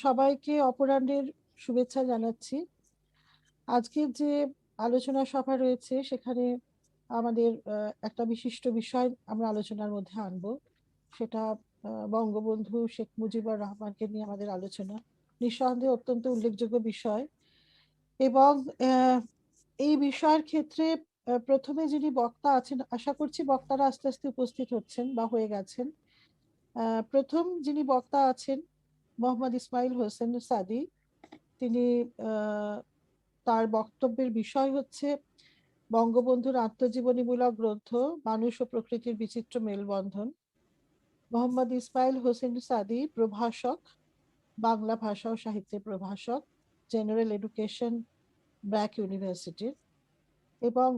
সবাইকে অপরাহ্নের শুভেচ্ছা জানাচ্ছি। আজকের যে আলোচনা সভা রয়েছে সেখানে আমাদের একটা বিশিষ্ট বিষয় আমরা আলোচনার মধ্যে আনবো। সেটা বঙ্গবন্ধু শেখ মুজিবুর রহমানকে নিয়ে আমাদের আলোচনা। নিঃসন্দেহে অত্যন্ত উল্লেখযোগ্য বিষয় এবং এই বিষয়ের ক্ষেত্রে প্রথমে যিনি বক্তা আছেন, আশা করছি বক্তারা আস্তে আস্তে উপস্থিত হচ্ছেন বা হয়ে গেছেন। প্রথম যিনি বক্তা আছেন মোহাম্মদ ইসমাইল হোসেন সাদি। তিনি তার বক্তব্যের বিষয় হচ্ছে বঙ্গবন্ধুর আত্মজীবনীমূলক গ্রন্থ মানুষ ও প্রকৃতির বিচিত্র মেলবন্ধন। মোহাম্মদ ইসমাইল হোসেন সাদি প্রভাষক, বাংলা ভাষা ও সাহিত্যের প্রভাষক, জেনারেল এডুকেশন, ব্র্যাক ইউনিভার্সিটির। এবং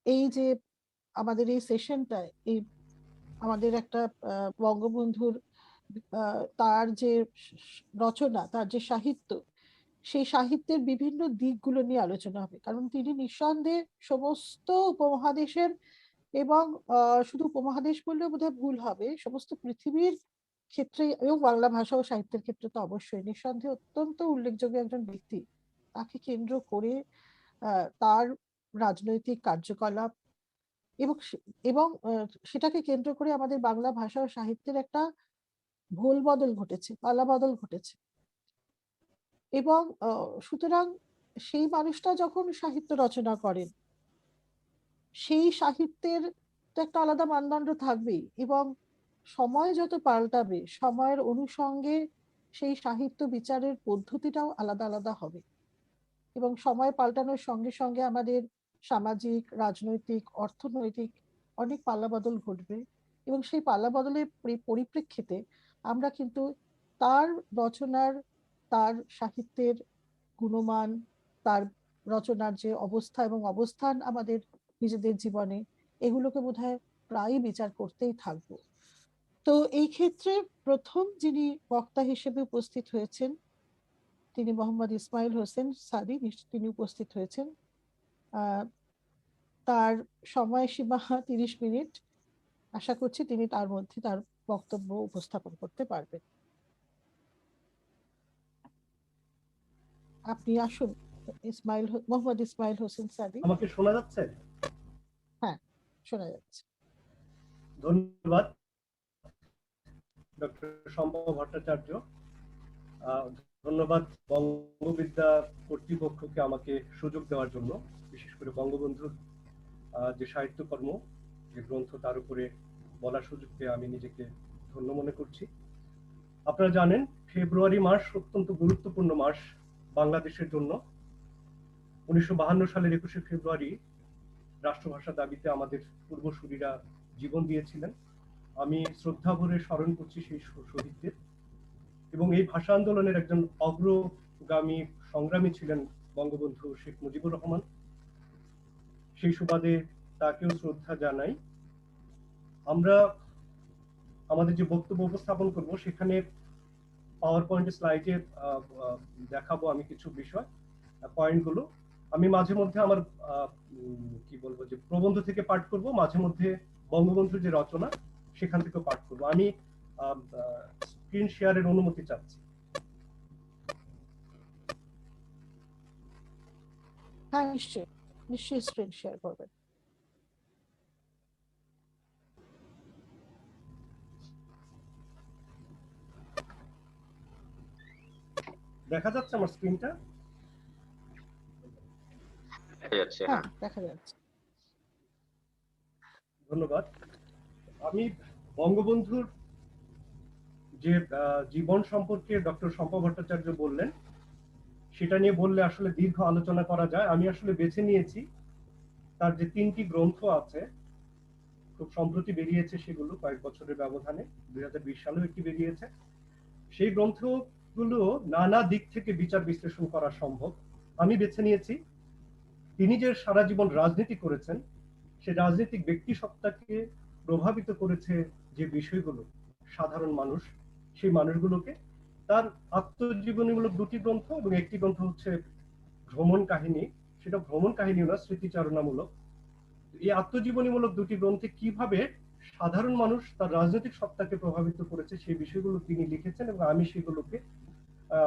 এই যে আমাদের এই সেশনটায় এই আমাদের একটা বঙ্গবন্ধুর তার যে রচনা, তার যে সাহিত্য, সেই সাহিত্যের বিভিন্ন দিকগুলো নিয়ে আলোচনা হবে। কারণ তিনি নিঃসন্দেহে সমস্ত উপমহাদেশের এবং শুধু উপমহাদেশ বললেও বোধহয় ভুল হবে, সমস্ত পৃথিবীর ক্ষেত্রে এবং বাংলা ভাষা ও সাহিত্যের ক্ষেত্রে তো অবশ্যই নিঃসন্দেহে অত্যন্ত উল্লেখযোগ্য একজন ব্যক্তি। তাকে কেন্দ্র করে তার রাজনৈতিক কার্যকলাপ এবং এবং সেটাকে কেন্দ্র করে আমাদের বাংলা ভাষা ও সাহিত্যের একটা ভোল বদল ঘটেছে, পালা বদল ঘটেছে। এবং সুতরাং সেই মানুষটা যখন সাহিত্য রচনা করেন, সেই সাহিত্যের তো একটা আলাদা মানদণ্ড থাকবেই এবং সময় যত পাল্টাবে সময়ের অনুষঙ্গে সেই সাহিত্য বিচারের পদ্ধতিটাও আলাদা আলাদা হবে এবং সময় পাল্টানোর সঙ্গে সঙ্গে আমাদের সামাজিক, রাজনৈতিক, অর্থনৈতিক অনেক পাল্লাবদল ঘটবে এবং সেই পাল্লাবদলের পরিপ্রেক্ষিতে আমরা কিন্তু তার রচনার, তার সাহিত্যের গুণমান, তার রচনার যে অবস্থা এবং অবস্থান আমাদের নিজেদের জীবনে, এগুলোকে বোধহয় প্রায়ই বিচার করতেই থাকবো। তো এই ক্ষেত্রে প্রথম যিনি বক্তা হিসেবে উপস্থিত হয়েছেন তিনি মোহাম্মদ ইসমাইল হোসেন সাদি। তিনি উপস্থিত হয়েছেন। তার সময়সীমা 30 মিনিট। আশা করছি তিনি তার মধ্যে তার বক্তব্য উপস্থাপন করতে পারবেন। আপনি আসুন মোহাম্মদ ইসমাইল হোসেন সাদি। আমাকে শোনা যাচ্ছে? হ্যাঁ, শোনা যাচ্ছে। ধন্যবাদ ডক্টর শম্পা ভট্টাচার্য। ধন্যবাদ বঙ্গবিদ্যা কর্তৃপক্ষকে আমাকে সুযোগ দেওয়ার জন্য, বিশেষ করে বঙ্গবন্ধুর যে সাহিত্যকর্ম, যে গ্রন্থ, তার উপরে বলার সুযোগ পেয়ে আমি নিজেকে ধন্য মনে করছি। আপনারা জানেন ফেব্রুয়ারি মাস অত্যন্ত গুরুত্বপূর্ণ মাস বাংলাদেশের জন্য। 1952 সালের 21শে ফেব্রুয়ারি রাষ্ট্রভাষা দাবিতে আমাদের পূর্বসূরীরা জীবন দিয়েছিলেন। আমি শ্রদ্ধা ভরে স্মরণ করছি সেই শহীদদের। এবং এই ভাষা আন্দোলনের একজন অগ্রগামী সংগ্রামী ছিলেন বঙ্গবন্ধু শেখ মুজিবুর রহমান। সেই সুবাদে তাকেও শ্রদ্ধা জানাই। আমরা আমাদের যে বক্তব্য উপস্থাপন করব সেখানে পাওয়ার পয়েন্ট স্লাইডে দেখাবো আমি কিছু বিষয়, পয়েন্টগুলো। আমি মাঝে মধ্যে আমার কি বলবো যে প্রবন্ধ থেকে পাঠ করব, মাঝে মধ্যে বঙ্গবন্ধুর যে রচনা সেখান থেকে পাঠ করব। আমি স্ক্রিন শেয়ারের অনুমতি চাচ্ছি। হ্যাঁ, নিশ্চয়ই নিশ্চয়ই স্ক্রিন শেয়ার করবেন। দেখা যাচ্ছে আমার স্ক্রিনটা? হ্যাঁ, দেখা যাচ্ছে। ধন্যবাদ। আমি বঙ্গবন্ধুর যে জীবন সম্পর্কে ডক্টর শম্পা ভট্টাচার্য বললেন, সেটা নিয়ে বললে আসলে দীর্ঘ আলোচনা করা যায়। আমি আসলে বেছে নিয়েছি তার যে 3টি গ্রন্থ আছে, খুব সম্প্রতি বেরিয়েছে সেগুলো, কয়েক বছরের ব্যবধানে 2020 সালেও একটি বেরিয়েছে। সেই গ্রন্থগুলো নানা দিক থেকে বিচার বিশ্লেষণ করা সম্ভব। আমি বেছে নিয়েছি তিনি যে সারা জীবন রাজনীতি করেছেন, সে রাজনৈতিক ব্যক্তি সত্তাকে প্রভাবিত করেছে যে বিষয়গুলো, সাধারণ মানুষ, সেই মানুষগুলোকে। তার আত্মজীবনীমূলক 2টি গ্রন্থ এবং একটি গ্রন্থ হচ্ছে ভ্রমণ কাহিনী। সেটা ভ্রমণ কাহিনী না, স্মৃতিচারণামূলক। এই আত্মজীবনীমূলক 2টি গ্রন্থে কিভাবে সাধারণ মানুষ তার রাজনৈতিক সত্তাকে প্রভাবিত করেছে সেই বিষয়গুলো তিনি লিখেছেন এবং আমি সেগুলোকে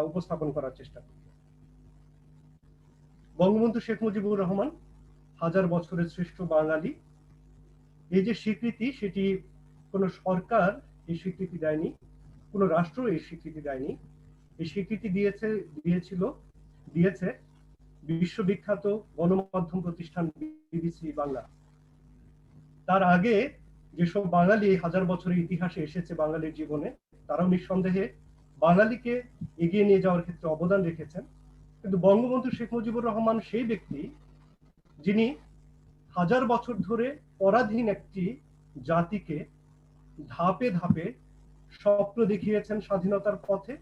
উপস্থাপন করার চেষ্টা করি। বঙ্গবন্ধু শেখ মুজিবুর রহমান হাজার বছরের শ্রেষ্ঠ বাঙালি, এই যে স্বীকৃতি, সেটি কোনো সরকার এই স্বীকৃতি দেয়নি, কোনো রাষ্ট্র এই স্বীকৃতি দেয়নি। এই স্বীকৃতি দিয়েছে বিশ্ববিখ্যাত গণমাধ্যম প্রতিষ্ঠান বিবিসি বাংলা। তার আগে যেসব বাঙালি হাজার বছরের ইতিহাসে এসেছে বাঙালির জীবনে, তারাও নিঃসন্দেহে বাঙালিকে এগিয়ে নিয়ে যাওয়ার ক্ষেত্রে অবদান রেখেছেন। কিন্তু বঙ্গবন্ধু শেখ মুজিবুর রহমান সেই ব্যক্তি যিনি হাজার বছর ধরে পরাধীন একটি জাতিকে ধাপে ধাপে স্বপ্ন দেখিয়েছেন স্বাধীনতার পথে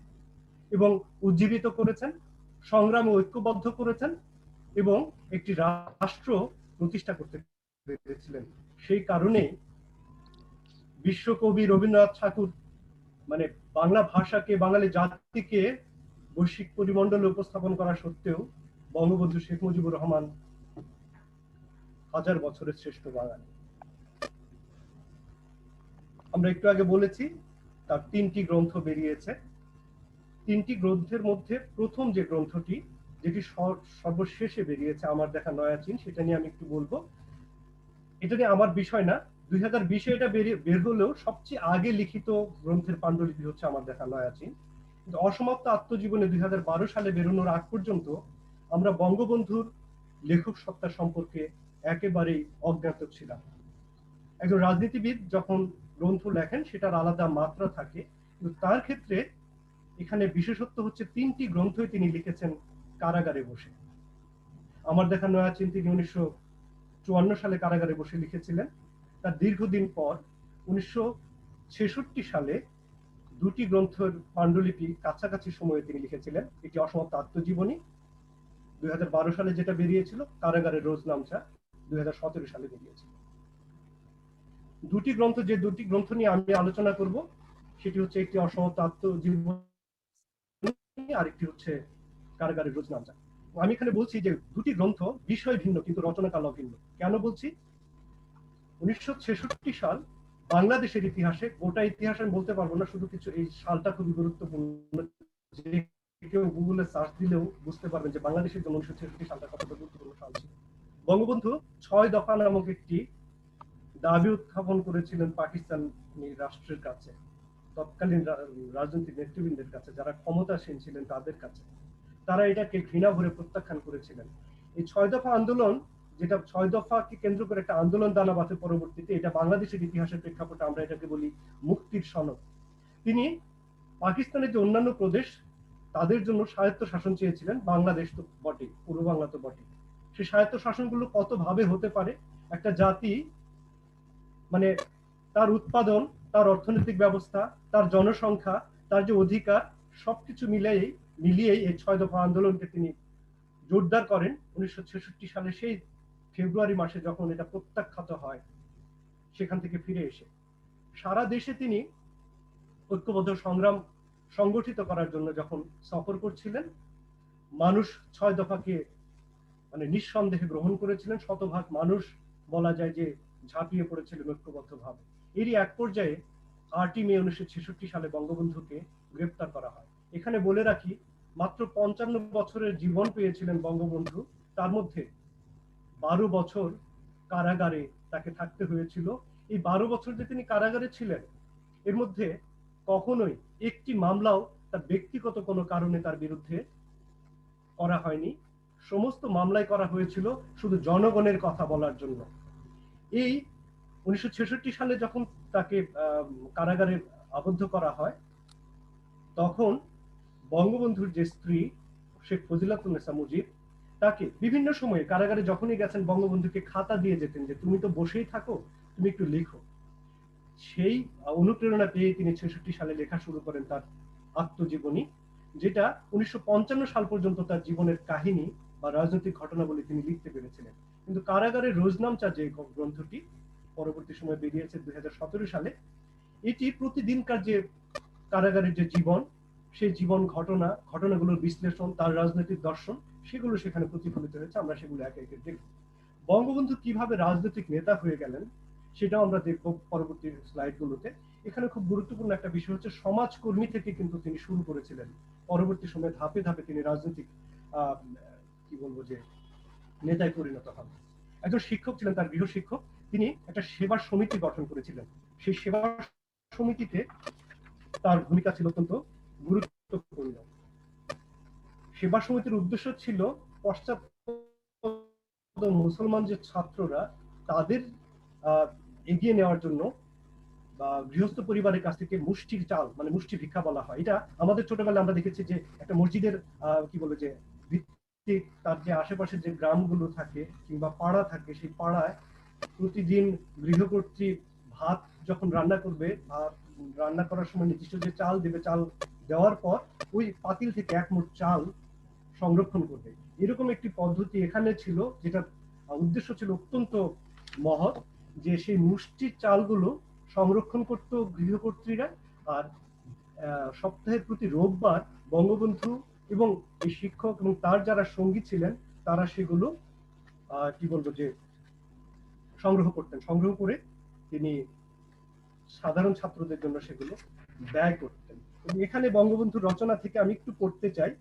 এবং উজ্জীবিত করেছেন, সংগ্রামে ঐক্যবদ্ধ করেছেন এবং একটি রাষ্ট্র প্রতিষ্ঠা করতে পেরেছিলেন। সেই কারণে বিশ্বকবি রবীন্দ্রনাথ ঠাকুর মানে বাংলা ভাষাকে, বাঙালি জাতিকে বৈশ্বিক পরিমণ্ডলে উপস্থাপন করা সত্ত্বেও বঙ্গবন্ধু শেখ মুজিবুর রহমান হাজার বছরের শ্রেষ্ঠ বাঙালি। আমরা একটু আগে বলেছি তার 3টি গ্রন্থ বেরিয়েছে। 3টি গ্রন্থের মধ্যে প্রথম যে গ্রন্থটি, যেটি সর্বশেষে বেরিয়েছে, আমার দেখা নয়া চীন, সেটা নিয়ে আমি একটু বলবো। এটা নিয়ে আমার বিষয় না, 2020-এ এটা বের হলেও সবচেয়ে আগে লিখিত গ্রন্থের পাণ্ডুলিপি হচ্ছে আমার দেখা নয়া চীন। কিন্তু অসমাপ্ত আত্মজীবনে 2012 সালে বেরোনোর আগ পর্যন্ত আমরা বঙ্গবন্ধুর লেখক সত্তা সম্পর্কে একেবারেই অজ্ঞাত ছিলাম। একজন রাজনীতিবিদ যখন গ্রন্থ লেখেন সেটার আলাদা মাত্রা থাকে, কিন্তু তার ক্ষেত্রে এখানে বিশেষত্ব হচ্ছে 3টি গ্রন্থই তিনি লিখেছেন কারাগারে বসে। আমার দেখা নয়া চীন তিনি 1954 সালে কারাগারে বসে লিখেছিলেন। তার দীর্ঘদিন পর 1966 সালে 2টি গ্রন্থের পাণ্ডুলিপি কাছাকাছি সময়ে তিনি লিখেছিলেন। একটি অসমাপ্ত আত্মজীবনী 2012 সালে যেটা বেরিয়েছিল, কারাগারের রোজ নামচা 2017 সালে বেরিয়েছিল। দুটি গ্রন্থ নিয়ে আমি আলোচনা করব, সেটি হচ্ছে একটি অসমাপ্ত আত্মজীবনী আর একটি হচ্ছে কারাগারের রোজ নামচা। আমি এখানে বলছি যে দুটি গ্রন্থ বিষয় ভিন্ন কিন্তু রচনাকাল ভিন্ন। কেন বলছি? 1966 সাল বাংলাদেশের ইতিহাসে, গোটা ইতিহাস আমি বলতে পারবো না, শুধু কিছু এই সালটা খুবই গুরুত্বপূর্ণ, যে কেউ গুগলে সার্চ দিলেও বুঝতে পারবেন যে বাংলাদেশের জন্য 1966 সালটা কতটা গুরুত্বপূর্ণ সাল ছিল। বঙ্গবন্ধু 6 দফা নামক একটি দাবি উত্থাপন করেছিলেন পাকিস্তানি রাষ্ট্রের কাছে, তৎকালীন রাজনৈতিক নেতৃবৃন্দের কাছে, যারা ক্ষমতাসীন ছিলেন তাদের কাছে। তারা এটাকে ঘৃণা ভরে প্রত্যাখ্যান করেছিলেন। এই 6 দফা আন্দোলন, যেটা 6 দফাকে কেন্দ্র করে একটা আন্দোলন দানা বাঁধে পরবর্তীতে, এটা বাংলাদেশের ইতিহাসের প্রেক্ষাপটে আমরা এটাকে বলি মুক্তির সনদ। তিনি পাকিস্তানের যে অন্যান্য প্রদেশ, তাদের জন্য স্বায়ত্ত শাসন চেয়েছিলেন, বাংলাদেশ তো বটে, পূর্ব বাংলা তো বটে। সেই স্বায়ত্ত শাসনগুলো কত ভাবে হতে পারে? একটা জাতি মানে তার উৎপাদন, তার অর্থনৈতিক ব্যবস্থা, তার জনসংখ্যা, তার যে অধিকার, সবকিছু মিলিয়েই এই 6 দফা আন্দোলনকে তিনি জোরদার করেন 1966 সালে সেই ফেব্রুয়ারি মাসে, যখন এটা প্রত্যাখ্যাত হয় সেখান থেকে ফিরে এসে। সারা দেশে তিনি ঐক্যবদ্ধ সংগ্রাম সংগঠিত করার জন্য যখন সফর করছিলেন, মানুষ 6 দফাকে মানে নিঃসন্দেহে গ্রহণ করেছিলেন। শতভাগ মানুষ বলা যায় যে ঝাঁপিয়ে পড়েছিলেন ঐক্যবদ্ধভাবে। এরই এক পর্যায়ে 8ই মে 1966 সালে বঙ্গবন্ধুকে গ্রেপ্তার করা হয়। এখানে বলে রাখি, মাত্র 55 বছরের জীবন পেয়েছিলেন বঙ্গবন্ধু, তার মধ্যে 12 বছর কারাগারে তাকে থাকতে হয়েছিল। এই 12 বছর যে তিনি কারাগারে ছিলেন, এর মধ্যে কখনোই একটি মামলাও তার ব্যক্তিগত কোনো কারণে তার বিরুদ্ধে করা হয়নি। সমস্ত মামলাই করা হয়েছিল শুধু জনগণের কথা বলার জন্য। এই 1966 সালে যখন তাকে কারাগারে আবদ্ধ করা হয়, তখন বঙ্গবন্ধুর যে স্ত্রী শেখ ফজিলাতুন্নেসা মুজিব, তাকে বিভিন্ন সময়ে কারাগারে যখনই গেছেন বঙ্গবন্ধুকে খাতা দিয়ে যেতেন যে তুমি তো বসেই থাকো, তুমি একটু লেখো। সেই অনুপ্রেরণা পেয়ে তিনি 66 সালে লেখা শুরু করেন তার আত্মজীবনী, যেটা 1955 সাল পর্যন্ত তার জীবনের কাহিনী বা রাজনৈতিক ঘটনাবলী তিনি লিখতে পেরেছিলেন। কিন্তু কারাগারের রোজনামচা যে গ্রন্থটি পরবর্তী সময় বেরিয়েছে 2017 সালে, এটি প্রতিদিনকার যে কারাগারের যে জীবন, সেই জীবন ঘটনাগুলোর বিশ্লেষণ, তার রাজনৈতিক দর্শন, সেগুলো সেখানে প্রতিফলিত হয়েছে। আমরা সেগুলো একে একে দেখব। বঙ্গবন্ধু কিভাবে রাজনৈতিক নেতা হয়ে গেলেন সেটাও আমরা দেখব পরবর্তী স্লাইডগুলোতে। এখানে খুব গুরুত্বপূর্ণ একটা বিষয় হচ্ছে সমাজকর্মী থেকে কিন্তু তিনি শুরু করেছিলেন, পরবর্তী সময়ে ধাপে ধাপে তিনি রাজনৈতিক আহ, কি বলবো যে নেতায় পরিণত হন। একজন শিক্ষক ছিলেন, তার গৃহ শিক্ষক। তিনি একটা সেবা সমিতি গঠন করেছিলেন। সেই সেবা সমিতিতে তার ভূমিকা ছিল অত্যন্ত গুরুত্বপূর্ণ। সেবা সমিতির উদ্দেশ্য ছিল পশ্চাৎপদ মুসলমান যে ছাত্ররা, তাদের এগিয়ে নেওয়ার জন্য, বা গৃহস্থ পরিবারের কাছ থেকে মুষ্টির চাল, মানে মুষ্টি ভিক্ষা বলা হয়। এটা আমাদের ছোটবেলায় আমরা দেখেছি যে একটা মসজিদের কি বলে যে ভিত্তিক, তার যে আশেপাশে যে গ্রামগুলো থাকে কিংবা পাড়া থাকে, সেই পাড়ায় প্রতিদিন গৃহকর্ত্রী ভাত যখন রান্না করবে, রান্না করার সময় নির্দিষ্ট যে চাল দেবে, চাল দেওয়ার পর ওই পাতিল থেকে এক মুঠ চাল সংরক্ষণ করবে। এরকম একটি পদ্ধতি এখানে ছিল, যেটা উদ্দেশ্য ছিল অত্যন্ত মহৎ, যে সেই মুষ্টির চালগুলো সংরক্ষণ করত গৃহকর্ত্রীরা। আর সপ্তাহের প্রতি রোববার বঙ্গবন্ধু এবং এই শিক্ষক এবং তার যারা সঙ্গী ছিলেন, তারা সেগুলো কি বলবো যে সংগ্রহ করতেন। সংগ্রহ করে তিনি সাধারণ ছাত্রদের জন্য সেগুলো ব্যয় করতেন। এবং এখানে বঙ্গবন্ধুর রচনা থেকে আমি একটু পড়তে চাই।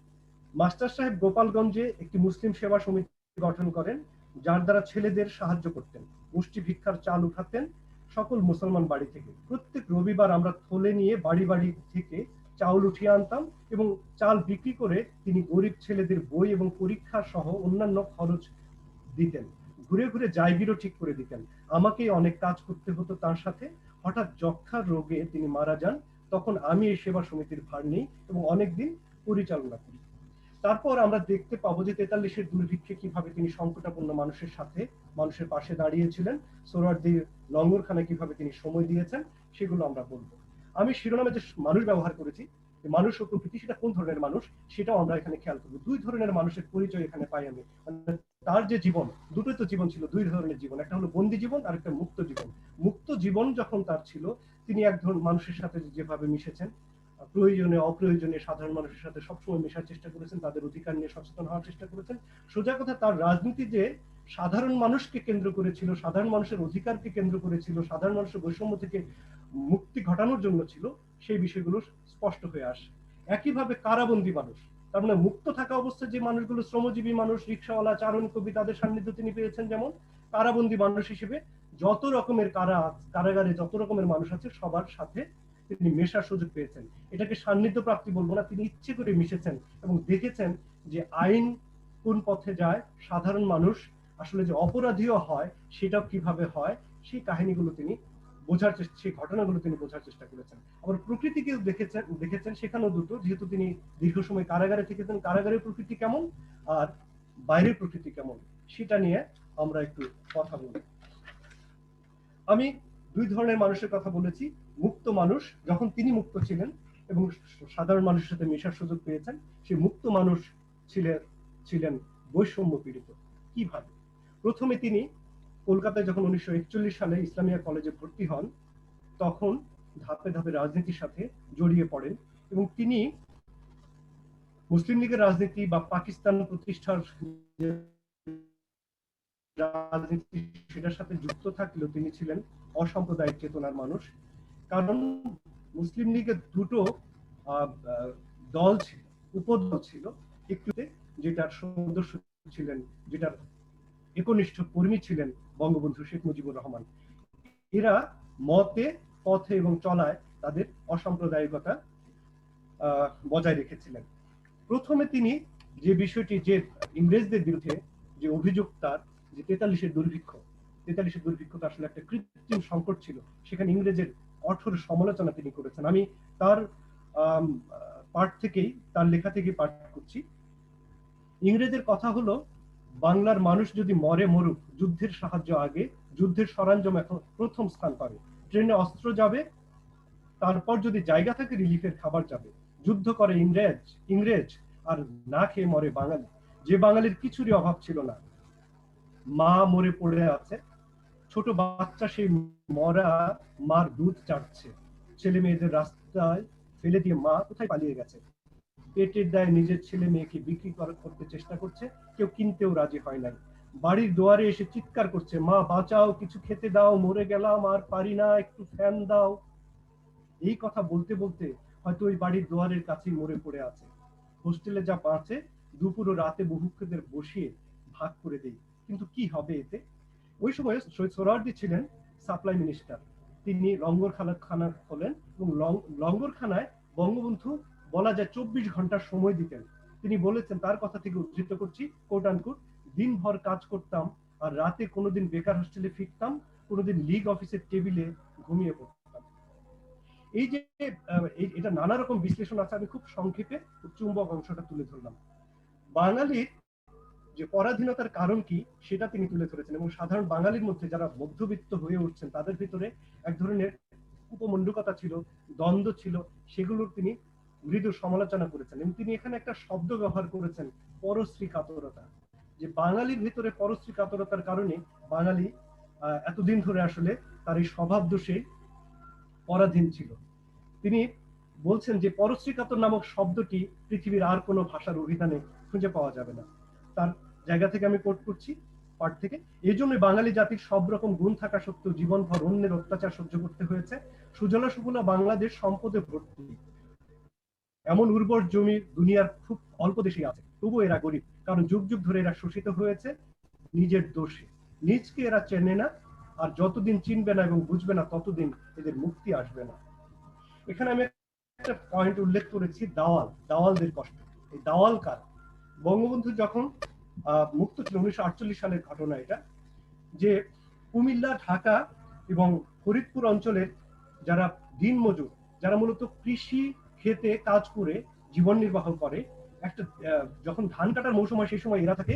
মাস্টার সাহেব গোপালগঞ্জে একটি মুসলিম সেবা সমিতি গঠন করেন, যার দ্বারা ছেলেদের সাহায্য করতেন, মুষ্টি ভিক্ষার চাল উঠাতেন সকল মুসলমান বাড়ি থেকে। প্রত্যেক রবিবার আমরা থলে নিয়ে বাড়ি বাড়ি থেকে চাউল উঠিয়ে আনতাম এবং চাল বিক্রি করে তিনি গরিব ছেলেদের বই এবং পরীক্ষা সহ অন্যান্য খরচ দিতেন। ঘুরে ঘুরে জায়গিরও ঠিক করে দিতেন। আমাকেই অনেক কাজ করতে হতো তার সাথে। হঠাৎ যক্ষার রোগে তিনি মারা যান। তখন আমি এই সেবা সমিতির ভার নিই এবং অনেকদিন পরিচালনা করি। তারপর আমরা দেখতে পাবো যে ৪৩-এর দুর্ভিক্ষে কিভাবে তিনি সংকটাপন্ন মানুষের সাথে, মানুষের পাশে দাঁড়িয়েছিলেন। সোহরাওয়ার্দীর লঙ্গরখানায় কিভাবে তিনি সময় দিয়েছেন, সেগুলো আমরা বলবো। আমি শিরোনামে যে মানুষ ব্যবহার করেছি, মানুষ ও প্রকৃতি, সেটা কোন ধরনের মানুষ সেটাও আমরা এখানে খেয়াল করবো। দুই ধরনের মানুষের পরিচয় এখানে পাই আমি। তার যে জীবন, দুটোই তো জীবন ছিল, দুই ধরনের জীবন, একটা হলো বন্দি জীবন আর একটা মুক্ত জীবন। মুক্ত জীবন যখন তার ছিল, তিনি এক ধরনের মানুষের সাথে যেভাবে মিশেছেন, প্রয়োজনে অপ্রয়োজনে সাধারণ মানুষের সাথে সবসময় মেশার চেষ্টা করেছেন, তাদের অধিকার নিয়ে সচেতন হওয়ার চেষ্টা করেছেন। সোজা কথা, তার রাজনীতি যে সাধারণ মানুষকে কেন্দ্র করেছিল, সাধারণ মানুষের অধিকারকে কেন্দ্র করেছিল, সাধারণ মানুষের বৈষম্য থেকে মুক্তি ঘটানোর জন্য ছিল, সেই বিষয়গুলো স্পষ্ট হয়ে আসে। একইভাবে কারাবন্দী মানুষ, তার মানে মুক্ত থাকা অবস্থায় যে মানুষগুলো শ্রমজীবী মানুষ, রিক্সাওয়ালা, চারণ কবি, তাদের সান্নিধ্য তিনি পেয়েছেন। যেমন কারাবন্দী মানুষ হিসেবে যত রকমের কারাগারে যত রকমের মানুষ আছে, সবার সাথে তিনি মেশার সুযোগ পেয়েছেন। এটাকে সান্নিধ্য প্রাপ্তি বলবো না, তিনি ইচ্ছে করে মিশেছেন এবং দেখেছেন যে আইন কোন পথে যায়, সাধারণ মানুষ আসলে যে অপরাধীও হয় সেটাও কিভাবে হয়, সেই কাহিনীগুলো তিনি বোঝার চেষ্টা, সেই ঘটনাগুলো তিনি বোঝার চেষ্টা করেছেন। আবার প্রকৃতিকেও দেখেছেন সেখানেও দুটো, যেহেতু তিনি দীর্ঘ সময় কারাগারে থেকেছেন, কারাগারের প্রকৃতি কেমন আর বাইরের প্রকৃতি কেমন, সেটা নিয়ে আমরা একটু কথা বলবো। আমি দুই ধরনের মানুষের কথা বলেছি। মুক্ত মানুষ, যখন তিনি মুক্ত ছিলেন এবং সাধারণ মানুষের সাথে মেশার সুযোগ পেয়েছেন, সেই মুক্ত মানুষ ছিলেন বৈষম্য পীড়িত। কিভাবে? প্রথমে তিনি কলকাতায় যখন 1941 সালে ইসলামিয়া কলেজে ভর্তি হন, তখন ধাপে ধাপে রাজনীতির সাথে জড়িয়ে পড়েন এবং তিনি মুসলিম লীগের রাজনীতি বা পাকিস্তান প্রতিষ্ঠার রাজনীতি, সেটার সাথে যুক্ত থাকলেও তিনি ছিলেন অসাম্প্রদায়িক চেতনার মানুষ। কারণ মুসলিম লীগের দুটো দল ছিল, উপদল ছিল। একটিতে যেটার সদস্য ছিলেন, যেটার একনিষ্ঠ কর্মী ছিলেন বঙ্গবন্ধু শেখ মুজিবুর রহমান। এরা মতে, পথে এবং চলায় তাদের অসাম্প্রদায়িকতা বজায় রেখেছিলেন। প্রথমে তিনি যে বিষয়টি, যে ইংরেজদের বিরুদ্ধে যে অভিযোগ তার, যে ৪৩-এর দুর্ভিক্ষ, ৪৩-এর দুর্ভিক্ষটা আসলে একটা কৃত্রিম সংকট ছিল, সেখানে ইংরেজের কঠোর সমালোচনা তিনি করেছেন। আমি তার পাঠ থেকেই, তার লেখা থেকেই পাঠ করছি। ইংরেজের কথা হলো, বাংলার মানুষ যদি মরে মরুক, যুদ্ধের সাহায্য আগে, যুদ্ধের সরঞ্জাম এখন প্রথম স্থান পাবে, ট্রেনে অস্ত্র যাবে, তারপর যদি জায়গা থাকে রিলিফের খাবার যাবে। যুদ্ধ করে ইংরেজ আর না খেয়ে মরে বাঙালি, যে বাঙালির কিছুরই অভাব ছিল না। মা মরে পড়ে আছে, ছোট বাচ্চা সেই মরা মার দুধ চাটছে, ছেলে মেয়েদের রাস্তায় ফেলে দিয়ে মা কোথায় পালিয়ে গেছে। পেটের দায়ে নিজের ছেলে মেয়েকে বিক্রি করতে চেষ্টা করছে, কেউ কিনতেও রাজি হয় নাই। বাড়ির দুয়ারে এসে চিৎকার করছে, মা বাঁচাও, কিছু খেতে দাও, মরে গেলাম আর পারি না, একটু ফ্যান দাও। এই কথা বলতে বলতে হয়তো ওই বাড়ির দুয়ারের কাছেই মরে পড়ে আছে। হোস্টেলে যা বাঁচে দুপুর ও রাতে বুভুক্ষদের বসিয়ে ভাগ করে দেই, কিন্তু কি হবে এতে? ওই সময় শহীদ সোহরাওয়ার্দী ছিলেন সাপ্লাই মিনিস্টার। তিনি লঙ্গরখানা খোলেন এবং লঙ্গরখানায় বঙ্গবন্ধু বলা যায় 24 ঘন্টা সময় দিতেন। তিনি বলেছেন, তার কথা থেকে উদ্ধৃত করছি, কোট আনকোট, দিনভর কাজ করতাম আর রাতে কোনোদিন বেকার হোস্টেলে ফিরতাম, কোনোদিন লীগ অফিসের টেবিলে ঘুমিয়ে পড়তাম। এই যে এটা নানা রকম বিশ্লেষণ আছে, আমি খুব সংক্ষেপে চুম্বক অংশটা তুলে ধরলাম। বাঙালির যে পরাধীনতার কারণ কি সেটা তিনি তুলে ধরেছেন, এবং সাধারণ বাঙালির মধ্যে যারা মধ্যবিত্ত হয়ে উঠছেন তাদের ভিতরে এক ধরনের উপমণ্ডকতা ছিল, দ্বন্দ্ব ছিল, সেগুলোর তিনি মৃদু সমালোচনা করেছেন। এবং তিনি এখানে একটা শব্দ ব্যবহার করেছেন, পরশ্রী কাতরতা, যে বাঙালির ভিতরে পরশ্রী কাতরতার কারণে বাঙালি এতদিন ধরে আসলে তার এই স্বভাব দোষে পরাধীন ছিল। তিনি বলছেন যে পরশ্রী কাতর নামক শব্দটি পৃথিবীর আর কোনো ভাষার অভিধানে খুঁজে পাওয়া যাবে না। তার জায়গা থেকে আমি কোট করছি পাঠ থেকে, এই জন্য বাঙালি জাতির সব রকম গুণ থাকা সত্ত্বেও জীবনভর অন্যের অত্যাচার সহ্য করতে হয়েছে। সুজলা সুফলা বাংলাদেশ সম্পদে ভর্তি, এমন উর্বর জমি দুনিয়ার খুব অল্প দেশেই আছে, তবু এরা গরিব, কারণ যুগ যুগ ধরে এরা শোষিত হয়েছে নিজের দোষে। নিজকে এরা চেনে না, আর যতদিন চিনবে না এবং বুঝবে না ততদিন এদের মুক্তি আসবে না। এখানে আমি একটা পয়েন্ট উল্লেখ করেছি, দাওয়ালদের কষ্ট। এই দাওয়াল কার? বঙ্গবন্ধু যখন মুক্ত ছিল 1948 সালের ঘটনা এটা, যে কুমিল্লা, ঢাকা এবং ফরিদপুর অঞ্চলের যারা দিনমজুর, যারা মূলত কৃষি ক্ষেতে কাজ করে জীবন নির্বাহ করে, একটা যখন ধান কাটার মৌসুম হয় সেই সময় এরা থাকে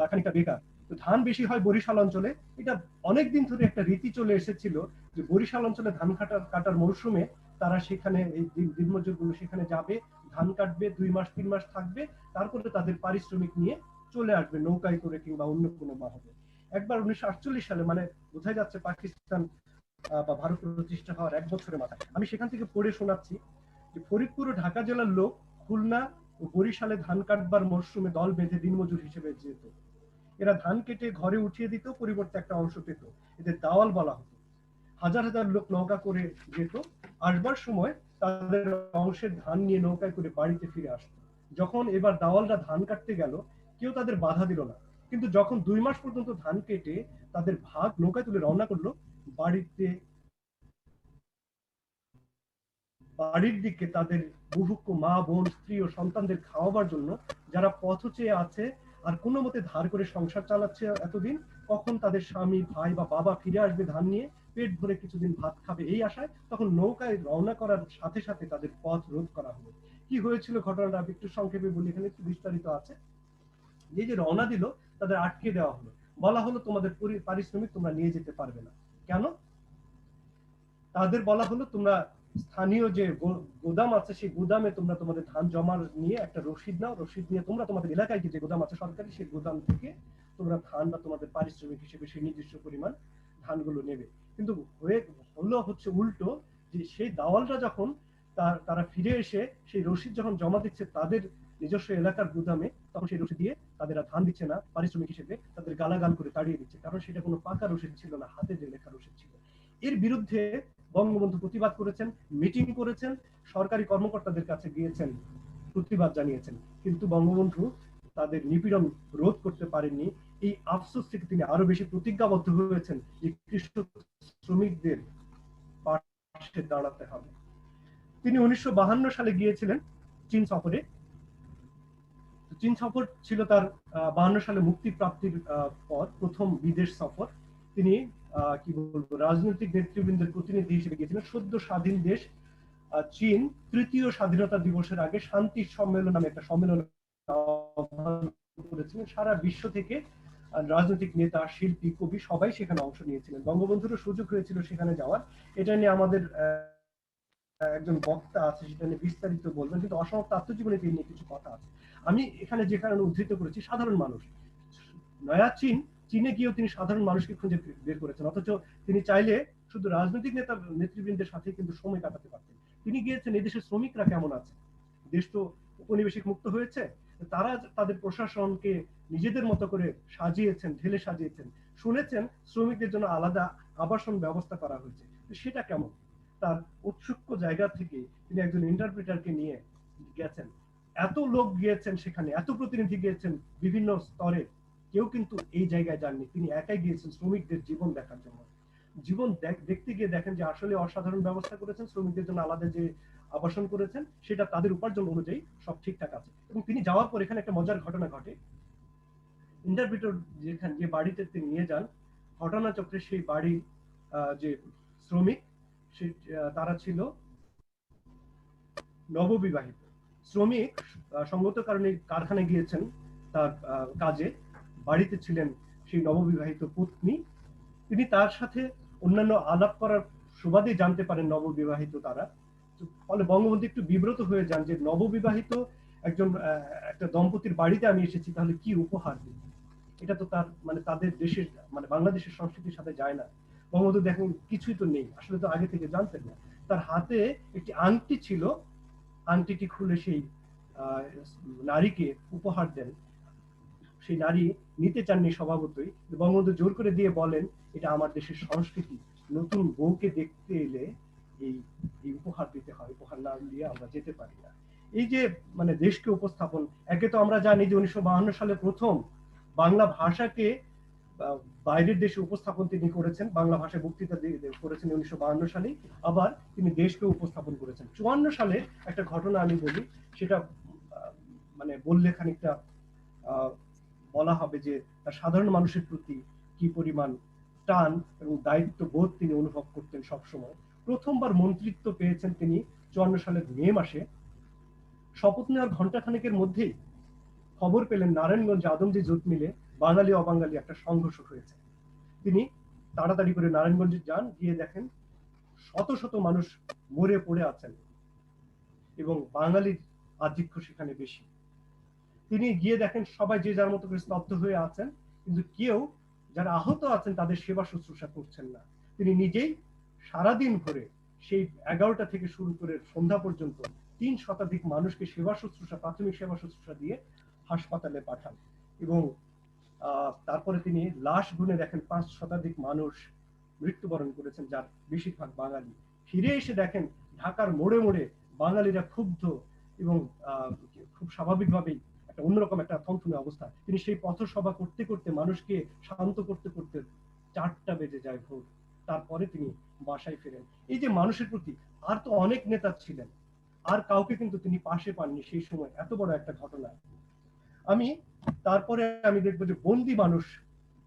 খানিকটা বেকার। তো ধান বেশি হয় বরিশাল অঞ্চলে। এটা অনেকদিন ধরে একটা রীতি চলে এসেছিল যে বরিশাল অঞ্চলে ধান কাটার মৌসুমে তারা সেখানে এই দিনমজুর গুলো সেখানে যাবে, ধান কাটবে, 2 মাস 3 মাস থাকবে, তারপরে তাদের পারিশ্রমিক নিয়ে চলে আসবে নৌকায় করে কিংবা অন্য কোনো বাহনে। একবার 1948 সালে, মানে বোঝা যাচ্ছে পাকিস্তান বা ভারত প্রতিষ্ঠা হওয়ার 1 বছরের মাথায়, আমি সেখান থেকে পড়ে শোনাচ্ছি যে ফরিদপুর ও ঢাকা জেলার লোক খুলনা ও বরিশালে ধান কাটবার মরশুমে দল বেঁধে দিনমজুর হিসেবে যেত। এরা ধান কেটে ঘরে উঠিয়ে দিত, পরিবর্তে একটা অংশ পেত, এদের দাওয়াল বলা হতো। হাজার হাজার লোক নৌকা করে যেত, আসবার সময় তাদের অংশের ধান নিয়ে নৌকায় করে বাড়িতে ফিরে আসতো। যখন এবার দাওয়ালরা ধান কাটতে গেল, কেউ তাদের বাধা দিল না, কিন্তু যখন 2 মাস পর্যন্ত ধান কেটে তাদের ভাগ নৌকায় তুলে রওনা করলো বাড়ির দিকে, তাদের বুভুক্ষ মা, বোন, স্ত্রী ও সন্তানদের খাওয়াবার জন্য, যারা পথ চেয়ে আছে আর কোনো মতে ধার করে সংসার চালাচ্ছে এতদিন, কখন তাদের স্বামী, ভাই বা বাবা ফিরে আসবে ধান নিয়ে, পেট ভরে কিছুদিন ভাত খাবে এই আশায়, তখন নৌকায় রওনা করার সাথে সাথে তাদের পথ রোধ করা হলো। কি হয়েছিল ঘটনাটা আমি একটু সংক্ষেপে বলি, এখানে একটু বিস্তারিত আছে। এই যে রওনা দিল, তাদের আটকে দেওয়া হলো, বলা হলো তোমাদের পারিশ্রমিক তোমরা নিয়ে যেতে পারবে না। কেন? তাদের বলা হলো তোমরা স্থানীয় যে গোদাম আছে সেই গোদামে তোমরা তোমাদের ধান জমা নিয়ে একটা রসিদ নাও, রসিদ নিয়ে তোমরা তোমাদের এলাকায় যে গোদাম আছে সরকারি, সেই গোদাম থেকে তোমরা ধান বা তোমাদের পারিশ্রমিক হিসেবে সেই নির্দিষ্ট পরিমাণ ধানগুলো নেবে। কিন্তু হলো হচ্ছে উল্টো, যে সেই দাওয়ালরা যখন তারা ফিরে এসে সেই রসিদ যখন জমা দিচ্ছে তাদের নিজস্ব এলাকার গুদামে, তখন সেই রসিদ দিয়ে তাদের ধান দিচ্ছে না পারিশ্রমিক হিসেবে, তাদের গালাগাল করে তাড়িয়ে দিচ্ছে, কারণ সেটা কোনো পাকা রসিদ ছিল না, হাতে যে লেখা রসিদ ছিল। এর বিরুদ্ধে বঙ্গবন্ধু প্রতিবাদ করেছেন, মিটিং করেছেন, সরকারি কর্মকর্তাদের কাছে গিয়েছেন, প্রতিবাদ জানিয়েছেন, কিন্তু বঙ্গবন্ধু তাদের নিপীড়ন রোধ করতে পারেননি। এই আফসোস থেকে তিনি আরো বেশি প্রতিজ্ঞাবদ্ধ হয়েছেন যে কৃষক শ্রমিকদের পাশে দাঁড়াতে হবে। তিনি 1952 সালে গিয়েছিলেন চীন সফরে। চীন সফর ছিল তার 52 সালে মুক্তি প্রাপ্তির পর প্রথম বিদেশ সফর। তিনি কি বলবো, রাজনৈতিক নেতৃবৃন্দের প্রতিনিধি হিসেবে গিয়েছিলেন। সদ্য স্বাধীন দেশ চীন তৃতীয় স্বাধীনতা দিবসের আগে শান্তি সম্মেলন নামে একটা সম্মেলন করেছিলেন। সারা বিশ্ব থেকে রাজনৈতিক নেতা, শিল্পী, কবি সবাই সেখানে অংশ নিয়েছিলেন। বঙ্গবন্ধুরও সুযোগ হয়েছিল সেখানে যাওয়ার। এটা নিয়ে আমাদের একজন বক্তা আছে, সেটা নিয়ে বিস্তারিত বলবেন, কিন্তু অসমাপ্ত আত্মজীবনী নিয়ে কিছু কথা আছে। আমি এখানে যে কারণে উদ্ধৃত করেছি, সাধারণ মানুষ, নয়া চীনে গিয়েও তিনি সাধারণ মানুষকে খুঁজে বের করেছেন, অথচ তিনি চাইলে শুধু রাজনৈতিক নেতৃবৃন্দের সাথে কিন্তু সময় কাটাতে পারতেন। তিনি গিয়েছেন এদেশের শ্রমিকরা কেমন আছে, দেশ তো উপনিবেশিক মুক্ত হয়েছে, তারা তাদের প্রশাসনকে নিজেদের মতো করে সাজিয়েছেন, ঢেলে সাজিয়েছেন। শুনেছেন শ্রমিকদের জন্য আলাদা আবাসন ব্যবস্থা করা হয়েছে, সেটা কেমন? তার ঔৎসুক্য জায়গা থেকে তিনি একজন ইন্টারপ্রেটারকে নিয়ে গেছেন। এত লোক গিয়েছেন সেখানে, এত প্রতিনিধি গিয়েছেন বিভিন্ন স্তরে, কেউ কিন্তু এই জায়গায় যাননি। তিনি একাই গিয়েছেন শ্রমিকদের জীবন দেখার জন্য। জীবন দেখতে গিয়ে দেখেন যে আসলে অসাধারণ ব্যবস্থা করেছেন, শ্রমিকদের জন্য আলাদা যে আবাসন করেছেন সেটা তাদের উপার্জন অনুযায়ী সব ঠিকঠাক আছে। এবং তিনি যাওয়ার পর এখানে একটা মজার ঘটনা ঘটে। ইন্টারপ্রিটার যেখানে যে বাড়িতে তিনি নিয়ে যান, ঘটনাচক্রে সেই বাড়ির যে শ্রমিক সে তারা ছিল নববিবাহিত শ্রমিক। সঙ্গত কারণে কারখানায় গিয়েছেন তার কাজে, বাড়িতে ছিলেন সেই নববিবাহিত পত্নী। তিনি তার সাথে অন্যান্য আলাপ করার সুবাদে জানতে পারেন নববিবাহিত তারা। ফলে বঙ্গবন্ধু একটু বিব্রত হয়ে যান যে নববিবাহিত একজন একটা দম্পতির বাড়িতে আমি এসেছি, তাহলে কি উপহার দিই? এটা তো তার মানে তাদের দেশের মানে বাংলাদেশের সংস্কৃতির সাথে যায় না। বঙ্গবন্ধু দেখেন কিছুই তো নেই, আসলে তো আগে থেকে জানতেন না। তার হাতে একটি আংটি ছিল, আংটিটি খুলে সেই নারীকে উপহার দেন। সেই নারী নিতে চাননি স্বভাবতই, বঙ্গবন্ধু জোর করে দিয়ে বলেন, এটা আমার দেশের সংস্কৃতি, নতুন বউকে দেখতে এলে এই এই উপহার দিতে হয়, উপহার না দিয়ে আমরা যেতে পারি না। এই যে মানে দেশকে উপস্থাপন, একে তো আমরা জানি যে 1952 সালে প্রথম বাংলা ভাষাকে বাইরের দেশে উপস্থাপন তিনি করেছেন, বাংলা ভাষায় বক্তৃতা করেছেন 1952 সালে। আবার তিনি দেশকে উপস্থাপন করেছেন 54 সালে। একটা ঘটনা আমি বলি, সেটা মানে বললে খানিকটা বলা হবে যে তার সাধারণ মানুষের প্রতি কি পরিমাণ টান এবং দায়িত্ববোধ তিনি অনুভব করতেন সবসময়। প্রথমবার মন্ত্রিত্ব পেয়েছেন তিনি 54 সালের মে মাসে। শপথ নেওয়ার ঘণ্টাখানেকের মধ্যেই খবর পেলেন নারায়ণগঞ্জ আদমজী জোট মিলে বাঙালি অবাঙালি একটা সংঘর্ষ হয়েছে। তিনি তাড়াতাড়ি করে নারায়ণগঞ্জে যান, গিয়ে দেখেন শত শত মানুষ মরে পড়ে আছেন এবং বাঙালির আধিক্য সেখানে বেশি। তিনি গিয়ে দেখেন সবাই যে যার মতো করে স্তব্ধ হয়ে আছেন, কিন্তু কেউ যারা আহত আছেন তাদের সেবা শুশ্রূষা করছেন না। তিনি নিজেই সারাদিন ভরে সেই 11টা থেকে শুরু করে সন্ধ্যা পর্যন্ত 3 শতাধিক মানুষকে সেবা শুশ্রূষা, প্রাথমিক সেবা শুশ্রূষা দিয়ে হাসপাতালে পাঠান। এবং তারপরে তিনি লাশ গুনে দেখেন 5 শতাধিক মানুষ মৃত্যুবরণ করেছেন, যার বেশিরভাগ বাঙালি। ফিরে এসে দেখেন ঢাকার মোড়ে মোড়ে বাঙালিরা ক্ষুব্ধ এবং খুব স্বাভাবিকভাবেই একটা অন্যরকম একটা থমথমে অবস্থা। তিনি সেই পথসভা করতে করতে মানুষকে শান্ত করতে করতে 4টা বেজে যায় ভোর। তারপরে তিনি বাসায় ফেরেন। এই যে মানুষের প্রতি, আর তো অনেক নেতা ছিলেন, আর কাউকে কিন্তু তিনি পাশে পাননি সেই সময়, এত বড় একটা ঘটনা। তারপরে আমি দেখবো যে বন্দি মানুষ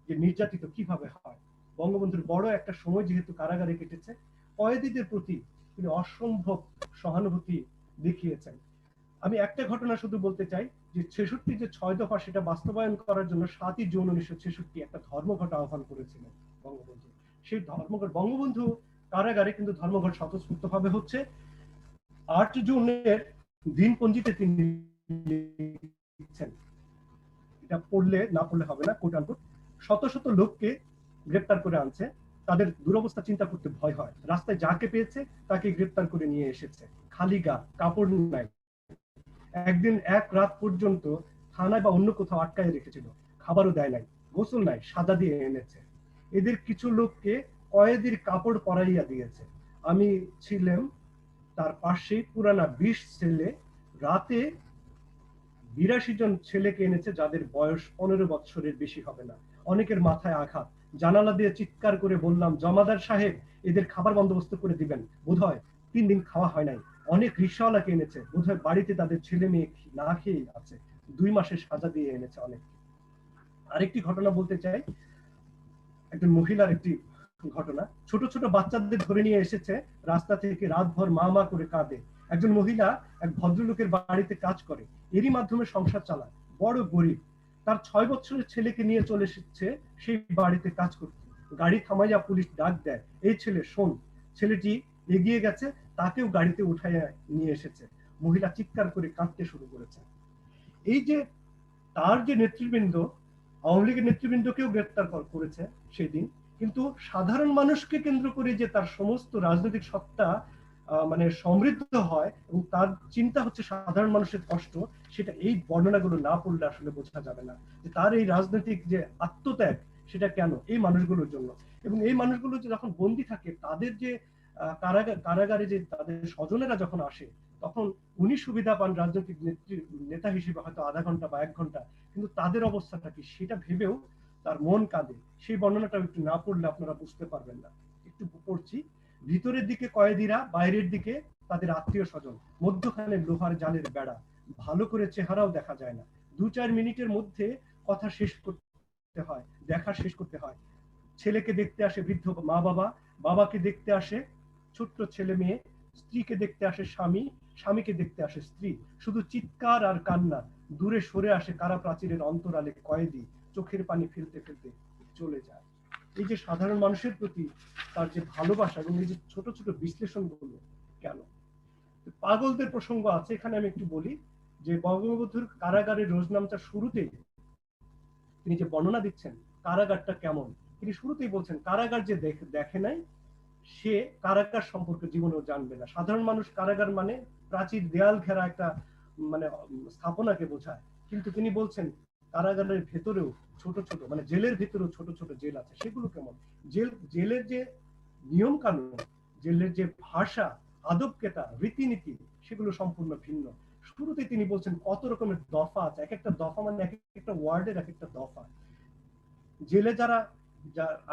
যে নির্যাতিত কিভাবে হয়। বঙ্গবন্ধুর বড় একটা সময় যেহেতু কারাগারে কেটেছে, কয়েদিদের প্রতি তিনি অসম্ভব সহানুভূতি দেখিয়েছেন। আমি একটা ঘটনা শুধু বলতে চাই যে 66 যে 6 দফা সেটা বাস্তবায়ন করার জন্য 7ই জুন 1966 একটা ধর্মঘট আহ্বান করেছিলেন বঙ্গবন্ধু। সেই ধর্মঘট বঙ্গবন্ধু কারাগারে, কিন্তু ধর্মঘট স্বতঃস্ফূর্তভাবে হচ্ছে। 8 জুনের দিনপঞ্জিতে তিনি লিখছেন, এটা পড়লে না পড়লে হবে না, কোট আনকোট, শত শত লোককে গ্রেপ্তার করে আনছে, তাদের দুরবস্থা চিন্তা করতে ভয় হয়, রাস্তায় যাকে পেয়েছে তাকে গ্রেপ্তার করে নিয়ে এসেছে, খালি গা, কাপড় নাই, একদিন এক রাত পর্যন্ত থানায় বা অন্য কোথাও আটকায় রেখেছিল, খাবারও দেয় নাই, গোসল নাই, সাজা দিয়ে এনেছে। এদের কিছু লোককে কয়েদির কাপড় পরাইয়া দিয়েছে। আমি ছিলাম তার পাশে, পুরানা 20 ছেলে রাতে 82 জন ছেলেকে এনেছে, যাদের বয়স 15 বছরের বেশি হবে না। অনেকের মাথায় আঘাত। জানালা দিয়ে চিৎকার করে বললাম, জমাদার সাহেব এদের খাবার বন্দোবস্ত করে দিবেন, বোধহয় 3 দিন খাওয়া হয় নাই। অনেক রিক্সাওয়ালাকে এনেছে, বোধহয় বাড়িতে তাদের ছেলে মেয়ে না খেয়ে আছে, 2 মাসের সাজা দিয়ে এনেছে অনেক। আরেকটি ঘটনা বলতে চাই, একজন মহিলার একটি ঘটনা। ছোট ছোট বাচ্চাদের ধরে নিয়ে এসেছে রাস্তা থেকে, রাতভর মা মা করে কাঁদে। একজন মহিলা এক ভদ্রলোকের বাড়িতে কাজ করে, এরই মাধ্যমে সংসার চালায়, বড় গরিব। তার 6 বছরের ছেলেকে নিয়ে চলে এসেছে সেই বাড়িতে কাজ করতে। গাড়ি থামাইয়া পুলিশ ডাক দেয়, এই ছেলে শোন। ছেলেটি এগিয়ে গেছে, তাকেও গাড়িতে উঠাইয়া নিয়ে এসেছে। মহিলা চিৎকার করে কাঁদতে শুরু করেছে। এই যে তার যে নেতৃবৃন্দ, আওয়ামী লীগের নেতৃবৃন্দকেও গ্রেপ্তার করেছে সেদিন, কিন্তু সাধারণ মানুষকে কেন্দ্র করে যে তার সমস্ত রাজনৈতিক সত্তা মানে সমৃদ্ধ হয় এবং তার চিন্তা হচ্ছে সাধারণ মানুষের কষ্ট, সেটা এই বর্ণনাগুলো না পড়লে আসলে বোঝা যাবে না যে তার এই রাজনৈতিক যে আত্মত্যাগ সেটা কেন, এই মানুষগুলোর জন্য। এবং এই মানুষগুলো যখন বন্দী থাকে, তাদের যে কারাগারে যে তাদের স্বজনেরা যখন আসে, তখন উনি সুবিধা পান রাজনৈতিক নেতা হিসেবে হয়তো আধা ঘন্টা বা 1 ঘন্টা, কিন্তু তাদের অবস্থাটা কি সেটা ভেবেও তার মন কাঁদে। সেই বর্ণনাটা একটু না পড়লে আপনারা বুঝতে পারবেন না। একটু পড়ছি। ভিতরের দিকে কয়েদিরা, বাইরের দিকে তাদের আত্মীয় স্বজন, মধ্যখানে লোহার জালের বেড়া, ভালো করে চেহারাও দেখা যায় না। 2-4 মিনিটের মধ্যে কথা শেষ করতে হয়, দেখা শেষ করতে হয়। ছেলেকে দেখতে আসে বৃদ্ধ মা বাবা, বাবাকে দেখতে আসে ছোট্ট ছেলে মেয়ে, স্ত্রীকে দেখতে আসে স্বামী, স্বামীকে দেখতে আসে স্ত্রী। শুধু চিৎকার আর কান্না। দূরে সরে আসে কারা প্রাচীরের অন্তরালে কয়েদি, চোখের পানি ফেলতে ফেলতে চলে যায়। এই যে সাধারণ মানুষের প্রতি তার যে ভালোবাসা এবং এই যে ছোট ছোট বিশ্লেষণগুলো, কেন পাগলদের প্রসঙ্গ আছে এখানে আমি একটু বলি যে বঙ্গবন্ধুর কারাগারের রোজনামচার শুরুতেই তিনি যে বর্ণনা দিচ্ছেন কারাগারটা কেমন, তিনি শুরুতেই বলছেন কারাগার যে দেখে নাই সে কারাগার সম্পর্কে জীবনেও জানবে না। সাধারণ মানুষ কারাগার মানে প্রাচীর দেয়াল ঘেরা একটা মানে স্থাপনাকে বোঝায়, কিন্তু তিনি বলছেন কারাগারের ভেতরেও ছোট ছোট মানে জেলের ভেতরেও ছোট ছোট জেল আছে। সেগুলো কেমন? জেলের যে নিয়ম কানুন, জেলের যে ভাষা, আদব কেতা, রীতিনীতি, সেগুলো সম্পূর্ণ ভিন্ন। শুরুতে তিনি বলছেন কত রকমের দফা আছে, এক একটা দফা মানে এক একটা ওয়ার্ডের এক একটা দফা। জেলে যারা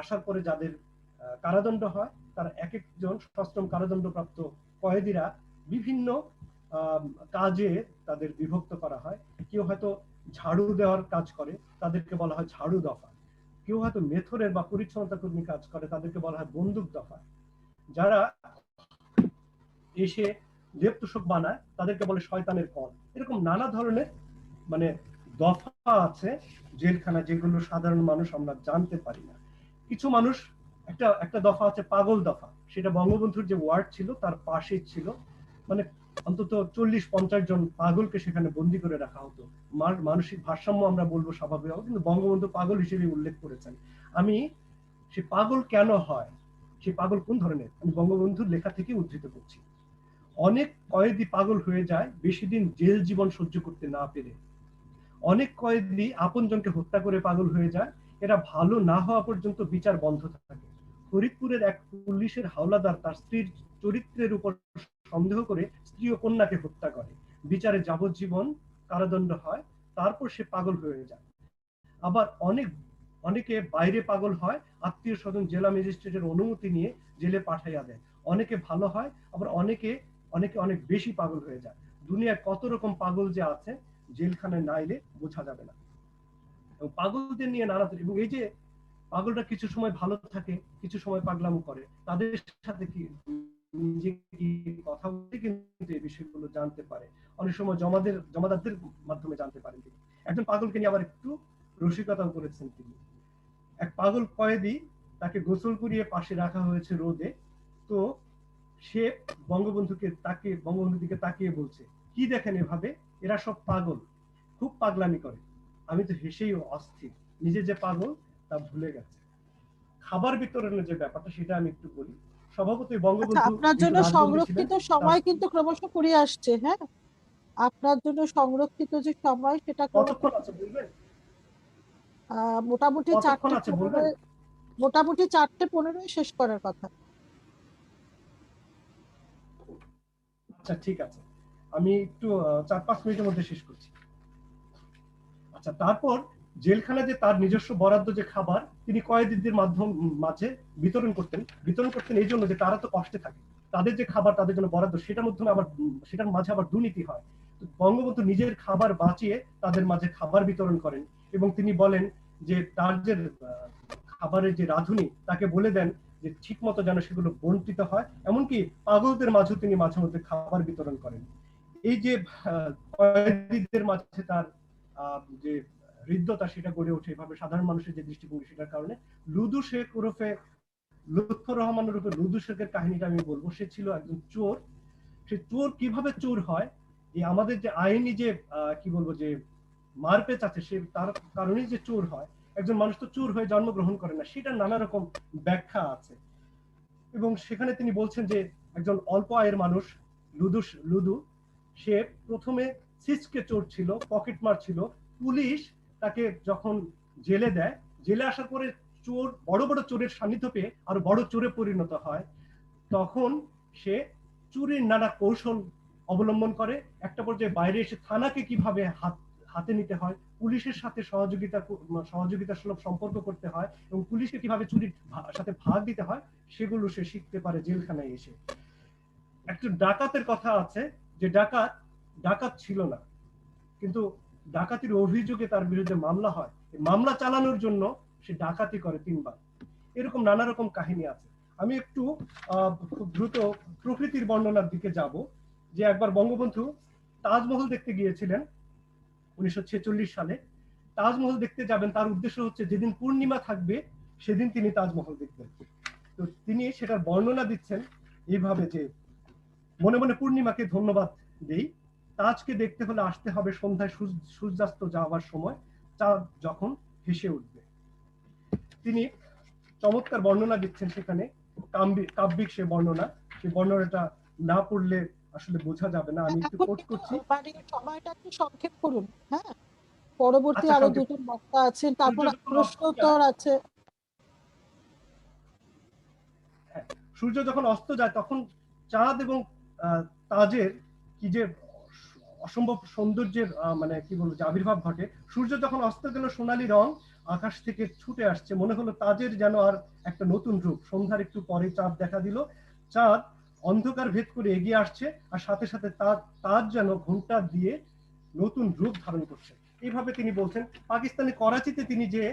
আসার পরে যাদের কারাদণ্ড হয়, তারা এক একজন সশ্রম কারাদণ্ডপ্রাপ্ত কয়েদিরা বিভিন্ন কাজে তাদের বিভক্ত করা হয়। কেউ হয়তো ঝাড়ু দেওয়ার কাজ করে, তাদেরকে বলা হয় ঝাড়ু দফা। কেউ হয়তো মেথরের বা পরিচ্ছন্নতা কর্মী কাজ করে, তাদেরকে বলা হয় বন্দুক দফা। যারা এসে লেপ তোষক বানায়, তাদেরকে বলে শয়তানের কল। এরকম নানা ধরনের মানে দফা আছে জেলখানা, যেগুলো সাধারণ মানুষ আমরা জানতে পারি না। কিছু মানুষ একটা একটা দফা আছে পাগল দফা, সেটা বঙ্গবন্ধুর যে ওয়ার্ড ছিল তার পাশে ছিল। মানে অন্তত 40-50 জন পাগলকে সেখানে বন্দি করে রাখা হতো। মানসিক ভারসাম্য আমরা বলবো স্বাভাবিক, কিন্তু বঙ্গবন্ধু পাগল হিসেবে উল্লেখ করেছেন। আমি সে পাগল কেন হয়, সে পাগল কোন ধরনের, আমি বঙ্গবন্ধুর লেখা থেকে উদ্ধৃত করছি। অনেক কয়েদি পাগল হয়ে যায় বেশি দিন জেল জীবন সহ্য করতে না পেরে। অনেক কয়েদি আপনজনকে হত্যা করে পাগল হয়ে যায়। এরা ভালো না হওয়া পর্যন্ত বিচার বন্ধ থাকে। ফরিদপুরের এক পুলিশের হাওলাদার তার স্ত্রীর চরিত্রের উপর সন্দেহ করে স্ত্রী ও কন্যাকে হত্যা করে। বিচারে যাবজ্জীবন কারাদণ্ড হয়, তারপর সে পাগল হয়ে যায়। আবার অনেকে বাইরে পাগল হয়, আত্মীয় স্বজন জেলা ম্যাজিস্ট্রেটের অনুমতি নিয়ে জেলে পাঠাইয়া দেয়। অনেকে ভালো হয়, আবার অনেকে অনেকে অনেক বেশি পাগল হয়ে যায়। দুনিয়ায় কত রকম পাগল যে আছে, জেলখানায় না এলে বোঝা যাবে না। এবং পাগলদের নিয়ে নানা, এবং এই যে পাগলরা কিছু সময় ভালো থাকে, কিছু সময় পাগলামো করে, তাদের সাথে কি নিজে কি কথা বলতে কিন্তু এই বিষয়গুলো জানতে পারে। অনেক সময় জমাদারদের মাধ্যমে জানতে পারেন তিনি। একজন পাগলকে নিয়ে আবার একটু রসিকতাও করেছেন তিনি। এক পাগল কয়েদি, তাকে গোসল করিয়ে পাশে রাখা হয়েছে রোদে। তো সে বঙ্গবন্ধুর দিকে তাকিয়ে বলছে, কি দেখেন এভাবে, এরা সব পাগল, খুব পাগলামি করে। আমি তো হেসেই অস্থির, নিজে যে পাগল তা ভুলে গেছে। খাবার বিতরণের যে ব্যাপারটা সেটা আমি একটু বলি। স্বভাবতই আচ্ছা, বঙ্গবন্ধু আপনার যেহেতু জন্য রাজবন্দী ছিলেন, সংরক্ষিত তার সময় কিন্তু ক্রমশ ফুরিয়ে আসছে। হ্যাঁ, আপনার জন্য সংরক্ষিত যে সময় সেটা ক্রমশ কতক্ষণ আছে বলবেন? মোটামুটি কতক্ষণ চারটে আছে বলবেন? পনেরোয় মোটামুটি 4:15 শেষ করার কথা। আচ্ছা ঠিক আছে, আমি একটু 4-5 মিনিটের মধ্যে শেষ করছি। আচ্ছা, তারপর জেলখানা যে তার নিজস্ব বরাদ্দ যে খাবার তিনি কয়েদিদের মাঝে বিতরণ করতেন এই জন্য যে তারা তো কষ্টে থাকে, তাদের যে খাবার তাদের জন্য বরাদ্দ, সেটার মাঝে আবার দুর্নীতি হয়। বঙ্গবন্ধু নিজের খাবার বাঁচিয়ে তাদের মাঝে খাবার বিতরণ করেন, এবং তিনি বলেন যে তার যে খাবারের যে রাঁধুনি তাকে বলে দেন যে ঠিক মতো যেন সেগুলো বন্টিত হয়। এমনকি পাগলদের মাঝেও তিনি মাঝে মধ্যে খাবার বিতরণ করেন। এই যে কয়েদিদের মাঝে তার যে হৃদ্যতা সেটা গড়ে ওঠে এভাবে, সাধারণ মানুষের যে দৃষ্টিভঙ্গি সেটার কারণে। লুদু শেখ ওরফে লুৎফর রহমান ওরফে লুদু শেখের কাহিনীটা আমি বলবো। সে ছিল একজন চোর। সে চোর কিভাবে চোর হয়, এই আমাদের যে আইনি যে কি বলবো যে মারপেচ আছে, সে তার কারণেই যে চোর হয়। একজন মানুষ তো চোর হয়ে জন্মগ্রহণ করে না, সেটার নানা রকম ব্যাখ্যা আছে। এবং সেখানে তিনি বলছেন যে একজন অল্প আয়ের মানুষ লুদু, সে প্রথমে সিসকে চোর ছিল, পকেটমার ছিল। পুলিশ তাকে যখন জেলে দেয়, জেলে আসার পরে চোর বড় বড় চোরের সান্নিধ্য পেয়ে আরো বড় চোরে পরিণত হয়। তখন সে চুরির নানা কৌশল অবলম্বন করে। একটা পর্যায়ে বাইরে এসে থানাকে কিভাবে হাতে নিতে হয়, পুলিশের সাথে সহযোগিতা সুলভ সম্পর্ক করতে হয় এবং পুলিশকে কিভাবে চুরির সাথে ভাগ দিতে হয় সেগুলো সে শিখতে পারে জেলখানায় এসে। একটা ডাকাতের কথা আছে যে ডাকাত ছিল না, কিন্তু ডাকাতির অভিযোগে তার বিরুদ্ধে মামলা হয়। মামলা চালানোর জন্য সে ডাকাতি করে 3 বার। এরকম নানা রকম কাহিনী আছে। আমি একটু খুব দ্রুত প্রকৃতির বর্ণনার দিকে যাব। যে একবার বঙ্গবন্ধু তাজমহল দেখতে গিয়েছিলেন 1946 সালে। তাজমহল দেখতে যাবেন, তার উদ্দেশ্য হচ্ছে যেদিন পূর্ণিমা থাকবে সেদিন তিনি তাজমহল দেখবেন। তো তিনি সেটার বর্ণনা দিচ্ছেন এইভাবে যে, মনে মনে পূর্ণিমাকে ধন্যবাদ দেই, তাজকে দেখতে হলে আসতে হবে সন্ধ্যায় সূর্যাস্ত যাওয়ার সময়, চাঁদ যখন ভেসে উঠবে। তিনি চমৎকার বর্ণনা দিচ্ছেন সেখানে, কাব্যিক সে বর্ণনা। সেই বর্ণনাটা না পড়লে আসলে বোঝা যাবে না, আমি একটু কোট করছি। মানে সময়টা একটু সংক্ষেপ করুন। হ্যাঁ, পরবর্তী আচ্ছা, আরো দুজন বক্তা আছেন, তারপর প্রশ্ন উত্তর আছে। সূর্য যখন অস্ত যায় তখন চাঁদ এবং তাজের কি যে অসম্ভব সৌন্দর্যের মানে কি বলবো যে আবির্ভাব ঘটে। সূর্য যখন অস্ত গেল সোনালী রং আকাশ থেকে ছুটে আসছে, মনে হলো তাজের যেন আর একটা নতুন রূপ। সন্ধ্যার একটু পরে চাঁদ দেখা দিল, চাঁদ অন্ধকার ভেদ করে এগিয়ে আসছে, আর সাথে সাথে তাজ যেন ঘন্টা দিয়ে নতুন রূপ ধারণ করছে। এইভাবে তিনি বলছেন। পাকিস্তানের করাচিতে তিনি যে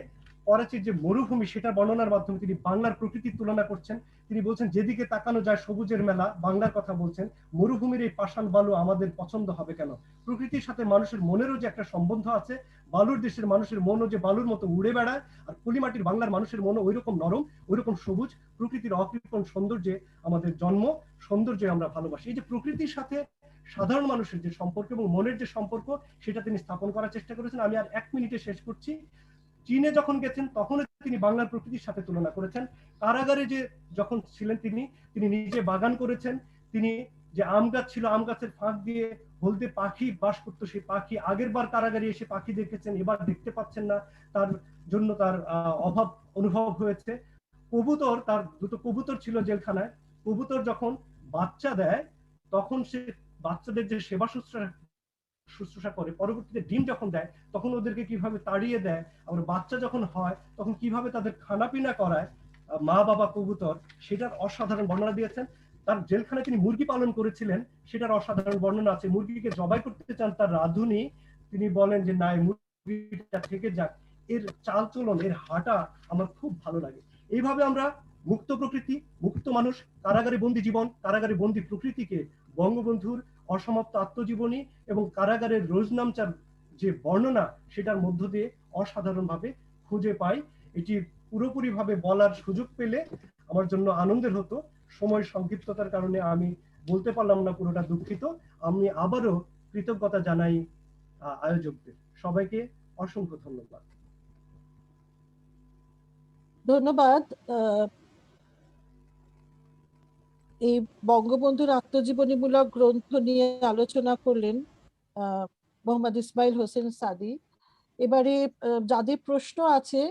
করাচির যে মরুভূমি সেটা বর্ণনার মাধ্যমে তিনি বাংলার প্রকৃতির তুলনা করছেন। তিনি বলছেন যেদিকে তাকানো যায় সবুজের মেলা, বাংলার কথা বলছেন। মরুভূমির এই পাষাণ বালু আমাদের পছন্দ হবে কেন? প্রকৃতির সাথে মানুষের মনেরও যে একটা সম্বন্ধ আছে, বালুর দেশের মানুষের মনও যে বালুর মতো উড়ে বেড়ায়, আর পলিমাটির বাংলার মানুষের মনও ওইরকম নরম, ওইরকম সবুজ। প্রকৃতির অকৃপণ সৌন্দর্যে আমাদের জন্ম, সৌন্দর্যে আমরা ভালোবাসি। এই যে প্রকৃতির সাথে সাধারণ মানুষের যে সম্পর্ক এবং মনের যে সম্পর্ক সেটা তিনি স্থাপন করার চেষ্টা করেছেন। আমি আর 1 মিনিটে শেষ করছি। চীনে যখন গেছেন তখনও তিনি বাংলার প্রকৃতির সাথে তুলনা করেছেন। কারাগারে যে যখন ছিলেন তিনি নিজে বাগান করেছেন। তিনি যে আম গাছ ছিল, আম গাছের ফাঁক দিয়ে হলদে পাখি বাস করতো, সেই পাখি আগের বার কারাগারে এসে পাখি দেখেছেন, এবার দেখতে পাচ্ছেন না, তার জন্য তার অভাব অনুভব হয়েছে। কবুতর, তার 2টো কবুতর ছিল জেলখানায়। কবুতর যখন বাচ্চা দেয় তখন সে বাচ্চাদের যে সেবা শুশ্রূষা করে, পরবর্তীতে ডিম যখন দেয় তখন ওদেরকে কিভাবে তাড়িয়ে দেয়, আবার বাচ্চা যখন হয় তখন কিভাবে তাদের খানাপিনা করায় মা বাবা কবুতর, সেটার অসাধারণ বর্ণনা দিয়েছেন। তার জেলখানায় তিনি মুরগি পালন করেছিলেন, সেটার অসাধারণ বর্ণনা আছে। মুরগিকে জবাই করতে চান তার রাঁধুনি, তিনি বলেন যে না, এই মুরগিটা থেকে যাক, এর চালচলন, এর হাঁটা আমার খুব ভালো লাগে। এইভাবে আমরা মুক্ত প্রকৃতি, মুক্ত মানুষ, কারাগারে বন্দী জীবন, কারাগারে বন্দী প্রকৃতিকে বঙ্গবন্ধুর অসমাপ্ত আত্মজীবনী এবং কারাগারের রোজনামচার যে বর্ণনা সেটার মধ্য দিয়ে অসাধারণভাবে খুঁজে পাই। এটি পুরোপুরিভাবে বলার সুযোগ পেলে আমার জন্য আনন্দের হতো। সময় সংক্ষিপ্ততার কারণে আমি বলতে পারলাম না পুরোটা, দুঃখিত। আমি আবারও কৃতজ্ঞতা জানাই আয়োজকদের। সবাইকে অসংখ্য ধন্যবাদ। ধন্যবাদ। এই বঙ্গবন্ধুর আত্মজীবনীমূলক গ্রন্থ নিয়ে আলোচনা করলেন মোহাম্মদ ইসমাইল হোসেন সাদি। এবারে যাদের প্রশ্ন আছে,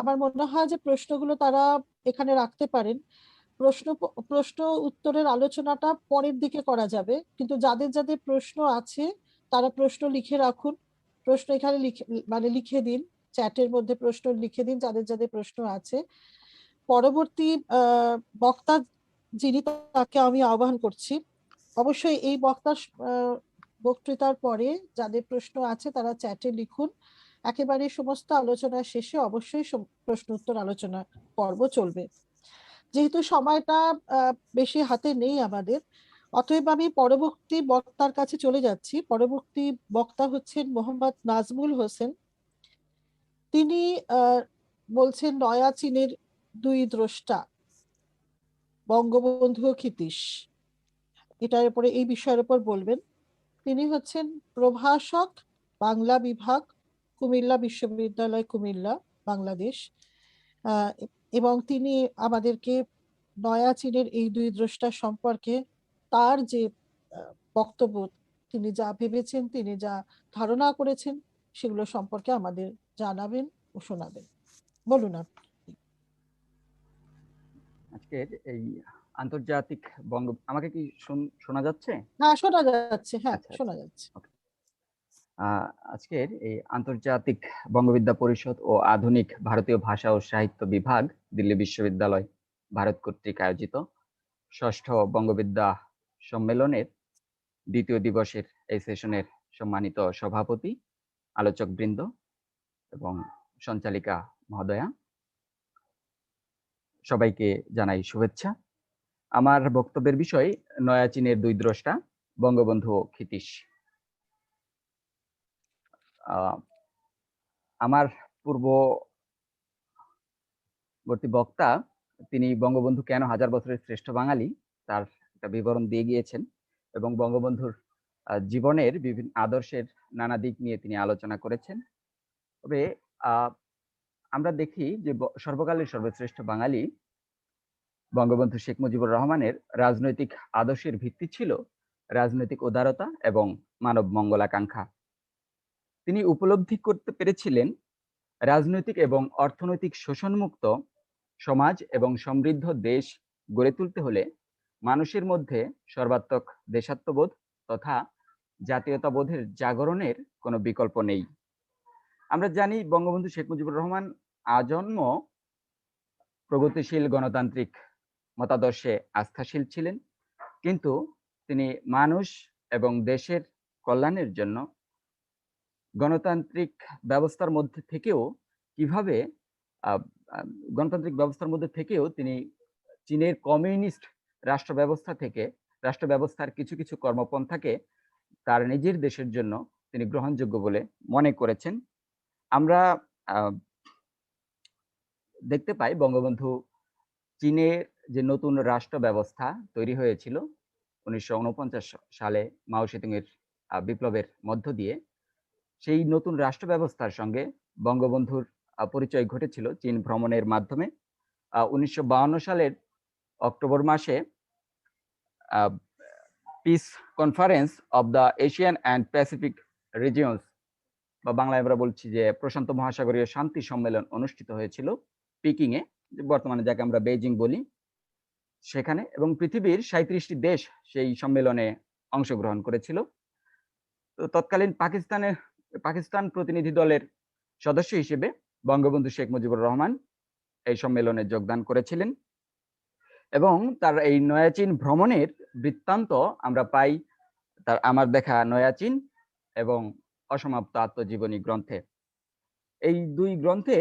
আমার মনে হয় যে প্রশ্নগুলো তারা এখানে রাখতে পারেন। প্রশ্ন উত্তরের আলোচনাটা পরের দিকে করা যাবে, কিন্তু যাদের যাদের প্রশ্ন আছে তারা প্রশ্ন লিখে রাখুন। প্রশ্ন এখানে লিখে দিন, চ্যাটের মধ্যে প্রশ্ন লিখে দিন যাদের যাদের প্রশ্ন আছে। পরবর্তী বক্তা যিনি, তাকে আমি আহ্বান করছি। অবশ্যই এই বক্তৃতার পরে যাদের প্রশ্ন আছে তারা চ্যাটে লিখুন। একেবারে সমস্ত আলোচনা শেষে অবশ্যই প্রশ্ন উত্তর আলোচনা পর্ব চলবে। যেহেতু সময়টা বেশি হাতে নেই আমাদের, অতএব আমি পরবর্তী বক্তার কাছে চলে যাচ্ছি। পরবর্তী বক্তা হচ্ছেন মোহাম্মদ নাজমুল হোসেন। তিনি বলছেন নয়া চীনের 2 দ্রষ্টা, বঙ্গবন্ধু ও ক্ষিতীশ, এটার উপরে, এই বিষয়ের উপর বলবেন। তিনি হচ্ছেন প্রভাষক, বাংলা বিভাগ, কুমিল্লা বিশ্ববিদ্যালয়, কুমিল্লা, বাংলাদেশ। এবং তিনি আমাদেরকে নয়া চীনের এই 2 দ্রষ্টা সম্পর্কে তার যে বক্তব্য, তিনি যা ভেবেছেন, তিনি যা ধারণা করেছেন, সেগুলো সম্পর্কে আমাদের জানাবেন ও শোনাবেন। বলুন আপনি। আজকের এই আন্তর্জাতিক আমাকে কি শোনা যাচ্ছে? হ্যাঁ, শোনা যাচ্ছে। হ্যাঁ, আচ্ছা, শোনা যাচ্ছে। ওকে। আজকের এই আন্তর্জাতিক বঙ্গবিদ্যা পরিষদ ও আধুনিক ভারতীয় ভাষা ও সাহিত্য বিভাগ, দিল্লি বিশ্ববিদ্যালয়, ভারত কর্তৃক আয়োজিত ৬ষ্ঠ বঙ্গবিদ্যা সম্মেলনের ২য় দিবসের এই সেশনের সম্মানিত সভাপতি, আলোচকবৃন্দ এবং সঞ্চালিকা মহোদয়া, সবাইকে জানাই শুভেচ্ছা। আমার বক্তব্যের বিষয় নয়া চীনের দুই দ্রষ্টা, বঙ্গবন্ধু ও ক্ষিতীশ। আমার পূর্ববর্তী বক্তা তিনি বঙ্গবন্ধু কেন হাজার বছরের শ্রেষ্ঠ বাঙালি তার একটা বিবরণ দিয়ে গিয়েছেন এবং বঙ্গবন্ধুর জীবনের বিভিন্ন আদর্শের নানা দিক নিয়ে তিনি আলোচনা করেছেন। তবে আমরা দেখি যে সর্বকালের সর্বশ্রেষ্ঠ বাঙালি বঙ্গবন্ধু শেখ মুজিবুর রহমানের রাজনৈতিক আদর্শের ভিত্তি ছিল রাজনৈতিক উদারতা এবং মানব মঙ্গলাকাঙ্ক্ষা। তিনি উপলব্ধি করতে পেরেছিলেন রাজনৈতিক এবং অর্থনৈতিক শোষণমুক্ত সমাজ এবং সমৃদ্ধ দেশ গড়ে তুলতে হলে মানুষের মধ্যে সর্বাত্মক দেশাত্মবোধ তথা জাতীয়তাবোধের জাগরণের কোনো বিকল্প নেই। আমরা জানি বঙ্গবন্ধু শেখ মুজিবুর রহমান আজন্ম প্রগতিশীল গণতান্ত্রিক মতাদর্শে আস্থাশীল ছিলেন, কিন্তু তিনি মানুষ এবং দেশের কল্যাণের জন্য গণতান্ত্রিক ব্যবস্থার মধ্যে থেকেও তিনি চীনের কমিউনিস্ট রাষ্ট্র ব্যবস্থার কিছু কিছু কর্মপন্থাকে তার নিজের দেশের জন্য তিনি গ্রহণযোগ্য বলে মনে করেছেন। আমরা দেখতে পাই বঙ্গবন্ধু চীনের যে নতুন রাষ্ট্র ব্যবস্থা তৈরি হয়েছিল 1949 সালে মাও সেতুং এর বিপ্লবের মধ্য দিয়ে, সেই নতুন রাষ্ট্র ব্যবস্থার সঙ্গে বঙ্গবন্ধুর পরিচয় ঘটেছিল চীন ভ্রমণের মাধ্যমে। 1952 সালের অক্টোবর মাসে piece conference of the Asian and Pacific regions, বা বাংলায় আমরা বলছি যে প্রশান্ত মহাসাগরীয় শান্তি সম্মেলন অনুষ্ঠিত হয়েছিল পিকিং এ, বর্তমানে যাকে আমরা বেইজিং বলি, সেখানে। এবং পৃথিবীর 37টি দেশ সেই সম্মেলনে অংশগ্রহণ করেছিল। তো তৎকালীন পাকিস্তান প্রতিনিধি দলের সদস্য হিসেবে বঙ্গবন্ধু শেখ মুজিবুর রহমান এই সম্মেলনে যোগদান করেছিলেন এবং তার এই নয়া চীন ভ্রমণের বৃত্তান্ত আমরা পাই তার আমার দেখা নয়া চীন এবং অসমাপ্ত আত্মজীবনী গ্রন্থে। এই দুই গ্রন্থে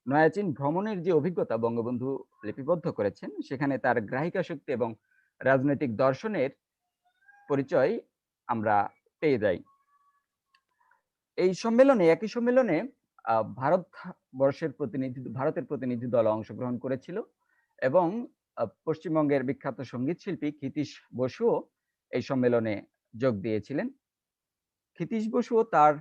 নয়া চীন ভ্রমণের যে অভিজ্ঞতা বঙ্গবন্ধু লিপিবদ্ধ করেছেন, সেখানে তার গ্রাহিকা শক্তি এবং রাজনৈতিক দর্শনের পরিচয় আমরা পেয়ে যাই। এই সম্মেলনে, একই সম্মেলনে ভারতের প্রতিনিধি দল অংশগ্রহণ করেছিল এবং পশ্চিমবঙ্গের বিখ্যাত সঙ্গীত শিল্পী ক্ষিতীশ বসুও এই সম্মেলনে যোগ দিয়েছিলেন। ক্ষিতীশ বসুও তার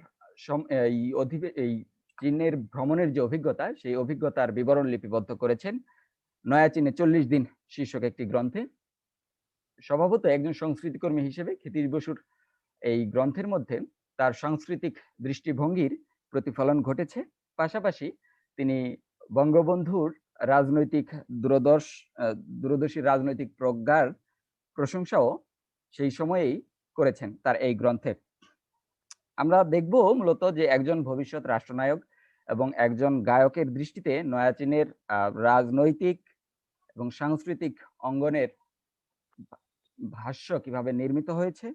এই চীনের ভ্রমণের যে অভিজ্ঞতা, সেই অভিজ্ঞতার বিবরণ লিপিবদ্ধ করেছেন নয়া চীনে 40 দিন শীর্ষক একটি গ্রন্থে। স্বভাবত একজন সংস্কৃতিকর্মী হিসেবে ক্ষিতীশ বসুর এই গ্রন্থের মধ্যে তার সাংস্কৃতিক দৃষ্টিভঙ্গির প্রতিফলন ঘটেছে। পাশাপাশি তিনি বঙ্গবন্ধুর দূরদর্শী রাজনৈতিক প্রজ্ঞার প্রশংসাও সেই সময়েই করেছেন তার এই গ্রন্থে। আমরা দেখব মূলত যে একজন ভবিষ্যৎ রাষ্ট্রনায়ক এবং একজন গায়কের দৃষ্টিতে নয়া চীনের রাজনৈতিক এবং সাংস্কৃতিক অঙ্গনের ভাষ্য কিভাবে নির্মিত হয়েছে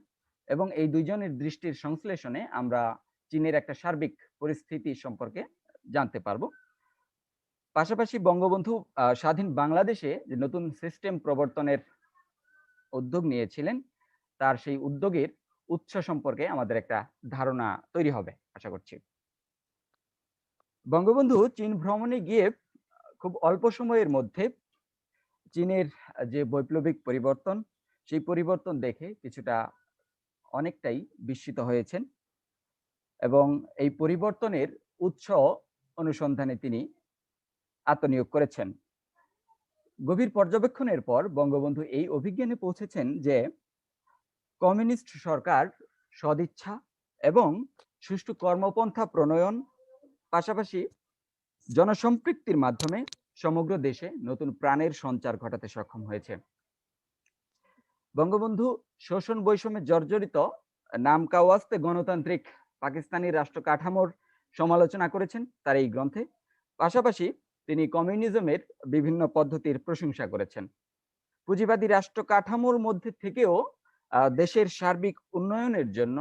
এবং এই দুইজনের দৃষ্টির সংশ্লেষণে আমরা চীনের একটা সার্বিক পরিস্থিতি সম্পর্কে জানতে পারবো। পাশাপাশি বঙ্গবন্ধু স্বাধীন বাংলাদেশে যে নতুন সিস্টেম প্রবর্তনের উদ্যোগ নিয়েছিলেন, তার সেই উদ্যোগের উৎস সম্পর্কে আমাদের একটা ধারণা তৈরি হবে আশা করছি। বঙ্গবন্ধু চীন ভ্রমণে গিয়ে খুব অল্প সময়ের মধ্যে চীনের যে বৈপ্লবিক পরিবর্তন, সেই পরিবর্তন দেখে অনেকটাই বিস্মিত হয়েছেন এবং এই পরিবর্তনের উৎস অনুসন্ধানে তিনি আত্মনিয়োগ করেছেন। গভীর পর্যবেক্ষণের পর বঙ্গবন্ধু এই অভিজ্ঞানে পৌঁছেছেন যে কমিউনিস্ট সরকার সদিচ্ছা এবং সুষ্ঠু কর্মপন্থা প্রণয়ন, পাশাপাশি জনসম্পৃক্তির মাধ্যমে সমগ্র দেশে নতুন প্রাণের সঞ্চার ঘটাতে সক্ষম হয়েছে। বঙ্গবন্ধু শোষণ বৈষম্যে জর্জরিত নামকাওয়াস্তে গণতান্ত্রিক পাকিস্তানি রাষ্ট্র কাঠামোর সমালোচনা করেছেন তার এই গ্রন্থে। পাশাপাশি তিনি কমিউনিজমের বিভিন্ন পদ্ধতির প্রশংসা করেছেন। পুঁজিবাদী রাষ্ট্র কাঠামোর মধ্যে থেকেও দেশের সার্বিক উন্নয়নের জন্য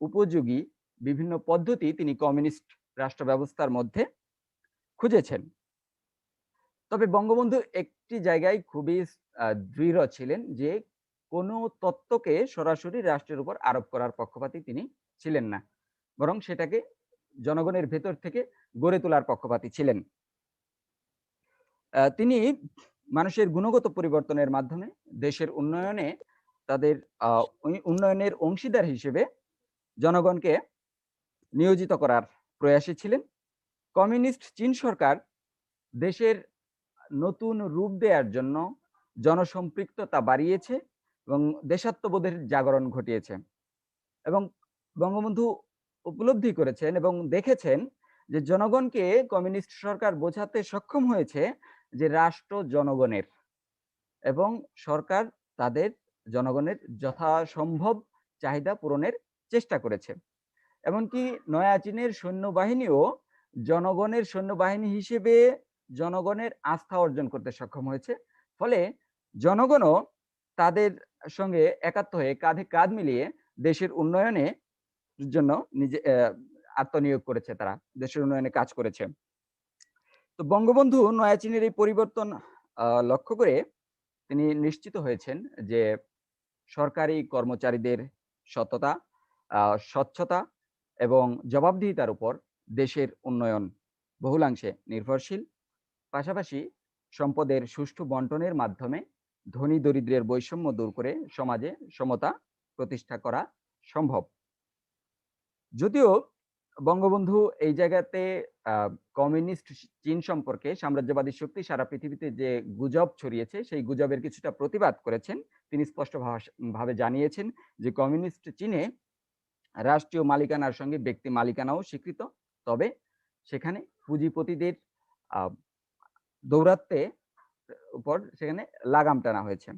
উপযোগী বিভিন্ন পদ্ধতি তিনি কমিউনিস্ট রাষ্ট্র ব্যবস্থার মধ্যে খুঁজেছেন। তবে বঙ্গবন্ধু একটি জায়গায় খুবই দৃঢ় ছিলেন যে কোনো তত্ত্বকে সরাসরি রাষ্ট্রের উপর আরোপ করার পক্ষপাতী তিনি ছিলেন না, বরং সেটাকে জনগণের ভেতর থেকে গড়ে তোলার পক্ষপাতী ছিলেন। তিনি মানুষের গুণগত পরিবর্তনের মাধ্যমে দেশের উন্নয়নে তাদের উন্নয়নের অংশীদার হিসেবে জনগণকে নিয়োজিত করার প্রয়াসী ছিলেন। কমিউনিস্ট চীন সরকার দেশের নতুন রূপ দেওয়ার জন্য জনসম্পৃক্ততা বাড়িয়েছে এবং দেশাত্মবোধের জাগরণ ঘটিয়েছে, এবং বঙ্গবন্ধু উপলব্ধি করেছেন এবং দেখেছেন যে জনগণকে কমিউনিস্ট সরকার বোঝাতে সক্ষম হয়েছে যে রাষ্ট্র জনগণের, এবং সরকার তাদের জনগণের যথাসম্ভব চাহিদা পূরণের চেষ্টা করেছে। এমনকি নয়া চীনের সৈন্যবাহিনীও জনগণের সৈন্যবাহিনী হিসেবে জনগণের আস্থা অর্জন করতে সক্ষম হয়েছে। ফলে জনগণও তাদের সঙ্গে একাত্ম হয়ে কাঁধে কাঁধ মিলিয়ে দেশের উন্নয়নে জন্য নিজে আত্মনিয়োগ করেছে, তারা দেশের উন্নয়নে কাজ করেছে। তো বঙ্গবন্ধু নয়া চীনের এই পরিবর্তন লক্ষ্য করে তিনি নিশ্চিত হয়েছেন যে সরকারি কর্মচারীদের সততা, স্বচ্ছতা এবং জবাবদিহিতার উপর দেশের উন্নয়ন বহুলাংশে নির্ভরশীল। পাশাপাশি সম্পদের সুষ্ঠু বন্টনের মাধ্যমে ধনী দরিদ্রের বৈষম্য দূর করে সমাজে সমতা প্রতিষ্ঠা করা সম্ভব। যদিও বঙ্গবন্ধু এই জায়গাতে কমিউনিস্ট চীন সম্পর্কে সাম্রাজ্যবাদী শক্তি সারা পৃথিবীতে যে গুজব ছড়িয়েছে সেই গুজবের কিছুটা প্রতিবাদ করেছেন। তিনি স্পষ্ট ভাবে জানিয়েছেন যে কমিউনিস্ট চীনে রাষ্ট্রীয় মালিকানার সঙ্গে ব্যক্তি মালিকানাও স্বীকৃত, তবে সেখানে পুঁজিপতিদের দৌরাত্ম্যে উপর সেখানে লাগাম টানা হয়েছে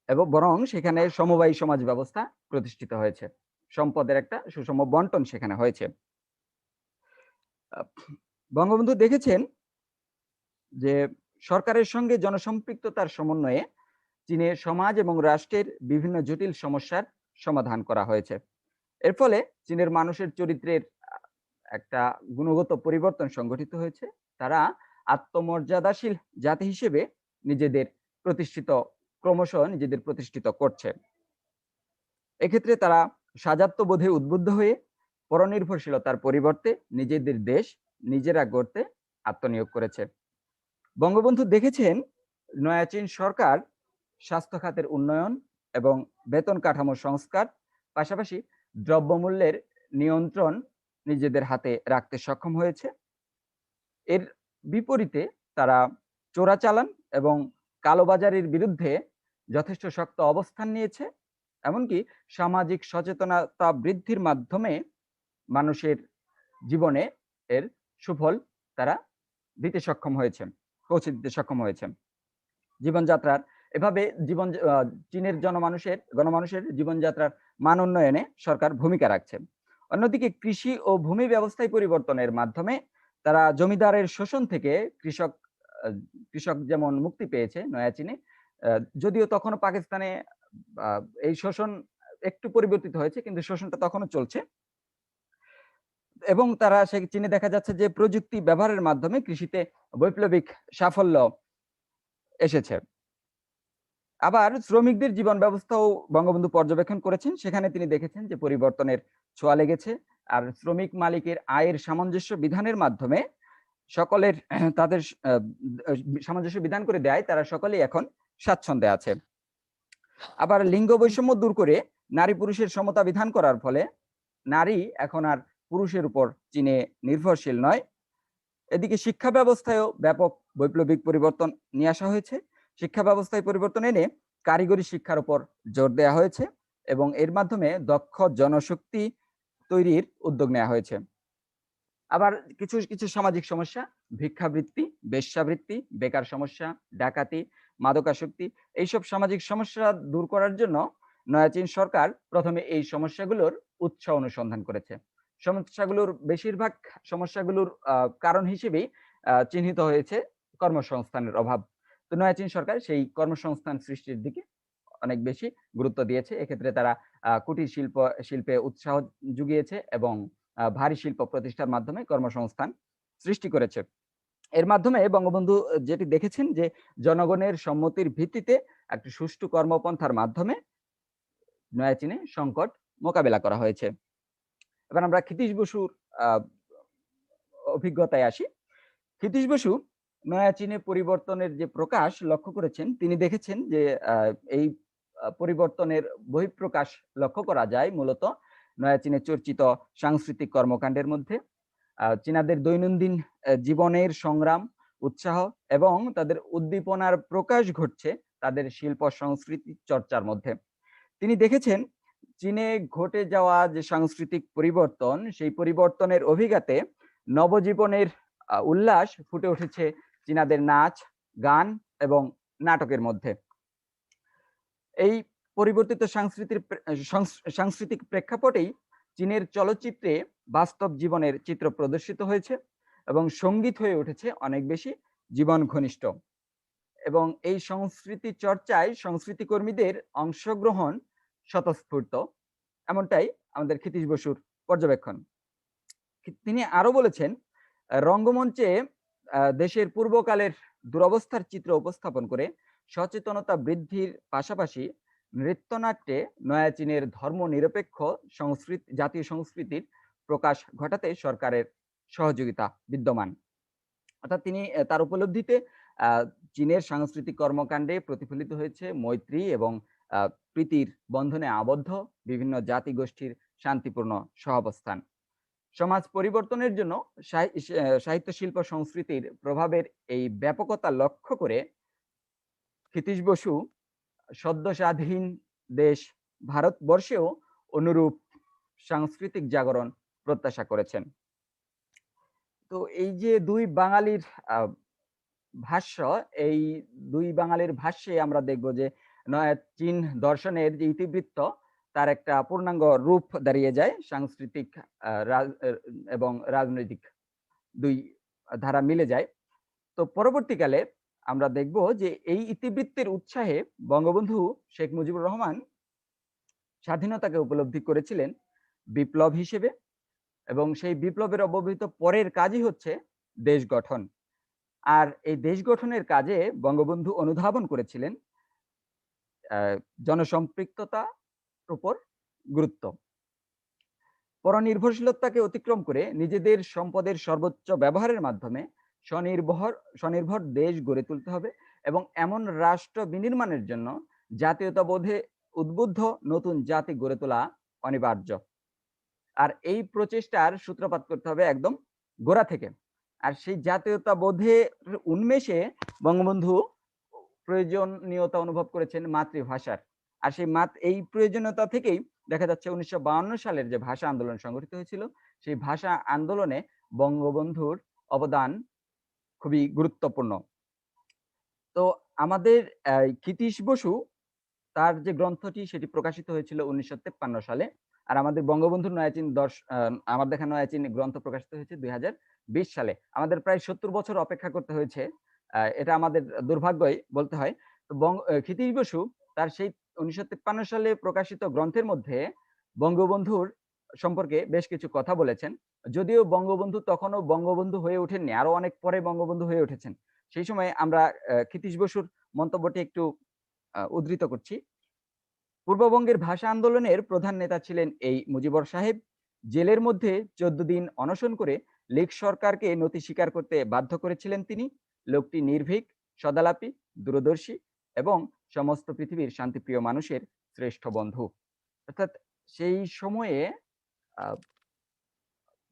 এবং বরং সেখানে সমবায়ী সমাজ ব্যবস্থা প্রতিষ্ঠিত হয়েছে, সম্পদের একটা সুষম বন্টন সেখানে হয়েছে। বঙ্গবন্ধু দেখেছেন যে সরকারের সঙ্গে জনসম্পৃক্ততার সমন্বয়ে চীনের সমাজ এবং রাষ্ট্রের বিভিন্ন জটিল সমস্যার সমাধান করা হয়েছে। এর ফলে চীনের মানুষের চরিত্রের একটা গুণগত পরিবর্তন সংঘটিত হয়েছে। তারা আত্মমর্যাদাশীল জাতি হিসেবে ক্রমশ নিজেদের প্রতিষ্ঠিত করছে। এক্ষেত্রে তারা স্বাজাত্যবোধে উদ্বুদ্ধ হয়ে পরনির্ভরশীলতার পরিবর্তে নিজেদের দেশ নিজেরা গড়তে আত্মনিয়োগ করেছে। বঙ্গবন্ধু দেখেছেন নয়া চীন সরকার স্বাস্থ্য খাতের উন্নয়ন এবং বেতন কাঠামো সংস্কার, পাশাপাশি দ্রব্যমূল্যের নিয়ন্ত্রণ নিজেদের হাতে রাখতে সক্ষম হয়েছে। এর বিপরীতে তারা চোরাচালান এবং কালোবাজারির বিরুদ্ধে যথেষ্ট শক্ত অবস্থান নিয়েছে, এমনকি সামাজিক সচেতনতা বৃদ্ধির মাধ্যমে মানুষের জীবনে এর সুফল তারা দিতে সক্ষম হয়েছে, পৌঁছে দিতে সক্ষম হয়েছে। জীবনযাত্রার এভাবে চীনের গণমানুষের জীবনযাত্রার মান উন্নয়নে সরকার ভূমিকা রাখছে। অন্যদিকে কৃষি ও ভূমি ব্যবস্থায় পরিবর্তনের মাধ্যমে তারা জমিদারের শোষণ থেকে কৃষক যেমন মুক্তি পেয়েছে নয়া চীনে, যদিও তখনও পাকিস্তানে এই শোষণ একটু পরিবর্তিত হয়েছে, কিন্তু শোষণটা তখনও চলছে। এবং তারা চীনে দেখা যাচ্ছে যে প্রযুক্তি ব্যবহারের মাধ্যমে কৃষিতে বৈপ্লবিক সাফল্য এসেছে। আবার শ্রমিকদের জীবন ব্যবস্থাও বঙ্গবন্ধু পর্যবেক্ষণ করেছেন। সেখানে তিনি দেখেছেন যে পরিবর্তনের ছোঁয়া লেগেছে, আর শ্রমিক মালিকের আয়ের সামঞ্জস্য বিধানের মাধ্যমে সকলের তাদের সামঞ্জস্য বিধান করে দেয়, তারা সকলেই এখন স্বাচ্ছন্দ্যে আছে। আবার লিঙ্গ বৈষম্য দূর করে নারী পুরুষের সমতা বিধান করার ফলে নারী এখন আর পুরুষের উপর চীনে নির্ভরশীল নয়। এদিকে শিক্ষা ব্যবস্থায়ও ব্যাপক বৈপ্লবিক পরিবর্তন নিয়ে আসা হয়েছে। শিক্ষা ব্যবস্থায় পরিবর্তন এনে কারিগরি শিক্ষার উপর জোর দেওয়া হয়েছে এবং এর মাধ্যমে দক্ষ জনশক্তি তৈরির উদ্যোগ নেওয়া হয়েছে। আবার কিছু সামাজিক সমস্যা ভিক্ষাবৃত্তি, বেশ্যাবৃত্তি, বেকার সমস্যা, ডাকাতি, মাদকাসক্তি এইসব সামাজিক সমস্যা দূর করার জন্য নয়া চীন সরকার প্রথমে এই সমস্যাগুলোর উৎস অনুসন্ধান করেছে। সমস্যাগুলোর বেশিরভাগ সমস্যাগুলোর কারণ হিসেবেই চিহ্নিত হয়েছে কর্মসংস্থানের অভাব। তো নয়া চীন সরকার সেই কর্মসংস্থান সৃষ্টির দিকে অনেক বেশি গুরুত্ব দিয়েছে। এক্ষেত্রে তারা কুটির শিল্পে উৎসাহ জুগিয়েছে এবং ভারী শিল্প প্রতিষ্ঠার মাধ্যমে কর্মসংস্থান সৃষ্টি করেছে। এর মাধ্যমে বঙ্গবন্ধু যেটি দেখেছেন যে জনগণের সম্মতির ভিত্তিতে একটি সুষ্ঠু কর্মপন্থার মাধ্যমে নয়া চীনে সংকট মোকাবেলা করা হয়েছে। এবার আমরা ক্ষিতীশ বসুর অভিজ্ঞতায় আসি। ক্ষিতীশ বসু নয়া চীনে পরিবর্তনের যে প্রকাশ লক্ষ্য করেছেন, তিনি দেখেছেন যে এই পরিবর্তনের বহিঃপ্রকাশ লক্ষ্য করা যায় মূলত নয়া চীনে চর্চিত সাংস্কৃতিক কর্মকাণ্ডের মধ্যে। চীনাদের দৈনন্দিন জীবনের সংগ্রাম, উৎসাহ এবং তাদের উদ্দীপনার প্রকাশ ঘটছে তাদের শিল্প সংস্কৃতি চর্চার মধ্যে। তিনি দেখেছেন চীনে ঘটে যাওয়া যে সাংস্কৃতিক পরিবর্তন, সেই পরিবর্তনের অভিঘাতে নবজীবনের উল্লাস ফুটে উঠেছে চীনাদের নাচ, গান এবং নাটকের মধ্যে। এই পরিবর্তিত সাংস্কৃতিক প্রেক্ষাপটেই চীনের চলচ্চিত্রে বাস্তব জীবনের চিত্র প্রদর্শিত হয়েছে এবং সঙ্গীত হয়ে উঠেছে অনেক বেশি জীবন ঘনিষ্ঠ। এবং এই সংস্কৃতি চর্চায় সংস্কৃতি কর্মীদের অংশগ্রহণ স্বতঃস্ফূর্ত, এমনটাই আমাদের ক্ষিতীশ বসুর পর্যবেক্ষণ। তিনি আরো বলেছেন, রঙ্গমঞ্চে দেশের পূর্বকালের দুরবস্থার চিত্র উপস্থাপন করে সচেতনতা বৃদ্ধির পাশাপাশি নৃত্যনাট্যে নয়া চীনের ধর্মনিরপেক্ষ জাতীয় সংস্কৃতির প্রকাশ ঘটাতে সরকারের সহযোগিতা বিদ্যমান। অর্থাৎ তিনি তার উপলব্ধিতে চীনের সাংস্কৃতিক কর্মকাণ্ডে প্রতিফলিত হয়েছে মৈত্রী এবং প্রীতির বন্ধনে আবদ্ধ বিভিন্ন জাতিগোষ্ঠীর শান্তিপূর্ণ সহাবস্থান। সমাজ পরিবর্তনের জন্য সাহিত্য শিল্প সংস্কৃতির প্রভাবের এই ব্যাপকতা লক্ষ্য করে ক্ষিতীশ বসু সদ্য স্বাধীন দেশ ভারতবর্ষেও অনুরূপ সাংস্কৃতিক জাগরণ প্রত্যাশা করেছেন। তো এই যে দুই বাঙালির ভাষ্য, এই দুই বাঙালির ভাষ্যে আমরা দেখব যে নয়া চীন দর্শনের যে ইতিবৃত্ত তার একটা পূর্ণাঙ্গ রূপ দাঁড়িয়ে যায়। সাংস্কৃতিক এবং রাজনৈতিক দুই ধারা মিলে যায়। তো পরবর্তীকালে আমরা দেখব যে এই ইতিবৃত্তের উৎসাহে বঙ্গবন্ধু শেখ মুজিবুর রহমান স্বাধীনতাকে উপলব্ধি করেছিলেন বিপ্লব হিসেবে এবং সেই বিপ্লবের অব্যবহৃত পরের কাজই হচ্ছে দেশ গঠন। আর এই দেশ গঠনের কাজে বঙ্গবন্ধু অনুধাবন করেছিলেন জনসম্পৃক্ততার উপর গুরুত্ব। পরনির্ভরশীলতাকে অতিক্রম করে নিজেদের সম্পদের সর্বোচ্চ ব্যবহারের মাধ্যমে স্বনির্ভর দেশ গড়ে তুলতে হবে এবং এমন রাষ্ট্র বিনির্মাণের জন্য জাতীয়তাবোধে উদ্বুদ্ধ নতুন জাতি গড়ে তোলা অনিবার্য। আর এই প্রচেষ্টার সূত্রপাত করতে হবে একদম গোড়া থেকে। আর সেই জাতীয়তাবোধের উন্মেষে বঙ্গবন্ধু প্রয়োজনীয়তা অনুভব করেছেন মাতৃভাষার। আর এই প্রয়োজনীয়তা থেকেই দেখা যাচ্ছে 1952 সালের যে ভাষা আন্দোলন সংগঠিত হয়েছিল, সেই ভাষা আন্দোলনে বঙ্গবন্ধুর অবদান খুবই গুরুত্বপূর্ণ। তো আমাদের ক্ষিতীশ বসু তার যে গ্রন্থটি সেটি প্রকাশিত হয়েছিল 1953 সালে। আর আমাদের বঙ্গবন্ধুর নয়া চীন আমার দেখা নয়া চীন গ্রন্থ প্রকাশিত হয়েছে 2020 সালে। আমাদের প্রায় 70 বছর অপেক্ষা করতে হয়েছে। এটা আমাদের দুর্ভাগ্যই বলতে হয়। তো ক্ষিতীশ বসু তার সেই 1953 সালে প্রকাশিত গ্রন্থের মধ্যে বঙ্গবন্ধুর সম্পর্কে বেশ কিছু কথা বলেছেন। যদিও বঙ্গবন্ধু তখনও বঙ্গবন্ধু হয়ে ওঠেননি, আরো অনেক পরে বঙ্গবন্ধু হয়ে উঠেছেন। সেই সময় আমরা ক্ষিতীশ বসুর মন্তব্যটি একটু উদ্ধৃত করছি। পূর্ববঙ্গের ভাষা আন্দোলনের প্রধান নেতা ছিলেন এই মুজিবর সাহেব। জেলের মধ্যে 14 দিন অনশন করে লীগ সরকারকে নতি স্বীকার করতে বাধ্য করেছিলেন তিনি। লোকটি নির্ভীক, সদালাপী, দূরদর্শী এবং সমস্ত পৃথিবীর শান্তিপ্রিয় মানুষের শ্রেষ্ঠ বন্ধু। অর্থাৎ সেই সময়ে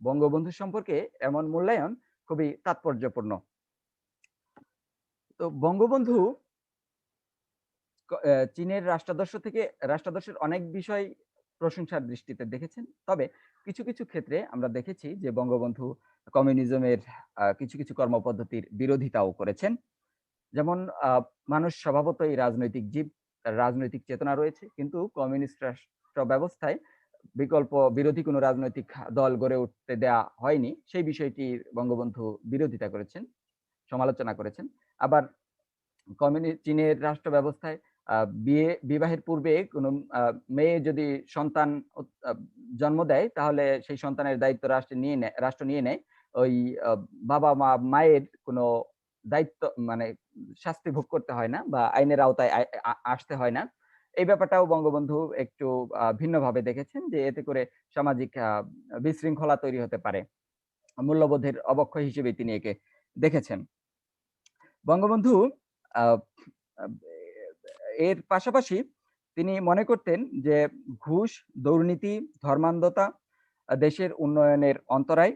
বঙ্গবন্ধু সম্পর্কে এমন মূল্যায়ন খুবই তাৎপর্যপূর্ণ। তো বঙ্গবন্ধু চীনের রাষ্ট্রাদর্শের অনেক বিষয় প্রশংসার দৃষ্টিতে দেখেছেন। তবে কিছু, কিছু ক্ষেত্রে আমরা দেখেছি যে বঙ্গবন্ধু কমিউনিজমের কিছু, কিছু কর্মপদ্ধতির বিরোধিতাও করেছেন। যেমন মানুষ স্বভাবতই রাজনৈতিক জীব, তার রাজনৈতিক চেতনা রয়েছে। কিন্তু কমিউনিস্ট রাষ্ট্র ব্যবস্থায় বিকল্প বিরোধী কোনো রাজনৈতিক দল গড়ে উঠতে দেয়া হয়নি। সেই বিষয়টির বঙ্গবন্ধু বিরোধিতা করেছেন, সমালোচনা করেছেন। আবার চীনের রাষ্ট্র ব্যবস্থায় আ বিবাহের পূর্বে কোনো আ মেয়ে যদি সন্তান আ জন্ম দেয়, তাহলে সেই সন্তানের দায়িত্ব রাষ্ট্র নিয়ে নেয়। ওই আ মায়ের কোনো দায়িত্ব মানে শাস্তি ভোগ করতে হয় না বা আইনের আওতায় আসতে হয় না। এই ব্যাপারটাও বঙ্গবন্ধু একটু ভিন্নভাবে দেখেছেন যে এতে করে সামাজিক বিশৃঙ্খলা তৈরি হতে পারে। মূল্যবোধের অবক্ষয় হিসেবেই তিনি একে দেখেছেন। বঙ্গবন্ধু আ আ এর পাশাপাশি তিনি মনে করতেন যে ঘুষ, দুর্নীতি, ধর্মান্ধতা দেশের উন্নয়নের অন্তরায়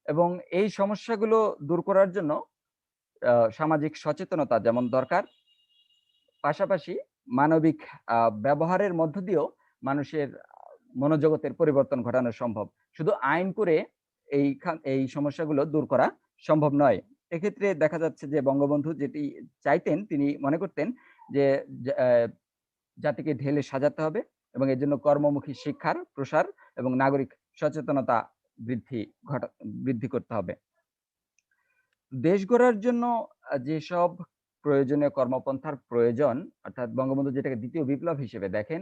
এবং এই সমস্যাগুলো দূর করার জন্য সামাজিক সচেতনতা যেমন দরকার, পাশাপাশি মানবিক ব্যবহারের মধ্য দিয়েও মানুষের মনোজগতের পরিবর্তন ঘটানো সম্ভব। শুধু আইন করে এই সমস্যাগুলো দূর করা সম্ভব নয়। এক্ষেত্রে দেখা যাচ্ছে যে বঙ্গবন্ধু যেটি চাইতেন তিনি মনে করতেন যে জা জাতিকে ঢেলে সাজাতে হবে এবং এর জন্য কর্মমুখী শিক্ষার প্রসার এবং নাগরিক সচেতনতা বৃদ্ধি বৃদ্ধি করতে হবে। দেশ গড়ার জন্য যেসব প্রয়োজনীয় কর্মপন্থার প্রয়োজন, অর্থাৎ বঙ্গবন্ধু যেটাকে দ্বিতীয় বিপ্লব হিসেবে দেখেন,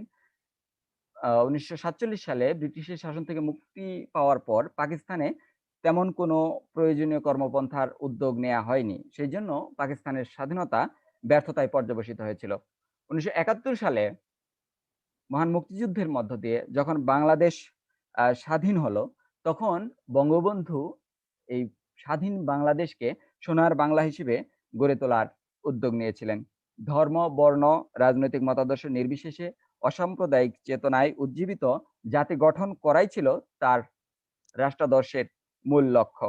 ১৯৪৭ সালে ব্রিটিশের শাসন থেকে মুক্তি পাওয়ার পর পাকিস্তানে তেমন কোনো প্রয়োজনীয় কর্মপন্থার উদ্যোগ নেয়া হয়নি। সেইজন্য পাকিস্তানের স্বাধীনতা ব্যর্থতায় পর্যবসিত হয়েছিল। ১৯৭১ সালে মহান মুক্তিযুদ্ধের মধ্য দিয়ে যখন বাংলাদেশ স্বাধীন হলো, তখন বঙ্গবন্ধু এই স্বাধীন বাংলাদেশকে সোনার বাংলা হিসেবে গড়ে তোলার উদ্যোগ নিয়েছিলেন। ধর্ম, বর্ণ, রাজনৈতিক মতাদর্শ নির্বিশেষে অসাম্প্রদায়িক চেতনায় উজ্জীবিত জাতি গঠন করাই ছিল তার রাষ্ট্রাদর্শের মূল লক্ষ্য।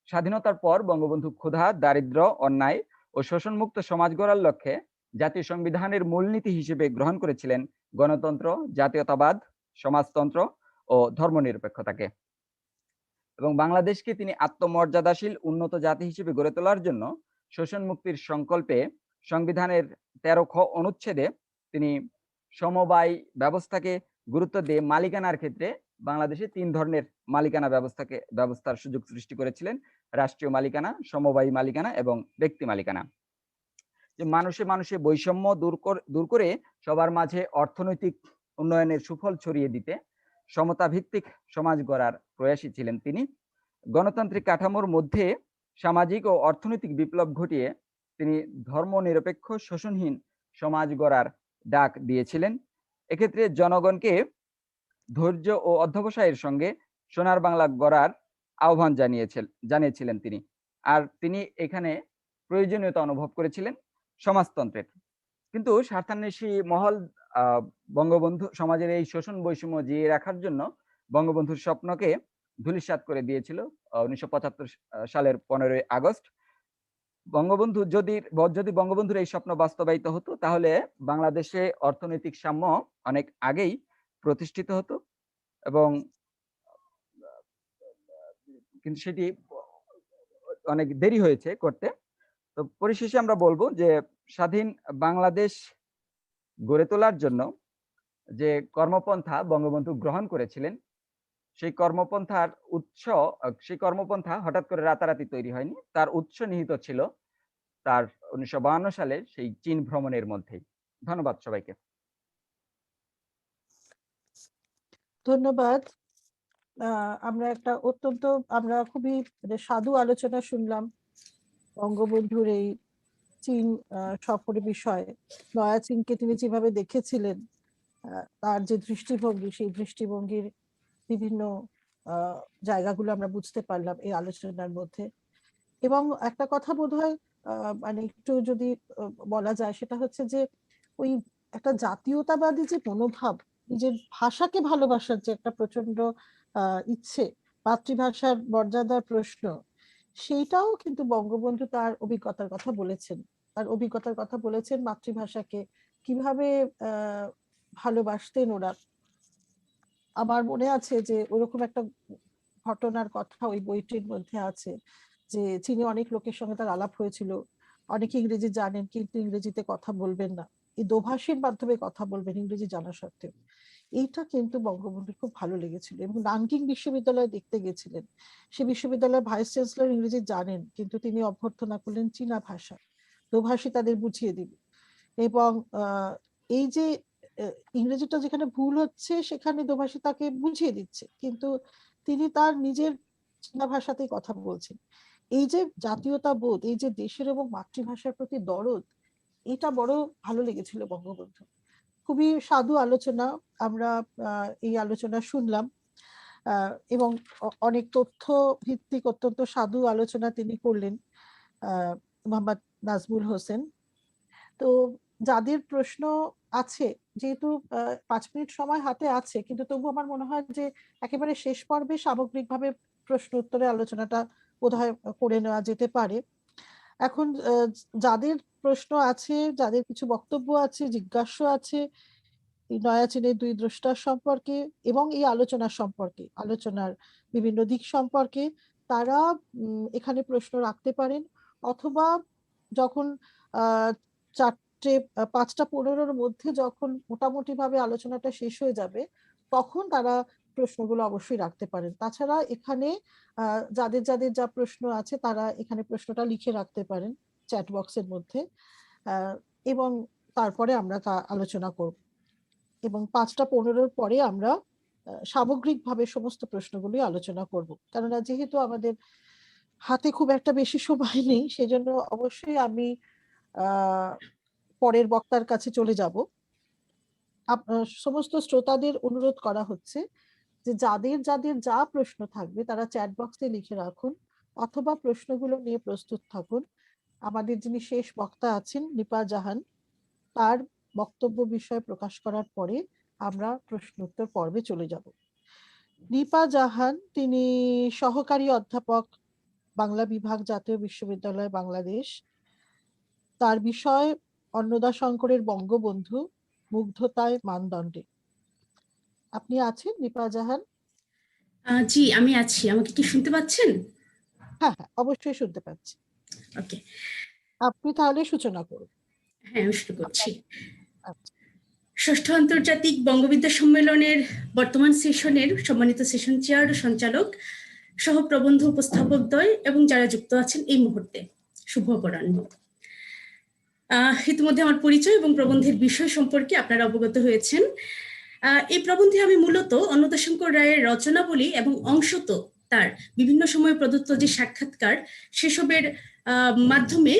স্বাধীনতার পর বঙ্গবন্ধু ক্ষুধা, দারিদ্র্য, অন্যায় ও শোষণমুক্ত সমাজ গড়ার লক্ষ্যে জাতীয় সংবিধানের মূলনীতি হিসেবে গ্রহণ করেছিলেন গণতন্ত্র, জাতীয়তাবাদ, সমাজতন্ত্র ও ধর্মনিরপেক্ষতাকে। এবং বাংলাদেশকে তিনি আত্মমর্যাদাশীল উন্নত জাতি হিসেবে গড়ে তোলার জন্য শোষণ মুক্তির সংকল্পে সংবিধানের ১৩ খ অনুচ্ছেদে তিনি সমবায় ব্যবস্থাকে গুরুত্ব দিয়ে মালিকানার ক্ষেত্রে বাংলাদেশে ৩ ধরনের মালিকানা ব্যবস্থার সুযোগ সৃষ্টি করেছিলেন। রাষ্ট্রীয় মালিকানা, সমবায়ী মালিকানা এবং ব্যক্তি মালিকানা। যে মানুষে বৈষম্য দূর করে সবার মাঝে অর্থনৈতিক উন্নয়নের সুফল ছড়িয়ে দিতে সমতা ভিত্তিক সমাজ গড়ার প্রয়াসী ছিলেন তিনি। গণতান্ত্রিক কাঠামোর মধ্যে সামাজিক ও অর্থনৈতিক বিপ্লব ঘটিয়ে তিনি ধর্মনিরপেক্ষ শোষণহীন সমাজ গড়ার ডাক দিয়েছিলেন। এক্ষেত্রে জনগণকে ধৈর্য ও অধ্যবসায়ের সঙ্গে সোনার বাংলা গড়ার আহ্বান জানিয়েছিলেন তিনি। আর তিনি এখানে প্রয়োজনীয়তা অনুভব করেছিলেন সমাজতন্ত্রের। কিন্তু স্বার্থান্বেষী মহল বঙ্গবন্ধু সমাজের এই শোষণ বৈষম্য জিইয়ে রাখার জন্য বঙ্গবন্ধুর স্বপ্নকে ধূলিসাৎ করে দিয়েছিল ১৯৭৫ সালের ১৫ই আগস্ট। যদি বঙ্গবন্ধুর এই স্বপ্ন বাস্তবায়িত হতো, তাহলে বাংলাদেশে অর্থনৈতিক সাম্য অনেক আগেই প্রতিষ্ঠিত হতো এবং কিন্তু সেটি অনেক দেরি হয়েছে করতে। তো পরিশেষে আমরা বলব যে স্বাধীন বাংলাদেশ গড়ে তোলার জন্য যে কর্মপন্থা বঙ্গবন্ধু গ্রহণ করেছিলেন, সেই কর্মপন্থা হঠাৎ করে রাতারাতি তৈরি হয়নি। তার উৎস নিহিত ছিল তার ১৯৫২ সালের সেই চীন ভ্রমণের মধ্যেই। ধন্যবাদ সবাইকে। ধন্যবাদ। আমরা খুবই সাধু আলোচনা শুনলাম বঙ্গবন্ধুর এই চীন সফরের বিষয়ে। নয়া চীনকে তিনি যেভাবে দেখেছিলেন, তার যে দৃষ্টিভঙ্গি, সেই দৃষ্টিভঙ্গির বিভিন্ন জায়গাগুলো আমরা বুঝতে পারলাম এই আলোচনার মধ্যে। এবং একটা কথা বোধহয় মানে একটু যদি বলা যায়, সেটা হচ্ছে যে ওই একটা জাতীয়তাবাদী যে মনোভাব, নিজের ভাষাকে ভালোবাসার যে একটা প্রচন্ড ইচ্ছে, মাতৃভাষার মর্যাদার প্রশ্ন, সেইটাও কিন্তু বঙ্গবন্ধু তার অভিজ্ঞতার কথা বলেছেন মাতৃভাষাকে কিভাবে ভালোবাসতেন ওরা। আমার মনে আছে যে ওরকম একটা ঘটনার কথা ওই বইটির মধ্যে আছে, যে চীনে অনেক লোকের সঙ্গে তার আলাপ হয়েছিল, অনেকে ইংরেজি জানেন কিন্তু ইংরেজিতে কথা বলবেন না, এই দোভাষীর মাধ্যমে কথা বলবেন ইংরেজি জানা সত্ত্বেও। এইটা কিন্তু বঙ্গবন্ধুর খুব ভালো লেগেছিল এবং নানকিং বিশ্ববিদ্যালয়ে দেখতে গেছিলেন। সে বিশ্ববিদ্যালয়ের ভাইস চ্যান্সেলর ইংরেজি জানেন কিন্তু তিনি অভ্যর্থনা করলেন চীনা ভাষা, দোভাষী তাদের বুঝিয়ে দিবে। এবং এই যে ইংরেজিটা যেখানে ভুল হচ্ছে সেখানে দোভাষী তাকে বুঝিয়ে দিচ্ছে, কিন্তু তিনি তার নিজের চীনা ভাষাতেই কথা বলছেন। এই যে জাতীয়তাবোধ, এই যে দেশের এবং মাতৃভাষার প্রতি দরদ, এটা বড় ভালো লেগেছিল বঙ্গবন্ধু। খুবই সাধু আলোচনা, আমরা এই আলোচনা শুনলাম এবং অনেক তথ্য ভিত্তিক অত্যন্ত সাধু আলোচনা তিনি করলেন মোহাম্মদ নাজমুল হোসেন। তো যাদের প্রশ্ন আছে, যেহেতু 5 মিনিট সময় হাতে আছে, কিন্তু তবু আমার মনে হয় যে একেবারে শেষ পর্বে সামগ্রিকভাবে প্রশ্ন উত্তরে আলোচনাটা বোধহয় করে নেওয়া যেতে পারে। এখন যাদের প্রশ্ন আছে, যাদের কিছু বক্তব্য আছে, জিজ্ঞাস্য আছে এই নয়া চীনের দুই দ্রষ্টার সম্পর্কে এবং এই আলোচনা সম্পর্কে, আলোচনার বিভিন্ন দিক সম্পর্কে, তারা এখানে প্রশ্ন রাখতে পারেন, অথবা যখন 5:15-র মধ্যে যখন মোটামুটি ভাবে আলোচনাটা শেষ হয়ে যাবে তখন তারা প্রশ্নগুলো অবশ্যই রাখতে পারেন। তাছাড়া এখানে যাদের যাদের যা প্রশ্ন আছে তারা এখানে প্রশ্নটা লিখে রাখতে পারেন চ্যাট বক্সের মধ্যে, এবং তারপরে আমরা তা আলোচনা করব এবং 5:15-র পরে আমরা সামগ্রিকভাবে সমস্ত প্রশ্নগুলি আলোচনা করব। কেননা যেহেতু আমাদের হাতে খুব একটা বেশি সময় নেই, সেজন্য অবশ্যই আমি পরের বক্তার কাছে চলে যাব। সমস্ত শ্রোতাদের অনুরোধ করা হচ্ছে যে যাদের যাদের যা প্রশ্ন থাকবে তারা চ্যাট বক্সে লিখে রাখুন অথবা প্রশ্নগুলো নিয়ে প্রস্তুত থাকুন। আমাদের যিনি শেষ বক্তা আছেন নিপা জাহান, তার বক্তব্য বিষয় প্রকাশ করার পরে আমরা প্রশ্ন উত্তর পর্বে চলে যাব। নিপা জাহান তিনি সহকারী অধ্যাপক, বাংলা বিভাগ, জাতীয় বিশ্ববিদ্যালয় বাংলাদেশ। তার বিষয় অন্নদাশঙ্করের বঙ্গবন্ধু, মুগ্ধতায় মানদণ্ডে। আপনি আছেন নিপা জাহান? জি, আমি আছি। আমাকে কি শুনতে পাচ্ছেন? হ্যাঁ হ্যাঁ, অবশ্যই শুনতে পাচ্ছি। ওকে, আপনি তাহলে সূচনা করুন। হ্যাঁ, আমি শুরু করছি। আচ্ছা। ষষ্ঠ আন্তর্জাতিক বঙ্গবিদ্যা সম্মেলনের বর্তমান সেশনের সম্মানিত সেশন চেয়ার ও সঞ্চালক সহ প্রবন্ধ উপস্থাপকদ্বয় এবং যারা যুক্ত আছেন এই মুহূর্তে, শুভ অপরাহ্ন। ইতিমধ্যে আমার পরিচয় এবং প্রবন্ধের বিষয় সম্পর্কে আপনারা অবগত হয়েছেন। এই প্রবন্ধে আমি মূলত অন্নদাশঙ্কর রায়ের রচনাবলী এবং অংশত তার বিভিন্ন সময়ে প্রদত্ত যে সাক্ষাৎকার, সেসবের মাধ্যমে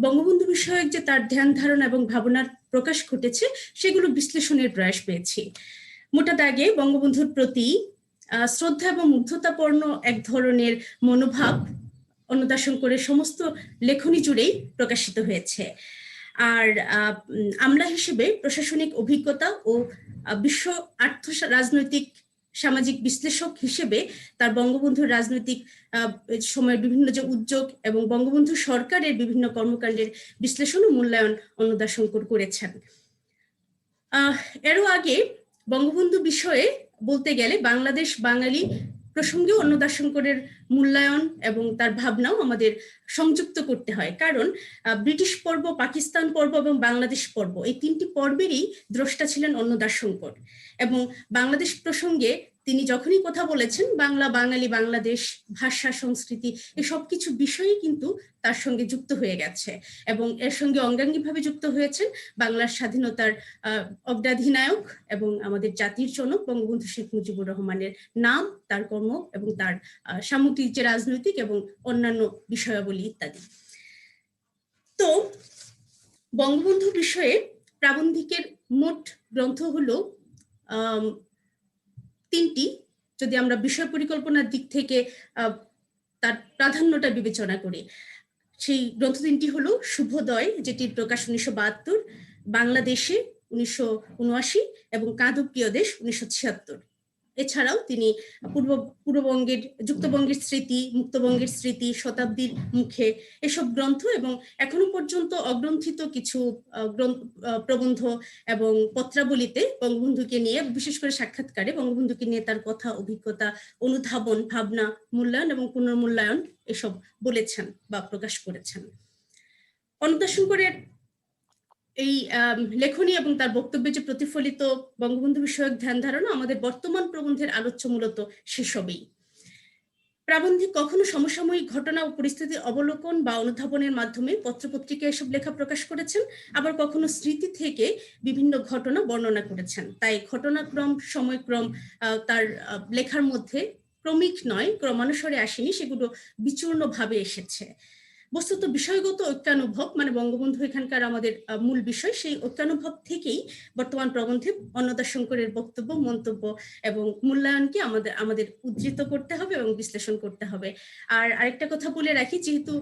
বঙ্গবন্ধু বিষয়ক যে তার ধ্যান ধারণা এবং ভাবনার প্রকাশ ঘটেছে সেগুলো বিশ্লেষণের প্রয়াস পেয়েছি। মোটা দাগে বঙ্গবন্ধুর প্রতি শ্রদ্ধা এবং মুগ্ধতাপূর্ণ এক ধরনের মনোভাব অন্নদাশঙ্করের সমস্ত লেখনী জুড়েই প্রকাশিত হয়েছে। আর আমলা হিসেবে প্রশাসনিক অভিজ্ঞতা ও বিশ্ব আর্থ রাজনৈতিক সামাজিক বিশ্লেষক হিসেবে তার বঙ্গবন্ধুর রাজনৈতিক সময়ের বিভিন্ন যে উদ্যোগ এবং বঙ্গবন্ধু সরকারের বিভিন্ন কর্মকাণ্ডের বিশ্লেষণ ও মূল্যায়ন অন্নদাশঙ্কর করেছেন। এরও আগে বঙ্গবন্ধু বিষয়ে বলতে গেলে বাংলাদেশ বাঙালি প্রসঙ্গেও অন্নদাশঙ্করের মূল্যায়ন এবং তার ভাবনাও আমাদের সংযুক্ত করতে হয়, কারণ ব্রিটিশ পর্ব, পাকিস্তান পর্ব এবং বাংলাদেশ পর্ব এই তিনটি পর্বেরই দ্রষ্টা ছিলেন অন্নদাশঙ্কর। এবং বাংলাদেশ প্রসঙ্গে তিনি যখনই কথা বলেছেন, বাংলা, বাঙালি, বাংলাদেশ, ভাষা, সংস্কৃতি এই সব কিছু বিষয়ই কিন্তু তার সঙ্গে যুক্ত হয়ে গেছে এবং এর সঙ্গে অঙ্গাঙ্গিভাবে যুক্ত হয়েছেন বাংলার স্বাধীনতার অগ্রাধিনায়ক এবং আমাদের জাতির জনক বঙ্গবন্ধু শেখ মুজিবুর রহমানের নাম, তার কর্ম এবং তার সামগ্রিক যে রাজনৈতিক এবং অন্যান্য বিষয়াবলী ইত্যাদি। তো বঙ্গবন্ধু বিষয়ে প্রাবন্ধিকের মোট গ্রন্থ হলো 3টি। যদি আমরা বিষয় পরিকল্পনার দিক থেকে তার প্রাধান্যটা বিবেচনা করি, সেই গ্রন্থ 3টি হলো শুভোদয়, যেটির প্রকাশ 1972, বাংলাদেশে 1979 এবং কাঁদো প্রিয় দেশ 1976। এছাড়াও তিনি পূর্ববঙ্গের যুক্তবঙ্গের স্মৃতি, মুক্তবঙ্গের স্মৃতি, শতাব্দীর মুখে এসব গ্রন্থ এবং এখনো পর্যন্ত অগ্রন্থিত কিছু প্রবন্ধ এবং পত্রাবলিতে বঙ্গবন্ধুকে নিয়ে, বিশেষ করে সাক্ষাৎকারে বঙ্গবন্ধুকে নিয়ে তার কথা, অভিজ্ঞতা, অনুধাবন, ভাবনা, মূল্যায়ন এবং পুনর্মূল্যায়ন এসব বলেছেন বা প্রকাশ করেছেন। অন্নদা শঙ্করের এই লেখনী এবং তার বক্তব্যে যে প্রতিফলিত বঙ্গবন্ধু বিষয়ক ধ্যান ধারণা আমাদের বর্তমান প্রবন্ধের আলোচ্য মূলত সেসবই। প্রাবন্ধিক কখনো সমসাময়িক ঘটনা ও পরিস্থিতির অবলোকন বা অনুধাবনের মাধ্যমে পত্রপত্রিকায় এসব লেখা প্রকাশ করেছেন, আবার কখনো স্মৃতি থেকে বিভিন্ন ঘটনা বর্ণনা করেছেন। তাই ঘটনাক্রম, সময়ক্রম তার লেখার মধ্যে ক্রমিক নয়, ক্রমানুসারে আসেনি, সেগুলো বিচূর্ণভাবে এসেছে। বস্তুত বিষয়গত ঐক্যানুভব, মানে বঙ্গবন্ধু এখানকার আমাদের মূল বিষয়, সেই ঐক্যানুভব থেকেই বর্তমান প্রবন্ধে অন্নদা শঙ্করের বক্তব্য, মন্তব্য এবং মূল্যায়নকে আমাদের উদ্ধৃত করতে হবে এবং বিশ্লেষণ করতে হবে। আর আরেকটা কথা বলে রাখি, যেহেতু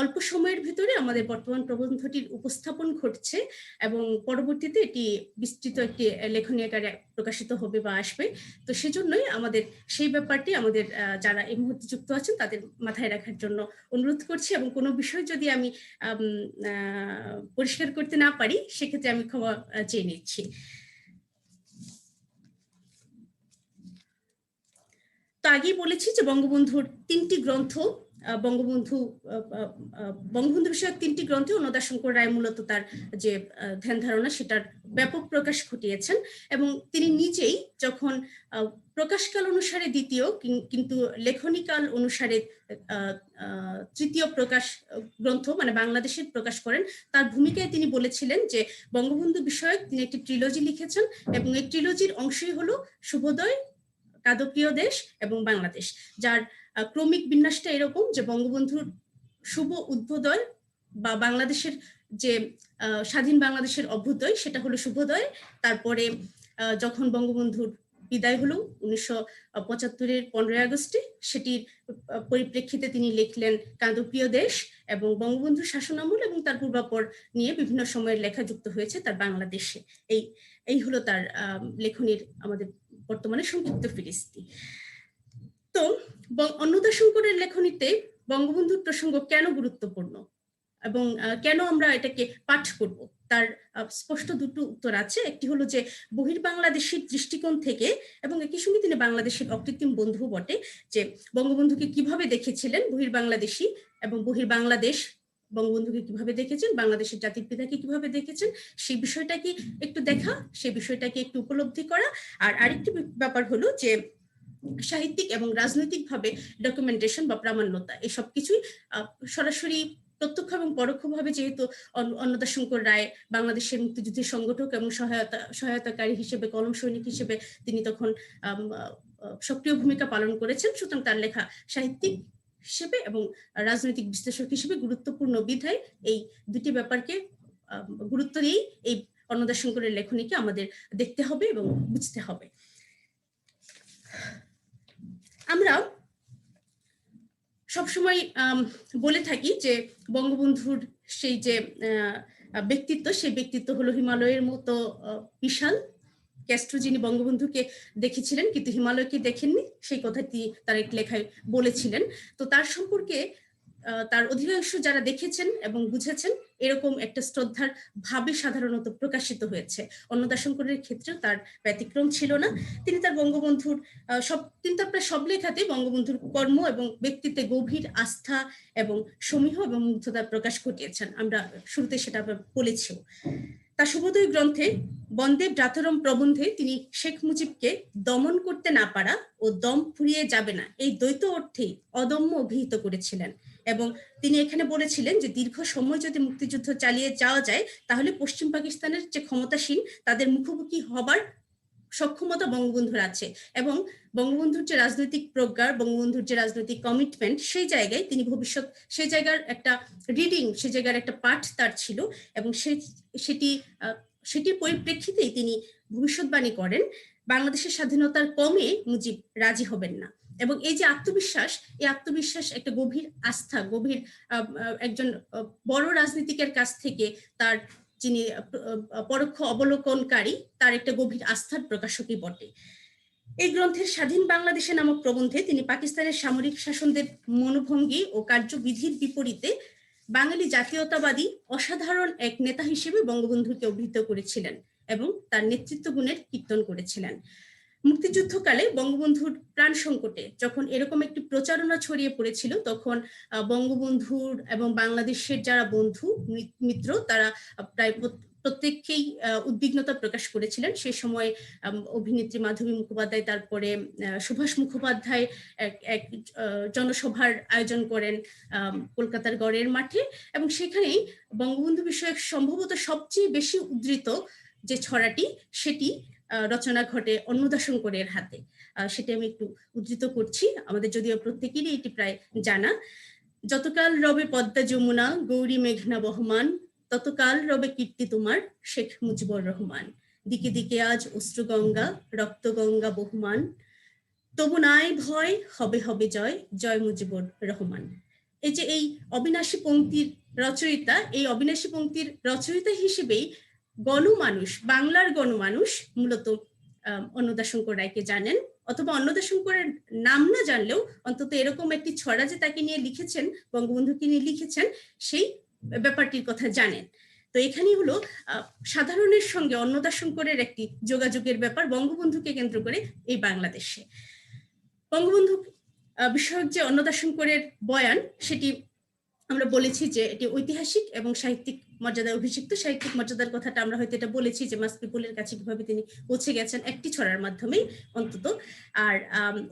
অল্প সময়ের ভিতরে আমাদের বর্তমান প্রবন্ধটির উপস্থাপন ঘটছে এবং পরবর্তীতে এটি বিস্তৃত একটি লেখনী আকারে প্রকাশিত হবে বা আসবে, তো সেজন্যই আমাদের সেই ব্যাপারটি আমাদের যারা এই মুহূর্তে যুক্ত আছেন তাদের মাথায় রাখার জন্য অনুরোধ করছি। এবং কোনো বিষয় যদি আমি পরিষ্কার করতে না পারি, সেক্ষেত্রে আমি ক্ষমা চেয়ে নিচ্ছি। তো আগেই বলেছি যে বঙ্গবন্ধুর তিনটি গ্রন্থ, বঙ্গবন্ধু বিষয়ক তিনটি গ্রন্থে অন্নদা শঙ্কর রায় মূলত তার যে ধ্যান ধারণা সেটার ব্যাপক প্রকাশ ঘটিয়েছেন। এবং তিনি নিজেই যখন প্রকাশকাল অনুসারে দ্বিতীয় কিন্তু লেখনীকাল অনুসারে তৃতীয় প্রকাশ গ্রন্থ মানে বাংলাদেশের প্রকাশ করেন, তার ভূমিকায় তিনি বলেছিলেন যে বঙ্গবন্ধু বিষয়ক তিনি একটি ট্রিলজি লিখেছেন এবং এই ট্রিলজির অংশই হলো শুভোদয়, কাদপ্রিয় দেশ এবং বাংলাদেশ, যার ক্রমিক বিন্যাসটা এরকম যে বঙ্গবন্ধুর শুভ উদ্বোধয় বা বাংলাদেশের যে স্বাধীন বাংলাদেশের অভ্যুদয় সেটা হলো শুভোদয়। তারপরে যখন বঙ্গবন্ধুর বিদায় হলো 1975-এর 15ই আগস্টে, সেটির পরিপ্রেক্ষিতে তিনি লিখলেন কাদপ্রিয় দেশ এবং বঙ্গবন্ধুর শাসনামল এবং তার পূর্বাপর নিয়ে বিভিন্ন সময়ের লেখা যুক্ত হয়েছে তার বাংলাদেশে। এই হলো তার লেখনীর আমাদের বর্তমানে সংক্ষিপ্ত ফিরিস্তি। তো অন্নদা শঙ্করের লেখনীতে বঙ্গবন্ধুর প্রসঙ্গ কেন গুরুত্বপূর্ণ এবং কেন আমরা এটাকে পাঠ করব, তার স্পষ্ট দুটো উত্তর আছে। একটি হলো যে বহির্বাংলাদেশের দৃষ্টিকোণ থেকে, এবং একই সঙ্গে তিনি বাংলাদেশের অকৃত্রিম বন্ধু বটে, যে বঙ্গবন্ধুকে কিভাবে দেখেছিলেন বহির্বাংলাদেশী এবং বহির্বাংলাদেশ বঙ্গবন্ধুকে কিভাবে দেখেছেন, বাংলাদেশের জাতির পিতাকে কিভাবে দেখেছেন, সেই বিষয়টাকে একটু দেখা, সেই বিষয়টাকে একটু উপলব্ধি করা। আর আরেকটি ব্যাপার হলো যে সাহিত্যিক এবং রাজনৈতিকভাবে ডকুমেন্টেশন বা প্রামাণ্যতা, এসব কিছুই সরাসরি প্রত্যক্ষ এবং পরোক্ষভাবে, যেহেতু অন্নদা শঙ্কর রায় বাংলাদেশের মুক্তিযুদ্ধের সংগঠক এবং সহায়তাকারী হিসেবে, কলম সৈনিক হিসেবে তিনি তখন সক্রিয় ভূমিকা পালন করেছেন, সুতরাং তার লেখা সাহিত্যিক হিসেবে এবং রাজনৈতিক বিশ্লেষক হিসেবে গুরুত্বপূর্ণ বিধায় এই দুটি ব্যাপারকে গুরুত্ব দিয়েই এই অন্নদা শঙ্করের লেখনীকে আমাদের দেখতে হবে এবং বুঝতে হবে। আমরা সবসময় বলে থাকি যে বঙ্গবন্ধুর সেই যে ব্যক্তিত্ব, সেই ব্যক্তিত্ব হলো হিমালয়ের মতো বিশাল। ক্যাস্ট্রো যিনি বঙ্গবন্ধুকে দেখেছিলেন কিন্তু হিমালয়কে দেখেননি, সেই কথাটি তার এক লেখায় বলেছিলেন। তো তার সম্পর্কে তার অধিকাংশ যারা দেখেছেন এবং বুঝেছেন, এরকম একটা শ্রদ্ধার ভাবে সাধারণত প্রকাশিত হয়েছে। অন্নদা শঙ্করের ক্ষেত্রেও তার ব্যতিক্রম ছিল না। তিনি তার বঙ্গবন্ধুর প্রায় সব লেখাতে বঙ্গবন্ধুর কর্ম এবং ব্যক্তিত্বে গভীর আস্থা এবং সমীহ এবং মুগ্ধতার প্রকাশ ঘটিয়েছেন। আমরা শুরুতে সেটা বলেছিও। তার শুভোদয় গ্রন্থে বন্দে ভ্রাতরম প্রবন্ধে তিনি শেখ মুজিবকে দমন করতে না পারা ও দম ফুরিয়ে যাবে না, এই দ্বৈত অর্থেই অদম্য অভিহিত করেছিলেন। এবং তিনি এখানে বলেছিলেন যে দীর্ঘ সময় যদি মুক্তিযুদ্ধ চালিয়ে যাওয়া যায়, তাহলে পশ্চিম পাকিস্তানের যে ক্ষমতাসীন তাদের মুখোমুখি হবার সক্ষমতা বঙ্গবন্ধুর আছে। এবং বঙ্গবন্ধুর যে রাজনৈতিক প্রজ্ঞা, বঙ্গবন্ধুর যে রাজনৈতিক কমিটমেন্ট, সেই জায়গায় তিনি সেই জায়গার একটা রিডিং, সেই জায়গার একটা পাঠ তার ছিল। এবং সেটির পরিপ্রেক্ষিতেই তিনি ভবিষ্যৎবাণী করেন বাংলাদেশের স্বাধীনতার কমে মুজিব রাজি হবেন না। এবং এই যে আত্মবিশ্বাস, এই আত্মবিশ্বাস একটা গভীর আস্থা, গভীর একজন বড় রাজনীতিকের কাছ থেকে তার যিনি পরোক্ষ অবলোকনকারী, তার একটা গভীর আস্থার প্রকাশকই বটে। এই গ্রন্থের স্বাধীন বাংলাদেশে নামক প্রবন্ধে তিনি পাকিস্তানের সামরিক শাসনদের মনোভঙ্গি ও কার্যবিধির বিপরীতে বাঙালি জাতীয়তাবাদী অসাধারণ এক নেতা হিসেবে বঙ্গবন্ধুকে অভিহিত করেছিলেন এবং তার নেতৃত্ব গুণের কীর্তন করেছিলেন। মুক্তিযুদ্ধকালে বঙ্গবন্ধুর প্রাণ সংকটে যখন এরকম একটি প্রচারণা ছড়িয়ে পড়েছিল, তখন বঙ্গবন্ধুর এবং বাংলাদেশের যারা বন্ধু মিত্র তারা প্রায় প্রত্যেককেই উদ্বিগ্নতা প্রকাশ করেছিলেন। সে সময় অভিনেত্রী মাধবী মুখোপাধ্যায়, তারপরে সুভাষ মুখোপাধ্যায় এক জনসভার আয়োজন করেন কলকাতার গড়ের মাঠে, এবং সেখানেই বঙ্গবন্ধু বিষয়ক সম্ভবত সবচেয়ে বেশি উদ্ধৃত যে ছড়াটি, সেটি রচনা ঘটে অন্নদাশঙ্করের হাতে। সেটি আমি একটু উদ্ধৃত করছি, আমাদের যদিও প্রত্যেকেরই এটি প্রায় জানা। যতকাল রবে পদ্মা যমুনা গৌরী মেঘনা বহমান, ততকাল রবে কীর্তি তোমার শেখ মুজিবুর রহমান। দিকে দিকে আজ অশ্রুগঙ্গা রক্ত গঙ্গা বহুমান, তবু নাই ভয় হবে হবে জয়, জয় মুজিবুর রহমান। এই যে এই অবিনাশী পংক্তির রচয়িতা, এই অবিনাশী পংক্তির রচয়িতা হিসেবেই গণমানুষ, বাংলার গণমানুষ মূলত অন্নদাশঙ্কর রায়কে জানেন, অথবা অন্নদাশঙ্করের নাম না জানলেও অন্তত এরকম একটি ছড়া যে তাকে নিয়ে লিখেছেন, বঙ্গবন্ধুকে নিয়ে লিখেছেন, সেই ব্যাপারটির কথা জানেন। তো এখানেই হলো সাধারণের সঙ্গে অন্নদাশঙ্করের একটি যোগাযোগের ব্যাপার বঙ্গবন্ধুকে কেন্দ্র করে এই বাংলাদেশে। বঙ্গবন্ধু বিষয়ক যে অন্নদাশঙ্করের বয়ান, সেটি আমরা বলেছি যে এটি ঐতিহাসিক এবং সাহিত্যিক মর্যাদায় অভিষিক্ত। সাহিত্যিক মর্যাদার কথাটা আমরা হয়তো এটা বলেছি যে মাস পিপলের কাছে কিভাবে তিনি পৌঁছে গেছেন একটি ছড়ার মাধ্যমেই অন্তত। আর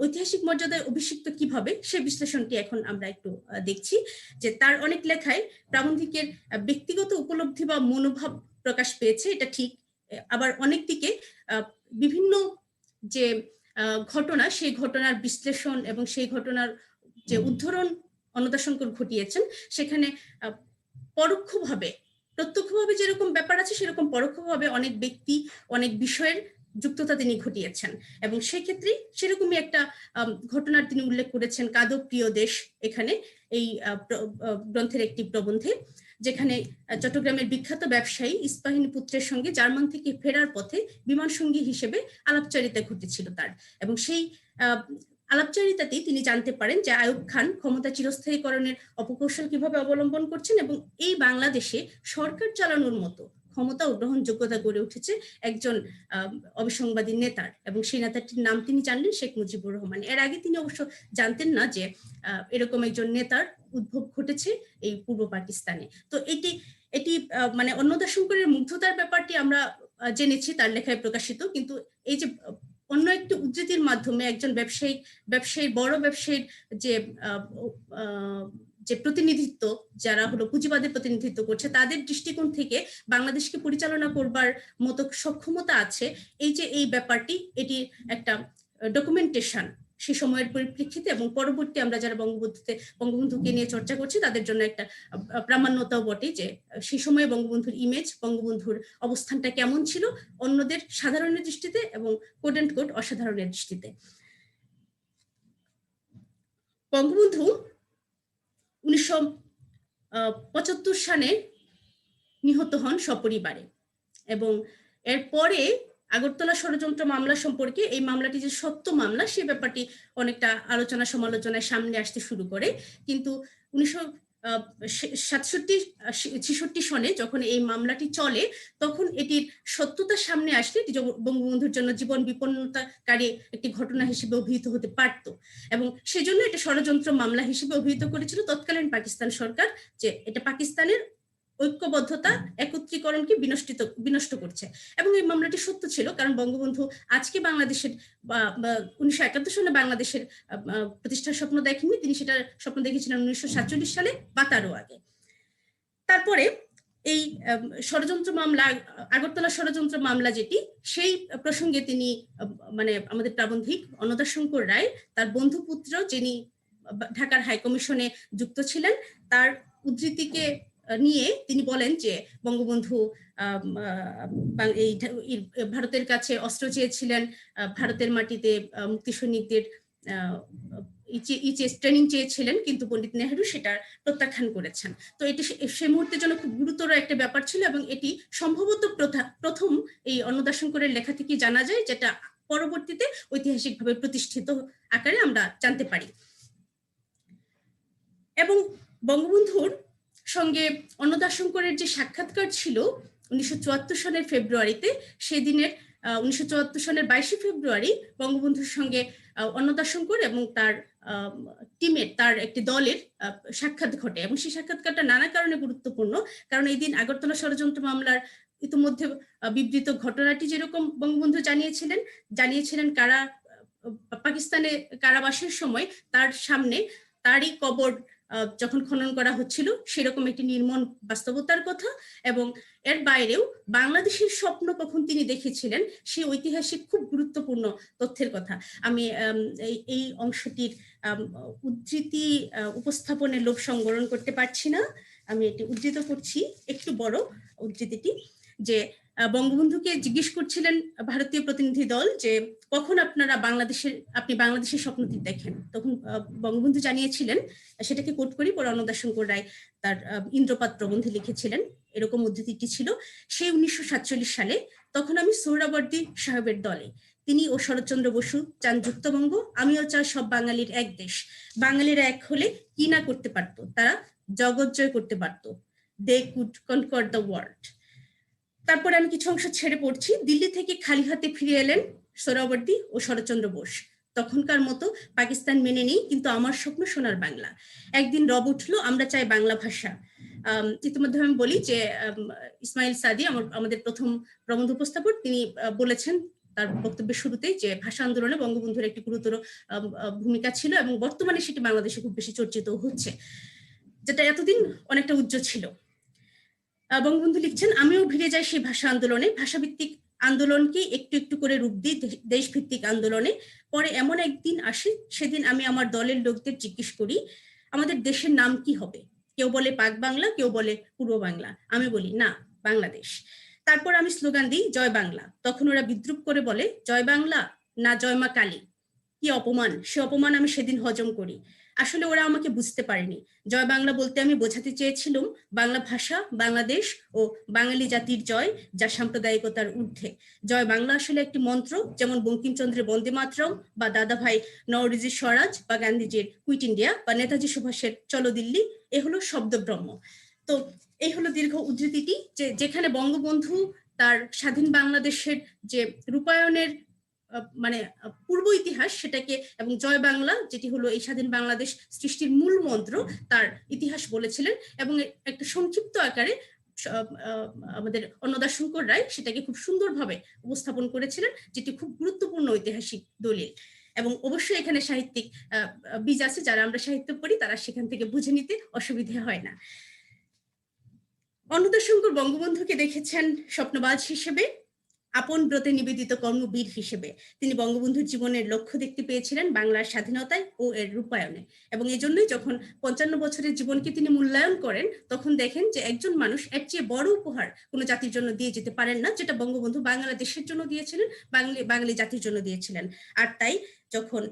ঐতিহাসিক মর্যাদায় অভিষিক্ত কিভাবে, সে বিশ্লেষণটি এখন আমরা একটু দেখছি। যে তার অনেক লেখায় প্রাবন্ধিকের ব্যক্তিগত উপলব্ধি বা মনোভাব প্রকাশ পেয়েছে, এটা ঠিক। আবার অনেক দিকে বিভিন্ন যে ঘটনা, সেই ঘটনার বিশ্লেষণ এবং সেই ঘটনার যে উদ্ধরণ অন্নদাশঙ্কর ঘটিয়েছেন, সেখানে পরোক্ষভাবে, প্রত্যক্ষভাবে যেরকম ব্যাপার আছে সেরকম পরোক্ষভাবে অনেক ব্যক্তি, অনেক বিষয়ের যুক্ততা তিনি ঘটিয়েছেন। এবং সেক্ষেত্রে সেরকমই একটা ঘটনার তিনি উল্লেখ করেছেন, কাদো প্রিয় দেশ, এখানে এই গ্রন্থের একটি প্রবন্ধে, যেখানে চট্টগ্রামের বিখ্যাত ব্যবসায়ী ইস্পাহিনী পুত্রের সঙ্গে জার্মান থেকে ফেরার পথে বিমান সঙ্গী হিসেবে আলাপচারিতা ঘটেছিল তার। এবং সেই আলাপচারিতাতেই তিনি জানতে পারেন যে আইয়ুব খান ক্ষমতা চিরস্থায়ীকরণের অপকৌশল কিভাবে অবলম্বন করছেন, এবং এই বাংলাদেশে সরকার চালানোর মতো ক্ষমতা ও গ্রহণযোগ্যতা গড়ে উঠেছে একজন অবিসংবাদী নেতার, এবং সেই নেতাটির নাম তিনি জানলেন শেখ মুজিবুর রহমান। এর আগে তিনি অবশ্য জানতেন না যে এরকম একজন নেতার উদ্ভব ঘটেছে এই পূর্ব পাকিস্তানে। তো এটি মানে অন্নদাশঙ্করের মুগ্ধতার ব্যাপারটি আমরা জেনেছি তার লেখায় প্রকাশিত, কিন্তু এই যে অন্য একটি উদ্ধৃতির মাধ্যমে একজন ব্যবসায়ী বড় ব্যবসায়ীর যে প্রতিনিধিত্ব, যারা হলো পুঁজিবাদের প্রতিনিধিত্ব করছে, তাদের দৃষ্টিকোণ থেকে বাংলাদেশকে পরিচালনা করবার মতো সক্ষমতা আছে, এই যে এই ব্যাপারটি, এটি একটা ডকুমেন্টেশন সে সময়ের পরিপ্রেক্ষিতে, এবং পরবর্তী আমরা যারা বঙ্গবন্ধুকে নিয়ে চর্চা করছি তাদের জন্য একটা প্রামাণ্যতাও বটে যে সেই সময়ে বঙ্গবন্ধুর ইমেজ, বঙ্গবন্ধুর অবস্থানটা কেমন ছিল অন্যদের সাধারণের দৃষ্টিতে এবং কোড অ্যান্ড কোড অসাধারণের দৃষ্টিতে। বঙ্গবন্ধু 1975 সালে নিহত হন সপরিবারে, এবং এরপরে আগরতলা ষড়যন্ত্র মামলা সম্পর্কে, এই মামলাটি যে সত্য মামলা সে ব্যাপারটি অনেকটা আলোচনা সমালোচনায় সামনে আসতে শুরু করে। কিন্তু 1967-66 সনে যখন এই মামলাটি চলে, তখন এটির সত্যতা সামনে আসলে এটি বঙ্গবন্ধুর জন্য জীবন বিপন্নতাকারী একটি ঘটনা হিসেবে অভিহিত হতে পারত, এবং সেজন্য এটা ষড়যন্ত্র মামলা হিসেবে অভিহিত করেছিল তৎকালীন পাকিস্তান সরকার, যে এটা পাকিস্তানের ঐক্যবদ্ধতা, একত্রীকরণকে বিনষ্ট করছে। এবং এই মামলাটি সত্য ছিল, কারণ বঙ্গবন্ধু আজকে বাংলাদেশের 1971 সালে বাংলাদেশের প্রতিষ্ঠার স্বপ্ন দেখেননি, তিনি সেটা স্বপ্ন দেখেছিলেন 1947 সালে বা তারও আগে। তারপরে এই ষড়যন্ত্র মামলা, আগরতলা ষড়যন্ত্র মামলা যেটি, সেই প্রসঙ্গে তিনি মানে আমাদের প্রাবন্ধিক অন্নদাশঙ্কর রায়, তার বন্ধুপুত্র যিনি ঢাকার হাইকমিশনে যুক্ত ছিলেন, তার উদ্ধৃতিকে নিয়ে তিনি বলেন যে বঙ্গবন্ধু এই ভারতের কাছে অস্ত্র চেয়েছিলেন, ভারতের মাটিতে মুক্তি সৈনিকদের ট্রেনিং চেয়েছিলেন, কিন্তু পণ্ডিত নেহেরু সেটা প্রত্যাখ্যান করেছেন। তো এটি সে মুহূর্তের জন্য খুব গুরুতর একটা ব্যাপার ছিল, এবং এটি সম্ভবত প্রথম এই অন্নদাশঙ্করের লেখা থেকে জানা যায়, যেটা পরবর্তীতে ঐতিহাসিকভাবে প্রতিষ্ঠিত আকারে আমরা জানতে পারি। এবং বঙ্গবন্ধুর সঙ্গে অন্নদাশঙ্করের যে সাক্ষাৎকার ছিল 1974 সালের ফেব্রুয়ারিতে, সেদিনের 1974 সালের 22 ফেব্রুয়ারি বঙ্গবন্ধুর সঙ্গে অন্নদাশঙ্কর এবং তার টিমের, তার একটি দলের সাক্ষাৎ ঘটে। এবং সেই সাক্ষাৎকারটা নানা কারণে গুরুত্বপূর্ণ, কারণ এই দিন আগরতলা ষড়যন্ত্র মামলার ইতিমধ্যে বিবৃত ঘটনাটি যেরকম বঙ্গবন্ধু জানিয়েছিলেন পাকিস্তানে কারাবাসের সময় তার সামনে তারই কবর যখন খনন করা হচ্ছিল, সেরকম একটি নির্মম বাস্তবতার কথা। এবং এর বাইরেও বাংলাদেশের স্বপ্ন কখন তিনি দেখেছিলেন সেই ঐতিহাসিক খুব গুরুত্বপূর্ণ তথ্যের কথা আমি এই অংশটির উদ্ধৃতি উপস্থাপনের লোভ সংবরণ করতে পারছি না, আমি এটি উদ্ধৃত করছি, একটু বড় উদ্ধৃতিটি, যে বঙ্গবন্ধুকে জিজ্ঞেস করছিলেন ভারতীয় প্রতিনিধি দল যে কখন আপনি বাংলাদেশের স্বপ্নটি দেখেন। তখন বঙ্গবন্ধু জানিয়েছিলেন, সেটাকে কোট করি, পরে অন্নদাশঙ্কর রায় তার ইন্দ্রপাত প্রবন্ধে লিখেছিলেন, এরকম উদ্ধৃতিটি ছিল, সেই 1947 সালে, তখন আমি সোহরাওয়ার্দী সাহেবের দলে, তিনি ও শরৎচন্দ্র বসু চান যুক্তবঙ্গ, আমিও চাই সব বাঙালির এক দেশ, বাঙালিরা এক হলে কি না করতে পারতো, তারা জগৎ জয় করতে পারতো, they could conquer the world. তারপরে আমি কিছু অংশ ছেড়ে পড়ছি। দিল্লি থেকে খালি হাতে ফিরে এলেন সোহরাওয়ার্দী ও শরৎচন্দ্র বোস, তখনকার মতো পাকিস্তান মেনে নেই, কিন্তু আমার স্বপ্ন সোনার বাংলা। একদিন রব উঠলো, আমরা চাই বাংলা ভাষা। ইতিমধ্যে আমি বলি যে ইসমাইল সাদি, আমাদের প্রথম প্রবন্ধ উপস্থাপক, তিনি বলেছেন তার বক্তব্যের শুরুতেই যে ভাষা আন্দোলনে বঙ্গবন্ধুর একটি গুরুতর ভূমিকা ছিল এবং বর্তমানে সেটি বাংলাদেশে খুব বেশি চর্চিত হচ্ছে, যেটা এতদিন অনেকটা উজ্জ্বল ছিল। বঙ্গবন্ধু লিখছেন, আমিও ভিড়ে যাই সেই ভাষা আন্দোলনে, ভাষাভিত্তিক আন্দোলনকে একটু একটু করে রূপ দিই দেশভিত্তিক আন্দোলনে। পরে এমন একদিন আসে, সেদিন আমি আমার দলের লোকদের জিজ্ঞেস করি আমাদের দেশের নাম কি হবে। কেউ বলে পাক বাংলা, কেউ বলে পূর্ব বাংলা, আমি বলি না, বাংলাদেশ। তারপর আমি স্লোগান দিই জয় বাংলা, তখন ওরা বিদ্রুপ করে বলে জয় বাংলা না জয় মা কালী। কি অপমান, সে অপমান আমি সেদিন হজম করি। আসলে ওরা আমাকে বুঝতে পারেনি। জয় বাংলা বলতে আমি বোঝাতে চেয়েছিলাম বাংলা ভাষা, বাংলাদেশ ও বাঙালি জাতির জয়, যা সাম্প্রদায়িকতার ঊর্ধ্বে। জয় বাংলা আসলে একটি মন্ত্র, যেমন বঙ্কিমচন্দ্রের বন্দে মাতরম বা দাদাভাই নওরোজির স্বরাজ বা গান্ধীজির কুইট ইন্ডিয়া বা নেতাজি সুভাষের চলো দিল্লি, এ হলো শব্দব্রহ্ম। তো এই হলো দীর্ঘ উদ্ধৃতিটি, যেখানে বঙ্গবন্ধু তার স্বাধীন বাংলাদেশের যে রূপায়ণের মানে পূর্ব ইতিহাস সেটাকে, এবং জয় বাংলা যেটি হলো এই স্বাধীন বাংলাদেশ সৃষ্টির মূল মন্ত্র, তার ইতিহাস বলেছিলেন। এবং একটা সংক্ষিপ্ত আকারে আমাদের অন্নদাশঙ্কর রায় সেটাকে খুব সুন্দরভাবে উপস্থাপন করেছিলেন, যেটি খুব গুরুত্বপূর্ণ ঐতিহাসিক দলিল। এবং অবশ্যই এখানে সাহিত্যিক বীজ আছে, যারা আমরা সাহিত্য পড়ি তারা সেখান থেকে বুঝে নিতে অসুবিধা হয় না। অন্নদাশঙ্কর বঙ্গবন্ধুকে দেখেছেন স্বপ্নবাজ হিসেবে, আপন ব্রতে নিবেদিত কর্মবীর হিসেবে। তিনি বঙ্গবন্ধুর জীবনের লক্ষ্য দেখতে পেয়েছিলেন বাংলার স্বাধীনতায় ও এর রূপায়ণে। এবং এই জন্যই যখন 55 বছরের জীবনকে তিনি মূল্যায়ন করেন, তখন দেখেন যে একজন মানুষ এর চেয়ে বড় উপহার কোনো জাতির জন্য দিয়ে যেতে পারেন না, যেটা বঙ্গবন্ধু বাংলাদেশের জন্য দিয়েছিলেন, বাঙালি জাতির জন্য দিয়েছিলেন। আর তাই যখন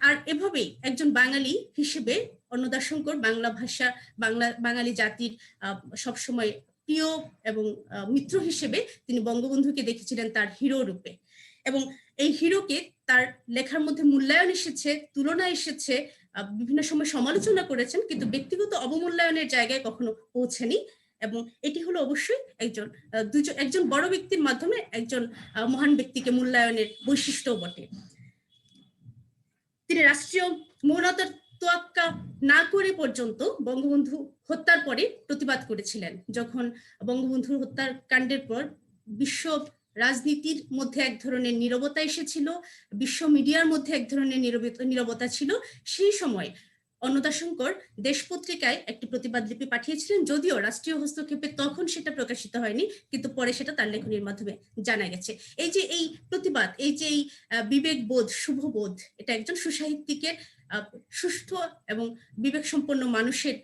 আর এভাবেই একজন বাঙালি হিসেবে অন্নদাশঙ্কর বাংলা ভাষা, বাঙালি জাতির সবসময় প্রিয় এবং মিত্র হিসেবে তিনি বঙ্গবন্ধুকে দেখেছিলেন তার হিরো রূপে। এবং এই হিরোকে তার লেখার মধ্যে মূল্যায়ন এসেছে, তুলনা এসেছে, বিভিন্ন সময় সমালোচনা করেছেন, কিন্তু ব্যক্তিগত অবমূল্যায়নের জায়গায় কখনো পৌঁছেনি। এবং এটি হলো অবশ্যই একজন বড় ব্যক্তির মাধ্যমে একজন মহান ব্যক্তিকে মূল্যায়নের বৈশিষ্ট্য বটে। তিনি রাষ্ট্রীয় মৌনতার তোয়াক্কা না করে পর্যন্ত বঙ্গবন্ধু হত্যার পরে প্রতিবাদ করেছিলেন। যখন বঙ্গবন্ধুর হত্যার কাণ্ডের পর বিশ্ব রাজনীতির মধ্যে এক ধরনের নীরবতা এসেছিল, বিশ্ব মিডিয়ার মধ্যে এক ধরনের নীরবতা ছিল, সেই সময় অন্নদাশঙ্কর দেশ পত্রিকায় একটি প্রতিবাদ লিপি পাঠিয়েছিলেন, যদিও রাষ্ট্রীয় হস্তক্ষেপে তখন সেটা প্রকাশিত হয়নি, কিন্তু পরে সেটা তার লেখনীর মাধ্যমে জানা গেছে। এই যে এই প্রতিবাদ, এই যে এই বিবেকবোধ, শুভবোধ, এটা একজন সুসাহিত্যিকের সুষ্ঠু এবং বিবেক সম্পন্ন মানুষের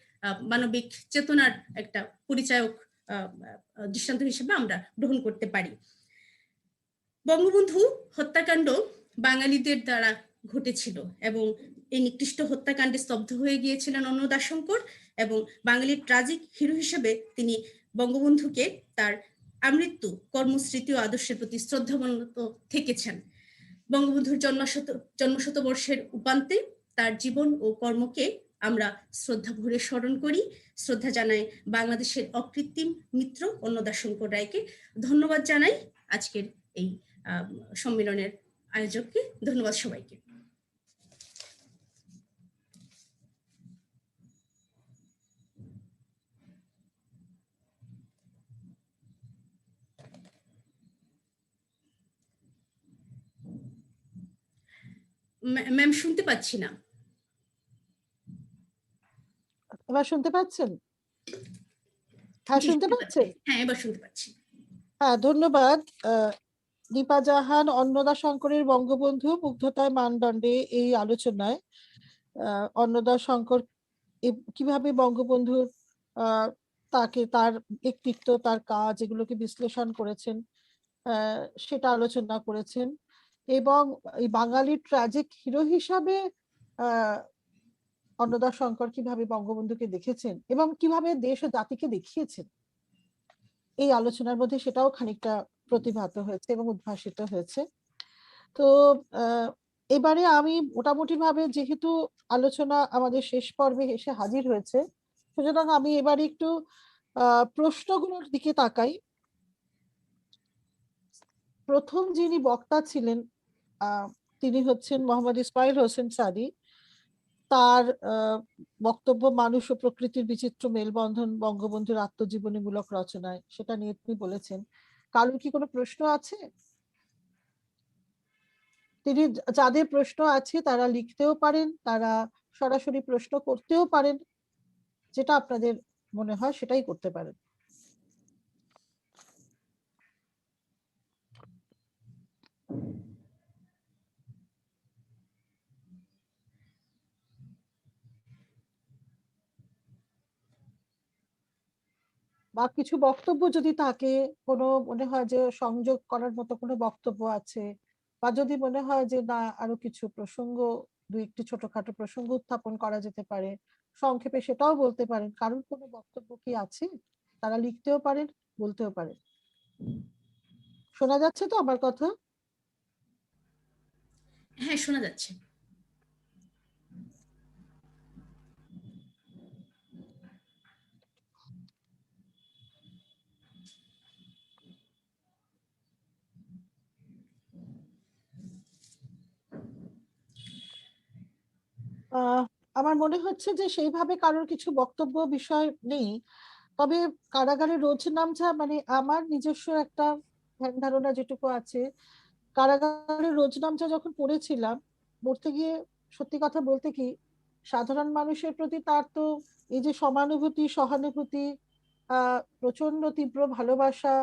মানবিক চেতনার একটা পরিচায়ক দৃষ্টান্ত হিসেবে আমরা গ্রহণ করতে পারি। বঙ্গবন্ধু হত্যাকাণ্ড বাঙালিদের দ্বারা ঘটেছিল এবং এই নিকৃষ্ট হত্যাকাণ্ডে স্তব্ধ হয়ে গিয়েছিলেন অন্নদাশঙ্কর, এবং বাঙালির ট্রাজিক হিরো হিসেবে তিনি বঙ্গবন্ধুকে তার আমৃত্যু কর্মস্মৃতি ও আদর্শের প্রতি শ্রদ্ধাবনত থেকেছেন। বঙ্গবন্ধুর জন্মশতবর্ষের উপান্তে তার জীবন ও কর্মকে আমরা শ্রদ্ধা ভরে স্মরণ করি। শ্রদ্ধা জানাই বাংলাদেশের অকৃত্রিম মিত্র অন্নদাশঙ্কর রায়কে। ধন্যবাদ জানাই আজকের এই সম্মেলনের আয়োজককে। ধন্যবাদ সবাইকে। ম্যাম শুনতে পাচ্ছি না। এবার শুনতে পাচ্ছেন? হ্যাঁ, শুনতে পাচ্ছেন? হ্যাঁ, এবার শুনতে পাচ্ছি। হ্যাঁ, ধন্যবাদ। দীপা জাহান, অন্নদা শঙ্করের বঙ্গবন্ধু মুগ্ধতায় মানদণ্ডে এই আলোচনায় অন্নদা শঙ্কর কিভাবে বঙ্গবন্ধুর তাকে তার ব্যক্তিত্ব, তার কাজ এগুলোকে বিশ্লেষণ করেছেন সেটা আলোচনা করেছেন, এবং এই বাঙালির ট্র্যাজিক হিরো হিসাবে অন্নদা শঙ্কর কিভাবে বঙ্গবন্ধুকে দেখেছেন এবং কিভাবে দেশ ও জাতিকে দেখিয়েছেন, এই আলোচনার মধ্যে সেটাও খানিকটা প্রতিভাত হয়েছে এবং উদ্ভাসিত হয়েছে। তো এবারে আমি মোটামুটি ভাবে, যেহেতু আলোচনা আমাদের শেষ পর্বে এসে হাজির হয়েছে, সুতরাং আমি এবারে একটু প্রশ্নগুলোর দিকে তাকাই। প্রথম যিনি বক্তা ছিলেন তিনি হচ্ছেন মোহাম্মদ ইসমাইল হোসেন সাদি। তার বক্তব্য মানুষ ও প্রকৃতির বিচিত্র মেলবন্ধন বঙ্গবন্ধুর আত্মজীবনীমূলক রচনায়, সেটা নিয়ে তিনি বলেছেন। কারোর কি কোনো প্রশ্ন আছে? তিনি, যাদের প্রশ্ন আছে তারা লিখতেও পারেন, তারা সরাসরি প্রশ্ন করতেও পারেন, যেটা আপনাদের মনে হয় সেটাই করতে পারেন। বা কিছু বক্তব্য যদি থাকে, কোনো মনে হয় যে সংযোগ করার মতো কোনো বক্তব্য আছে, বা যদি মনে হয় যে না আরো কিছু প্রসঙ্গ, দুই একটি ছোটখাটো প্রসঙ্গ উত্থাপন করা যেতে পারে, সংক্ষেপে সেটাও বলতে পারেন। কারণ কোনো বক্তব্য কি আছে? তারা লিখতেও পারেন, বলতেও পারেন। শোনা যাচ্ছে তো আমার কথা? হ্যাঁ, শোনা যাচ্ছে। আমার মনে হচ্ছে যে সেইভাবে কারোর কিছু বক্তব্য বিষয় নেই। তবে কারাগারে রোজ নামঝা, মানে আমার নিজস্ব একটা ধ্যান ধারণা যেটুকু আছে, কারাগারে রোজ নামঝা যখন পড়েছিলাম, পড়তে গিয়ে সত্যি কথা বলতে কি, সাধারণ মানুষের প্রতি তার তো এই যে সমানুভূতি, সহানুভূতি, প্রচন্ড তীব্র ভালোবাসা,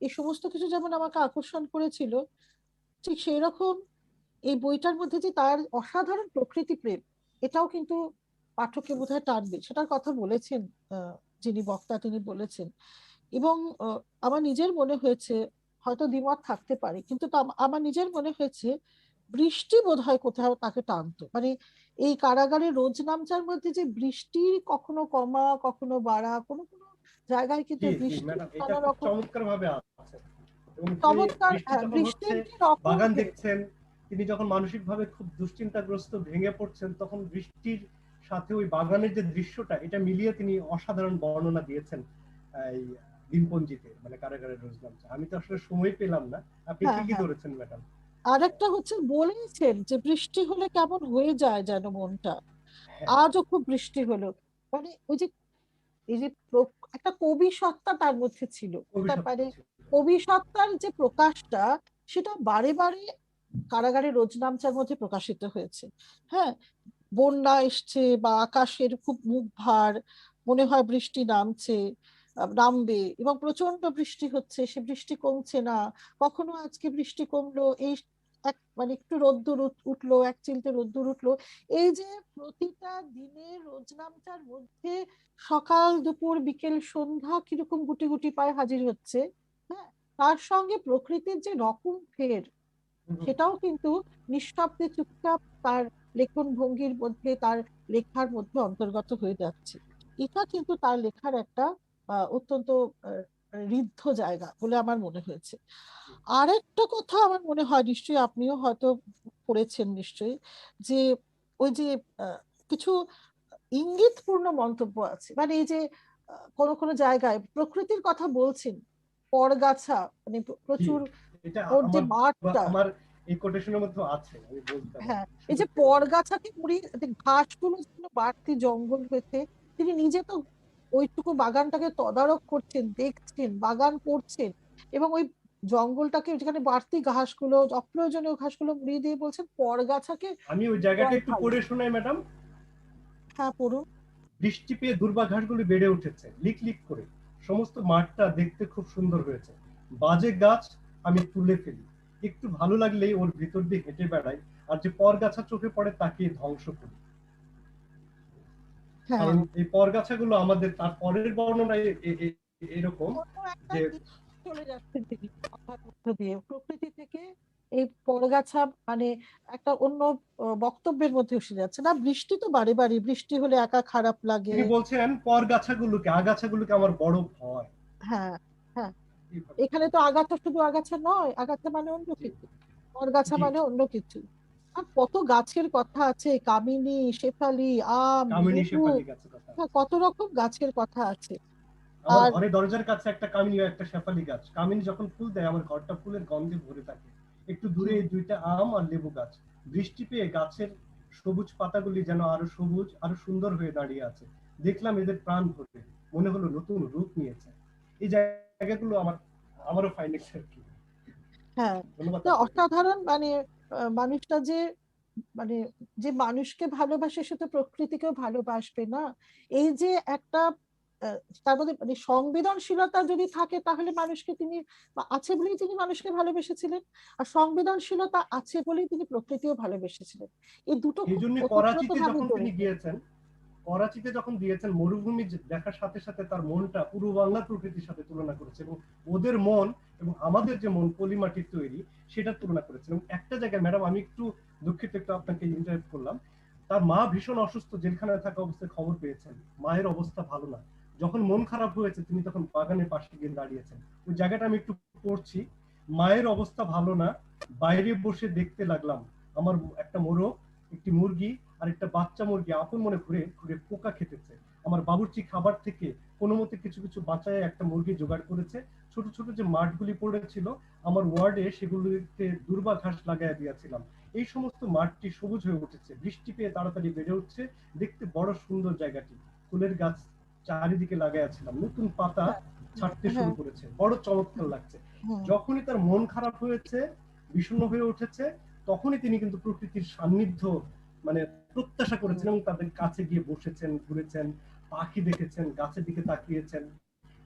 এই সমস্ত কিছু যেমন আমাকে আকর্ষণ করেছিল, ঠিক সেই রকম এই বইটার মধ্যে যে তার অসাধারণ প্রকৃতি প্রেম, এটাও কিন্তু পাঠককে বোধহয় টানবে, সেটার কথা বলেছেন যিনি বক্তা, তিনি বলেছেন। এবং আমার নিজের মনে হয়েছে, হয়তো দ্বিমত থাকতে পারে, কিন্তু আমার নিজের মনে হয়েছে বৃষ্টি বোধহয় কোথাও তাকে টানতো। মানে এই কারাগারে রোজ নামচার মধ্যে যে বৃষ্টির কখনো কমা কখনো বাড়া, কোনো কোনো জায়গায় কিন্তু বৃষ্টি নানা রকম চমৎকার ভাবে আছে। এবং চমৎকার, বৃষ্টির বাগান দেখছেন, তিনি যখন মানসিক ভাবে খুব দুশ্চিন্তাগ্রস্ত ভেঙে পড়ছেন, তখন বৃষ্টির সাথে ওই বাগানের যে দৃশ্যটা, এটা মিলিয়ে তিনি অসাধারণ বর্ণনা দিয়েছেন এই দিনপঞ্জিতে, মানে কারাগারের রোজ নামচা। আমি তো আসলে সময় পেলাম না, আপনি ঠিকই ধরেছেন ম্যাডাম। আরেকটা হচ্ছে বলেছেন যে বৃষ্টি হলে কেমন হয়ে যায় যেন মনটা, আজও খুব বৃষ্টি হলো, মানে ওই যে এই যে একটা কবি সত্তা তার মধ্যে ছিল, মানে কবি সত্তার যে প্রকাশটা, সেটা বারে বারে কারাগারে রোজ নামচার মধ্যে প্রকাশিত হয়েছে। হ্যাঁ, বন্যা এসছে বা আকাশের খুব মুখ ভার, মনে হয় বৃষ্টি নামবে, এবং প্রচন্ড বৃষ্টি হচ্ছে, সে বৃষ্টি কমছে না, কখনো আজকে বৃষ্টি কমলো, এই মানে একটু রোদ্দুর উঠলো, এক চিলতে রোদ্দুর উঠলো। এই যে প্রতিটা দিনের রোজ নামচার মধ্যে সকাল দুপুর বিকেল সন্ধ্যা কিরকম গুটি গুটি পায়ে হাজির হচ্ছে, হ্যাঁ, তার সঙ্গে প্রকৃতির যে রকম ফের, সেটাও কিন্তু নিঃশব্দে চুপচাপ তার লেখন ভঙ্গির মধ্যে, তার লেখার মধ্যে অন্তর্গত হয়ে যাচ্ছে। এটা কিন্তু তার লেখার একটা অত্যন্ত ঋদ্ধ জায়গা বলে আমার মনে হয়েছে। আরেকটা কথা আমার মনে হয়, নিশ্চয়ই আপনিও হয়তো পড়েছেন নিশ্চয়ই, যে ওই যে কিছু ইঙ্গিতপূর্ণ মন্তব্য আছে, মানে এই যে কোন কোন জায়গায় প্রকৃতির কথা বলছেন, পরগাছা, মানে জি, প্রচুর এটা ওর যে আমার মাঠটা, আমার এই কোটেশনের মধ্যে আছে, আমি বলতে আমার হ্যাঁ, এই যে সুযোগ করে দিন। পরগাছাকে মুড়ি ঘাসগুলো যেন বাড়তি জঙ্গল হয়েছে, তিনি নিজে তো ওইটুকু বাগানটাকে তদারক করছেন, দেখছেন, বাগান করছেন, এবং ওই জঙ্গলটাকে, যেখানে বাড়তি ঘাসগুলো, অপ্রয়োজনীয় ঘাসগুলো মুড়িয়ে দিয়ে বলছেন পরগাছাকে আমি ওই জায়গাটা জল একটু খাই। পড়ে শোনাই ম্যাডাম। হ্যাঁ, পড়ুন। বৃষ্টি পেয়ে দুর্বা ঘাসগুলি বেড়ে উঠেছে লিক লিক করে, সমস্ত মাঠটা দেখতে খুব সুন্দর হয়েছে। বাজে গাছ আমি তুলে ফেলি, একটু ভালো লাগলেই ওর ভিতর দিয়ে হেঁটে বেড়াই, আর যে পরগাছা চোখে পড়ে তাকে ধ্বংস করি। হ্যাঁ, কারণ এই পরগাছাগুলো আমাদের, তার পরের বর্ণনায় এরকম অন্য একটা যে দিকে চলে যাচ্ছেন তিনি কথার মধ্য দিয়ে, প্রকৃতি থেকে এই পরগাছা, মানে একটা অন্য বক্তব্যের মধ্যে এসে যাচ্ছে। না, বৃষ্টি তো বারে বারে, বৃষ্টি হলে একা খারাপ লাগে। তিনি বলছেন পরগাছাগুলোকে, আগাছাগুলোকে আমার বড় ভয়। হ্যাঁ, হ্যাঁ, এইভাবে। এখানে তো আগাছা শুধু আগাছা নয়, আগাছা মানে অন্য জি কিছু, পরগাছা জি, মানে অন্য কিছু। আর কত গাছের কথা আছে, কামিনী, শেফালি, আম, কামিনী লেবু, শেফালি গাছের কথা হ্যাঁ, আছে। কত রকম গাছের কথা আছে। আমার আর ঘরে দরজার কাছে একটা কামিনী ও একটা শেফালি গাছ। কামিনী যখন ফুল দেয় আমার ঘরটা ফুলের গন্ধে ভরে থাকে। একটু দূরে হুম, এই দুইটা আম আর লেবু গাছ। বৃষ্টি পেয়ে গাছের সবুজ পাতাগুলি যেন আরো সবুজ, আরো সুন্দর হয়ে দাঁড়িয়ে আছে। দেখলাম এদের প্রাণ ভরে, মনে হলো নতুন রূপ নিয়েছে। এই জায়গাগুলো আমারও ফাইন আর কি। হ্যাঁ, ধন্যবাদ তো আপনাকে। অসাধারণ, মানে মানুষটা যে, মানে যে মানুষকে ভালোবাসে সে তো প্রকৃতিকেও ভালোবাসবে না। এই যে একটা তার মধ্যে মানে সংবেদনশীলতা যদি থাকে, তাহলে মানুষকে তিনি, বা আছে বলেই তিনি মানুষকে ভালোবেসেছিলেন, আর সংবেদনশীলতা আছে বলেই তিনি প্রকৃতিও ভালোবেসেছিলেন। এই দুটো এই খুব জন্য ওতপ্রোত করাচিতে ভাবে যখন তিনি জড়িত। গিয়েছেন, করাচিতে যখন দিয়েছেন, মরুভূমি দেখার সাথে সাথে তার মনটা পূর্ব বাংলার প্রকৃতির সাথে তুলনা করেছে, এবং ওদের মন এবং আমাদের যে মন পলিমাটির তৈরি সেটা তুলনা করেছে। এবং একটা জায়গায় ম্যাডাম, আমি একটু দুঃখিত, একটু আপনাকে ইন্টারাপ্ট করলাম। তার মা ভীষণ অসুস্থ, জেলখানায় থাকা অবস্থায় খবর পেয়েছেন মায়ের অবস্থা ভালো না। যখন মন খারাপ হয়েছে তিনি তখন বাগানের পাশে গিয়ে দাঁড়িয়েছেন। ওই জায়গাটা আমি একটু পড়ছি। মায়ের অবস্থা ভালো না, বাইরে বসে দেখতে লাগলাম আমার একটা মোরগ, একটি মুরগি আর একটা বাচ্চা মুরগি আপন মনে ঘুরে ঘুরে পোকা খেতেছে। আমার বাবুর্চি খাবার থেকে কোনো মতে কিছু কিছু বাঁচায় একটা মুরগি জোগাড় করেছে। ছোট ছোট যে মাঠগুলি পড়েছিল আমার ওয়ার্ডে, সেগুলিতে দুর্বা ঘাস লাগাইয়া দিয়েছিলাম। এই সমস্ত মাঠটি সবুজ হয়ে উঠেছে, বৃষ্টি পেয়ে তাড়াতাড়ি বেড়ে উঠছে। দেখতে বড় সুন্দর জায়গাটি। ফুলের গাছ চারিদিকে লাগাইয়াছিলাম, নতুন পাতা হ্যাঁ, ছাড়তে শুরু হ্যাঁ, করেছে, বড় চমৎকার লাগছে। হ্যাঁ, যখনই তার মন খারাপ হয়েছে, বিষণ্ণ হয়ে উঠেছে, তখনই তিনি কিন্তু প্রকৃতির সান্নিধ্য মানে প্রত্যাশা করেছেন, এবং তাদের কাছে গিয়ে বসেছেন, ঘুরেছেন, পাখি দেখেছেন, গাছের দিকে তাকিয়েছেন।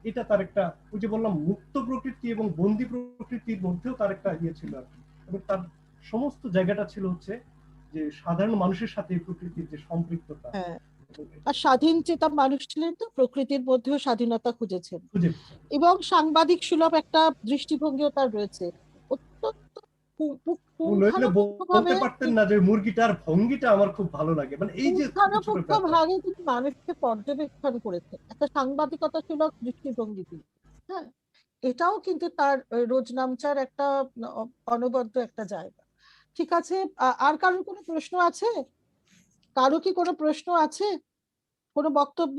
এটা তার একটা, ওই যে বললাম, মুক্ত প্রকৃতি এবং বন্দি প্রকৃতির মধ্যেও তার একটা ইয়ে ছিল আর কি। এবং তার সমস্ত জায়গাটা ছিল হচ্ছে যে সাধারণ মানুষের সাথে প্রকৃতির যে সম্পৃক্ততা হ্যাঁ। আর স্বাধীন চেতা মানুষ ছিলেন, তো প্রকৃতির মধ্যেও স্বাধীনতা খুঁজেছেন, খুঁজে। এবং সাংবাদিক সুলভ একটা দৃষ্টিভঙ্গিও তার রয়েছে। অত্যন্ত নইলে পুঙ্খানুপুঙ্খভাবে বলতে পারতেন না যে মুরগিটার ভঙ্গিটা আমার খুব ভালো লাগে, মানে এই যে ছোট ছোট ব্যাপার। পুঙ্খানুপুঙ্খভাবে তিনি মানুষকে পর্যবেক্ষণ করেছেন, একটা সাংবাদিকতা সুলভ দৃষ্টিভঙ্গি তিনি। হ্যাঁ, এটাও কিন্তু তার রোজনামচার একটা অনবদ্য একটা জায়গা। ঠিক আছে, আর কারোর কোনো প্রশ্ন আছে? কারো কি কোনো প্রশ্ন আছে, কোনো বক্তব্য?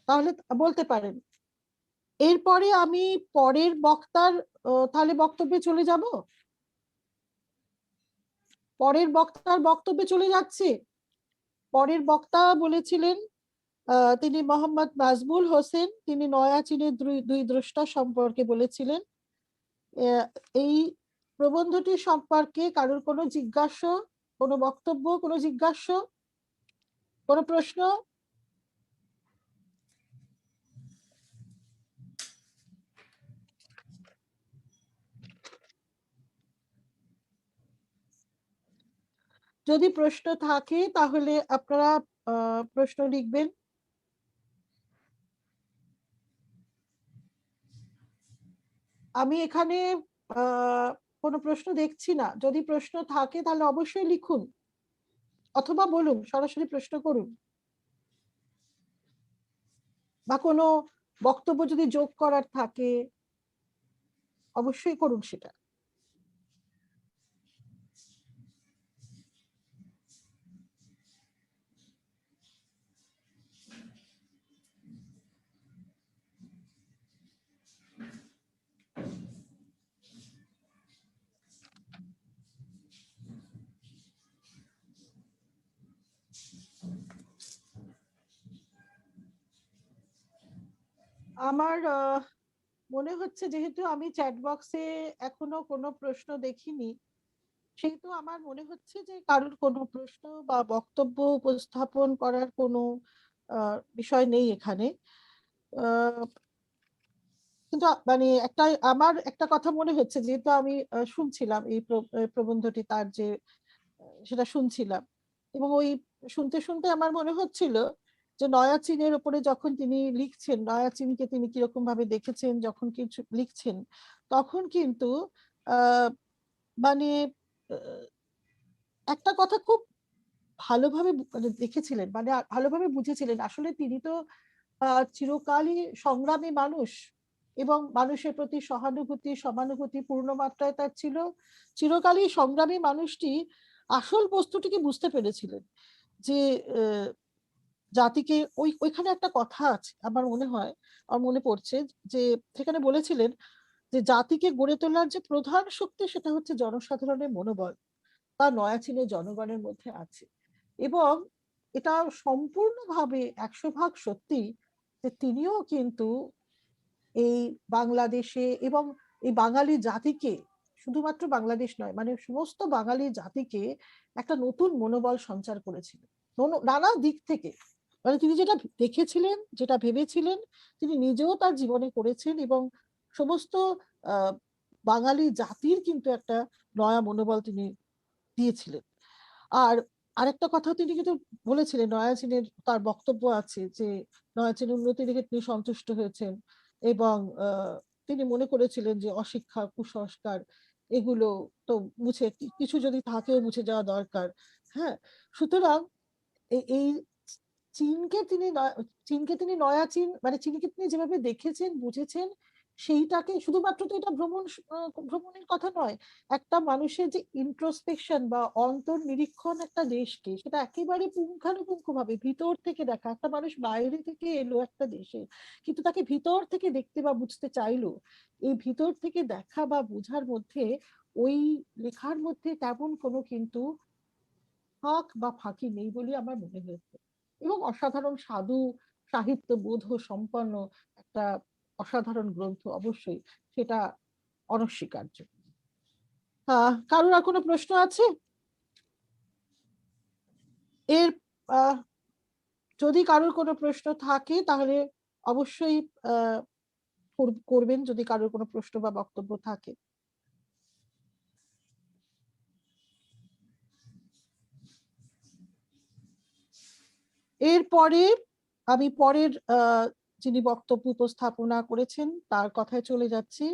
তাহলে বলতে পারেন। এরপরে আমি পরের বক্তার তাহলে বক্তব্যে চলে যাব। পরের বক্তার বক্তব্যে চলে যাচ্ছে। পরের বক্তা বলেছিলেন, তিনি মোহাম্মদ নাজমুল হোসেন, তিনি নয়া চীনের দুই দ্রষ্টা সম্পর্কে বলেছিলেন। এই প্রবন্ধটি সম্পর্কে কারোর কোনো জিজ্ঞাসা, কোনো বক্তব্য, কোনো জিজ্ঞাসা, কোনো প্রশ্ন? যদি প্রশ্ন থাকে তাহলে আপনারা প্রশ্ন লিখবেন। আমি এখানে কোনো প্রশ্ন দেখছি না। যদি প্রশ্ন থাকে তাহলে অবশ্যই লিখুন, অথবা বলুন, সরাসরি প্রশ্ন করুন। বা কোনো বক্তব্য যদি যোগ করার থাকে অবশ্যই করুন সেটা। আমার মনে হচ্ছে যেহেতু আমি চ্যাট বক্সে এখনো কোনো প্রশ্ন দেখিনি, সেহেতু আমার মনে হচ্ছে যে কারোর কোনো প্রশ্ন বা বক্তব্য উপস্থাপন করার কোনো বিষয় নেই এখানে। কিন্তু মানে আমার একটা কথা মনে হচ্ছে, যেহেতু আমি শুনছিলাম এই প্রবন্ধটি তার যে সেটা শুনছিলাম, এবং ওই শুনতে শুনতে আমার মনে হচ্ছিল যে নয়া চীনের ওপরে যখন তিনি লিখছেন, নয়া চীনকে তিনি কিরকম ভাবে দেখেছেন যখন কিছু লিখছেন, তখন কিন্তু আহ মানে আহ, একটা কথা খুব ভালোভাবে মানে দেখেছিলেন, মানে ভালোভাবে বুঝেছিলেন। আসলে তিনি তো চিরকালই সংগ্রামী মানুষ, এবং মানুষের প্রতি সহানুভূতি সমানুভূতি পূর্ণ মাত্রায় তার ছিল। চিরকালই সংগ্রামী মানুষটি আসল বস্তুটিকে বুঝতে পেরেছিলেন, যে জাতিকে ওইখানে একটা কথা আছে আমার মনে হয়, আমার মনে পড়ছে, যে সেখানে বলেছিলেন যে জাতিকে গড়ে তোলার যে প্রধান শক্তি সেটা হচ্ছে জনসাধারণের মনোবল, তা নয়া চীনের জনগণের মধ্যে আছে। এবং এটা সম্পূর্ণভাবে 100% সত্যি যে তিনিও কিন্তু এই বাংলাদেশে এবং এই বাঙালি জাতিকে, শুধুমাত্র বাংলাদেশ নয়, মানে সমস্ত বাঙালি জাতিকে একটা নতুন মনোবল সঞ্চার করেছিলেন নানা দিক থেকে। মানে তিনি যেটা দেখেছিলেন, যেটা ভেবেছিলেন, তিনি নিজেও তার জীবনে করেছেন, এবং সমস্ত আহ বাঙালি জাতির কিন্তু একটা নয়া মনোবল তিনি দিয়েছিলেন। আর আরেকটা কথা তিনি কিন্তু বলেছিলেন, নয়া চীনের তার বক্তব্য আছে যে নয়া চীনের উন্নতি দেখে তিনি সন্তুষ্ট হয়েছেন, এবং তিনি মনে করেছিলেন যে অশিক্ষা কুসংস্কার এগুলো তো মুছে, কিছু যদি থাকেও মুছে যাওয়া দরকার। হ্যাঁ, সুতরাং এই চীনকে তিনি নয়া চীন, মানে চীনকে তিনি যেভাবে দেখেছেন বুঝেছেন, সেইটাকে শুধুমাত্র তো এটা ভ্রমণের কথা নয়, একটা মানুষের যে ইন্ট্রোস্পেকশন বা অন্তর্নিরীক্ষণ একটা দেশকে, সেটা একেবারে পুঙ্খানুপুঙ্খ ভাবে ভিতর থেকে দেখা। একটা মানুষ বাইরে থেকে এলো একটা দেশে, কিন্তু তাকে ভিতর থেকে দেখতে বা বুঝতে চাইলো। এই ভিতর থেকে দেখা বা বোঝার মধ্যে, ওই লেখার মধ্যে তেমন কোনো কিন্তু ফাঁক বা ফাঁকি নেই বলে আমার মনে হয়েছে। এবং অসাধারণ সাধু সাহিত্য বোধ সম্পন্ন একটা অসাধারণ গ্রন্থ অবশ্যই, সেটা অনস্বীকার্য। কারোর আর কোনো প্রশ্ন আছে? এর যদি কারোর কোনো প্রশ্ন থাকে তাহলে অবশ্যই করবেন, যদি কারোর কোনো প্রশ্ন বা বক্তব্য থাকে। এরপরে আমি পরের যিনি বক্তব্য উপস্থাপনা করেছেন তার কথায় চলে যাচ্ছি।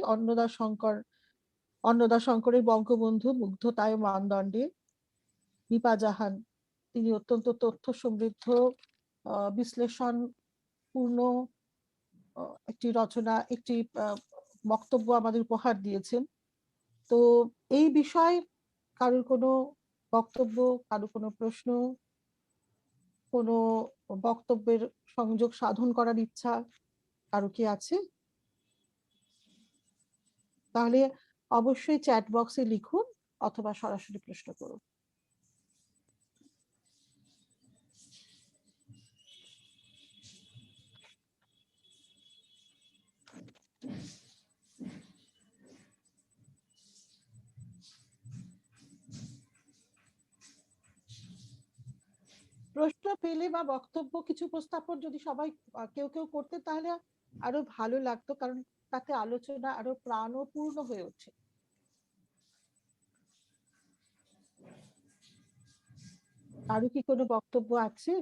অন্নদা শঙ্করের বঙ্গবন্ধু মুগ্ধতায় মানদণ্ডে, দীপা জাহান। তিনি অত্যন্ত তথ্য সমৃদ্ধ, বিশ্লেষণ পূর্ণ একটি রচনা, একটি বক্তব্য আমাদের উপহার দিয়েছেন। তো এই বিষয়ে কারোর কোনো বক্তব্য, কারোর কোনো প্রশ্ন, কোনো বক্তব্যের সংযোগ সাধন করার ইচ্ছা কারো কি আছে? তাহলে অবশ্যই চ্যাট বক্সে লিখুন অথবা সরাসরি প্রশ্ন করুন। প্রশ্ন পেলে বা বক্তব্য কিছু উপস্থাপন যদি সবাই কেউ কেউ করতে, তাহলে আরো ভালো লাগতো, কারণ তাতে আলোচনা আরো প্রাণপূর্ণ হয়ে ওঠে। আরো কি কোনো বক্তব্য আছে?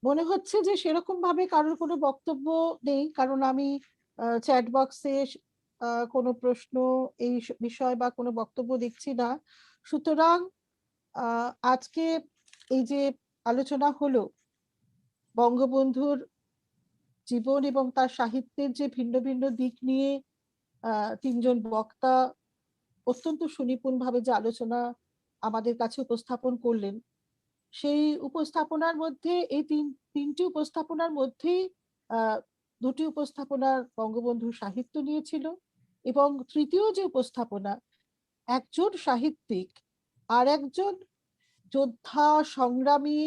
মনে হচ্ছে যে সেরকম ভাবে কারোর কোনো বক্তব্য নেই, কারণ আমি চ্যাট বক্সে কোনো প্রশ্ন এই বিষয় বা কোনো বক্তব্য দেখছি না। সুতরাং আজকে এই যে আলোচনা হলো বঙ্গবন্ধুর জীবন এবং তার সাহিত্যের যে ভিন্ন ভিন্ন দিক নিয়ে তিনজন বক্তা অত্যন্ত সুনিপুণভাবে যে আলোচনা আমাদের কাছে উপস্থাপন করলেন, সেই উপস্থাপনার মধ্যে এই তিনটি উপস্থাপনার মধ্যেই আহ, দুটি উপস্থাপনার বঙ্গবন্ধুর সাহিত্য নিয়েছিল, এবং তৃতীয় যে উপস্থাপনা একজন সাহিত্যিক আর একজন যোদ্ধা সংগ্রামী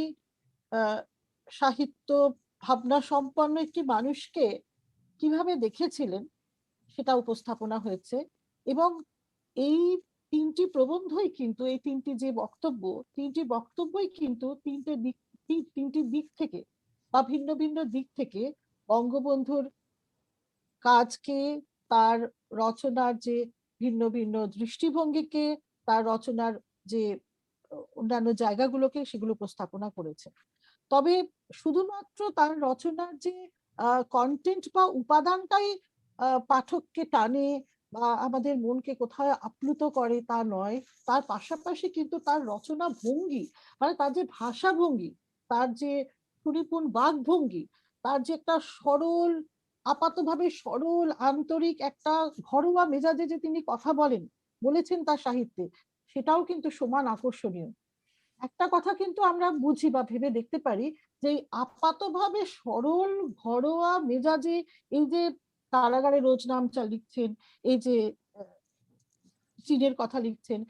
আহ, সাহিত্য ভাবনা সম্পন্ন একটি মানুষকে কিভাবে দেখেছিলেন সেটা উপস্থাপনা হয়েছে। এবং এই তিনটি প্রবন্ধই কিন্তু, এই তিনটি যে বক্তব্য, তিনটি বক্তব্যই কিন্তু তিনটি দিক থেকে বা ভিন্ন ভিন্ন দিক থেকে বঙ্গবন্ধুর কাজকে, তার রচনার যে ভিন্ন ভিন্ন দৃষ্টিভঙ্গিকে, তার রচনার যে অন্যান্য জায়গাগুলোকে সেগুলো উপস্থাপনা করেছে। তবে শুধুমাত্র তার রচনার যে কন্টেন্ট বা উপাদানটাই পাঠককে টানে বা আমাদের মনকে কোথায় আপ্লুত করে তা নয়, তার পাশাপাশি কিন্তু তার রচনা ভঙ্গি, মানে তার যে ভাষা ভঙ্গি, তার যে সুনিপুণ বাকভঙ্গি, তার যে একটা সরল, আপাতভাবে সরল আন্তরিক একটা ঘরোয়া মেজাজে যে তিনি কথা বলেছেন তার সাহিত্যে, সেটাও কিন্তু সমান আকর্ষণীয়। একটা কথা কিন্তু আমরা বুঝি বা ভেবে দেখতে পারি যে আপাতভাবে সরল ঘরোয়া মেজাজে এই যে কারাগারে রোজ নামচা লিখছেন, এই যে চীনের কথা লিখছেন,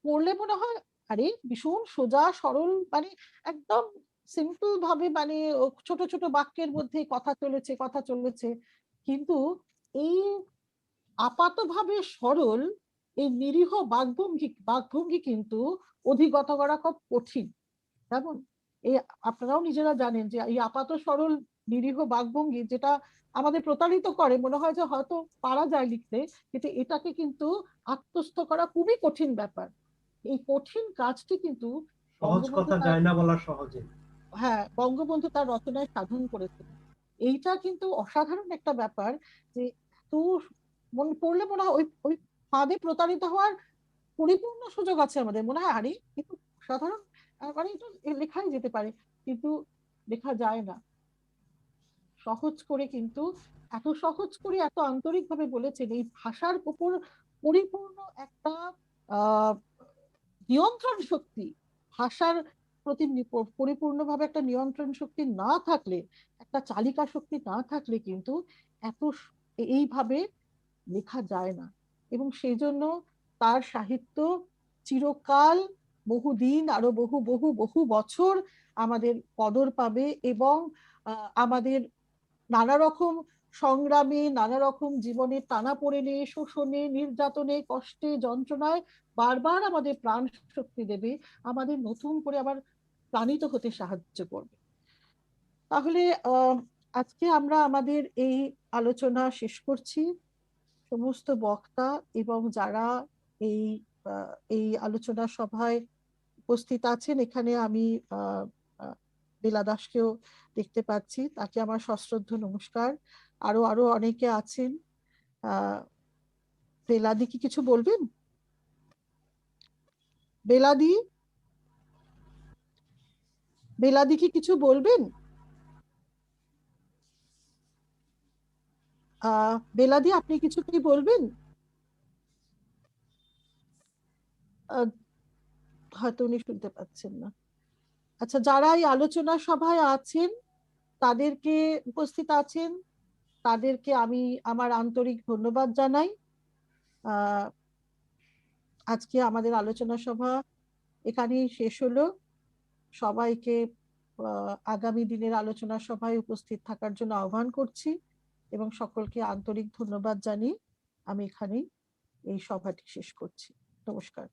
পড়লে মনে হয় আরে ভীষণ সোজা সরল, মানে একদম সিম্পল ভাবে, মানে ছোট ছোট বাক্যের মধ্যে কথা চলেছে। কিন্তু এই আপাতভাবে সরল এই নিরীহ বাকভঙ্গি কিন্তু অধিগত করা খুব কঠিন। যেমন এই আপনারাও নিজেরা জানেন যে এই আপাত সরল নিরীহ বাকভঙ্গি যেটা আমাদের প্রতারিত করে, মনে হয় যে হয়তো পারা যায় লিখতে, কিন্তু এটাকে কিন্তু আত্মস্থ করা খুবই কঠিন ব্যাপার। এই কঠিন কাজটি কিন্তু সহজ কথা যায় না বলা সহজে। হ্যাঁ, বঙ্গবন্ধু তার রচনায় সাধন করেছেন। এইটা কিন্তু অসাধারণ একটা ব্যাপার যে এত পড়লে মনে হয় ওই ওই ফাঁদে প্রতারিত হওয়ার পরিপূর্ণ সুযোগ আছে আমাদের, মনে হয় আরে কিন্তু সাধারণ, মানে এটা লেখাই যেতে পারে, কিন্তু লেখা যায় না। সহজ করে কিন্তু, এত সহজ করে এত আন্তরিক ভাবে বলেছেন, এই ভাষার উপর পরিপূর্ণ একটা আহ নিয়ন্ত্রণ শক্তি, ভাষার প্রতি পরিপূর্ণভাবে একটা নিয়ন্ত্রণ শক্তি না থাকলে, একটা চালিকা শক্তি না থাকলে কিন্তু এত এইভাবে লেখা যায় না। এবং সেই জন্য তার সাহিত্য চিরকাল, বহুদিন, আরো বহু বহু বহু বছর আমাদের কদর পাবে, এবং আমাদের নানা রকম সংগ্রামে, নানা রকম জীবনের টানাপোড়েনে, শোষণে, নির্যাতনে, কষ্টে, যন্ত্রণায় বারবার আমাদের প্রাণ শক্তি দেবে, আমাদের নতুন করে আবার প্রাণিত হতে সাহায্য করবে। তাহলে আজকে আমরা আমাদের এই আলোচনা শেষ করছি। সমস্ত বক্তা এবং যারা এই এই আলোচনা সভায় উপস্থিত আছেন, এখানে আমি বেলা দাসকেও দেখতে পাচ্ছি, তাকে আমার সশ্রদ্ধ নমস্কার। আরো আরো অনেকে আছেন। বেলাদি কি কিছু বলবেন? বেলাদি, বেলাদি কি কিছু বলবেন? বেলাদি, আপনি কিছু কি বলবেন? হয়তো উনি শুনতে পাচ্ছেন না। আচ্ছা, যারা এই আলোচনা সভায় আছেন, তাদেরকে, উপস্থিত আছেন, তাদেরকে আমি আমার আন্তরিক ধন্যবাদ জানাই। আজকে আমাদের আলোচনা সভা এখানেই শেষ হলো। সবাইকে আগামী দিনের আলোচনা সভায় উপস্থিত থাকার জন্য আহ্বান করছি, এবং সকলকে আন্তরিক ধন্যবাদ জানিয়ে আমি এখানেই এই সভাটি শেষ করছি। নমস্কার।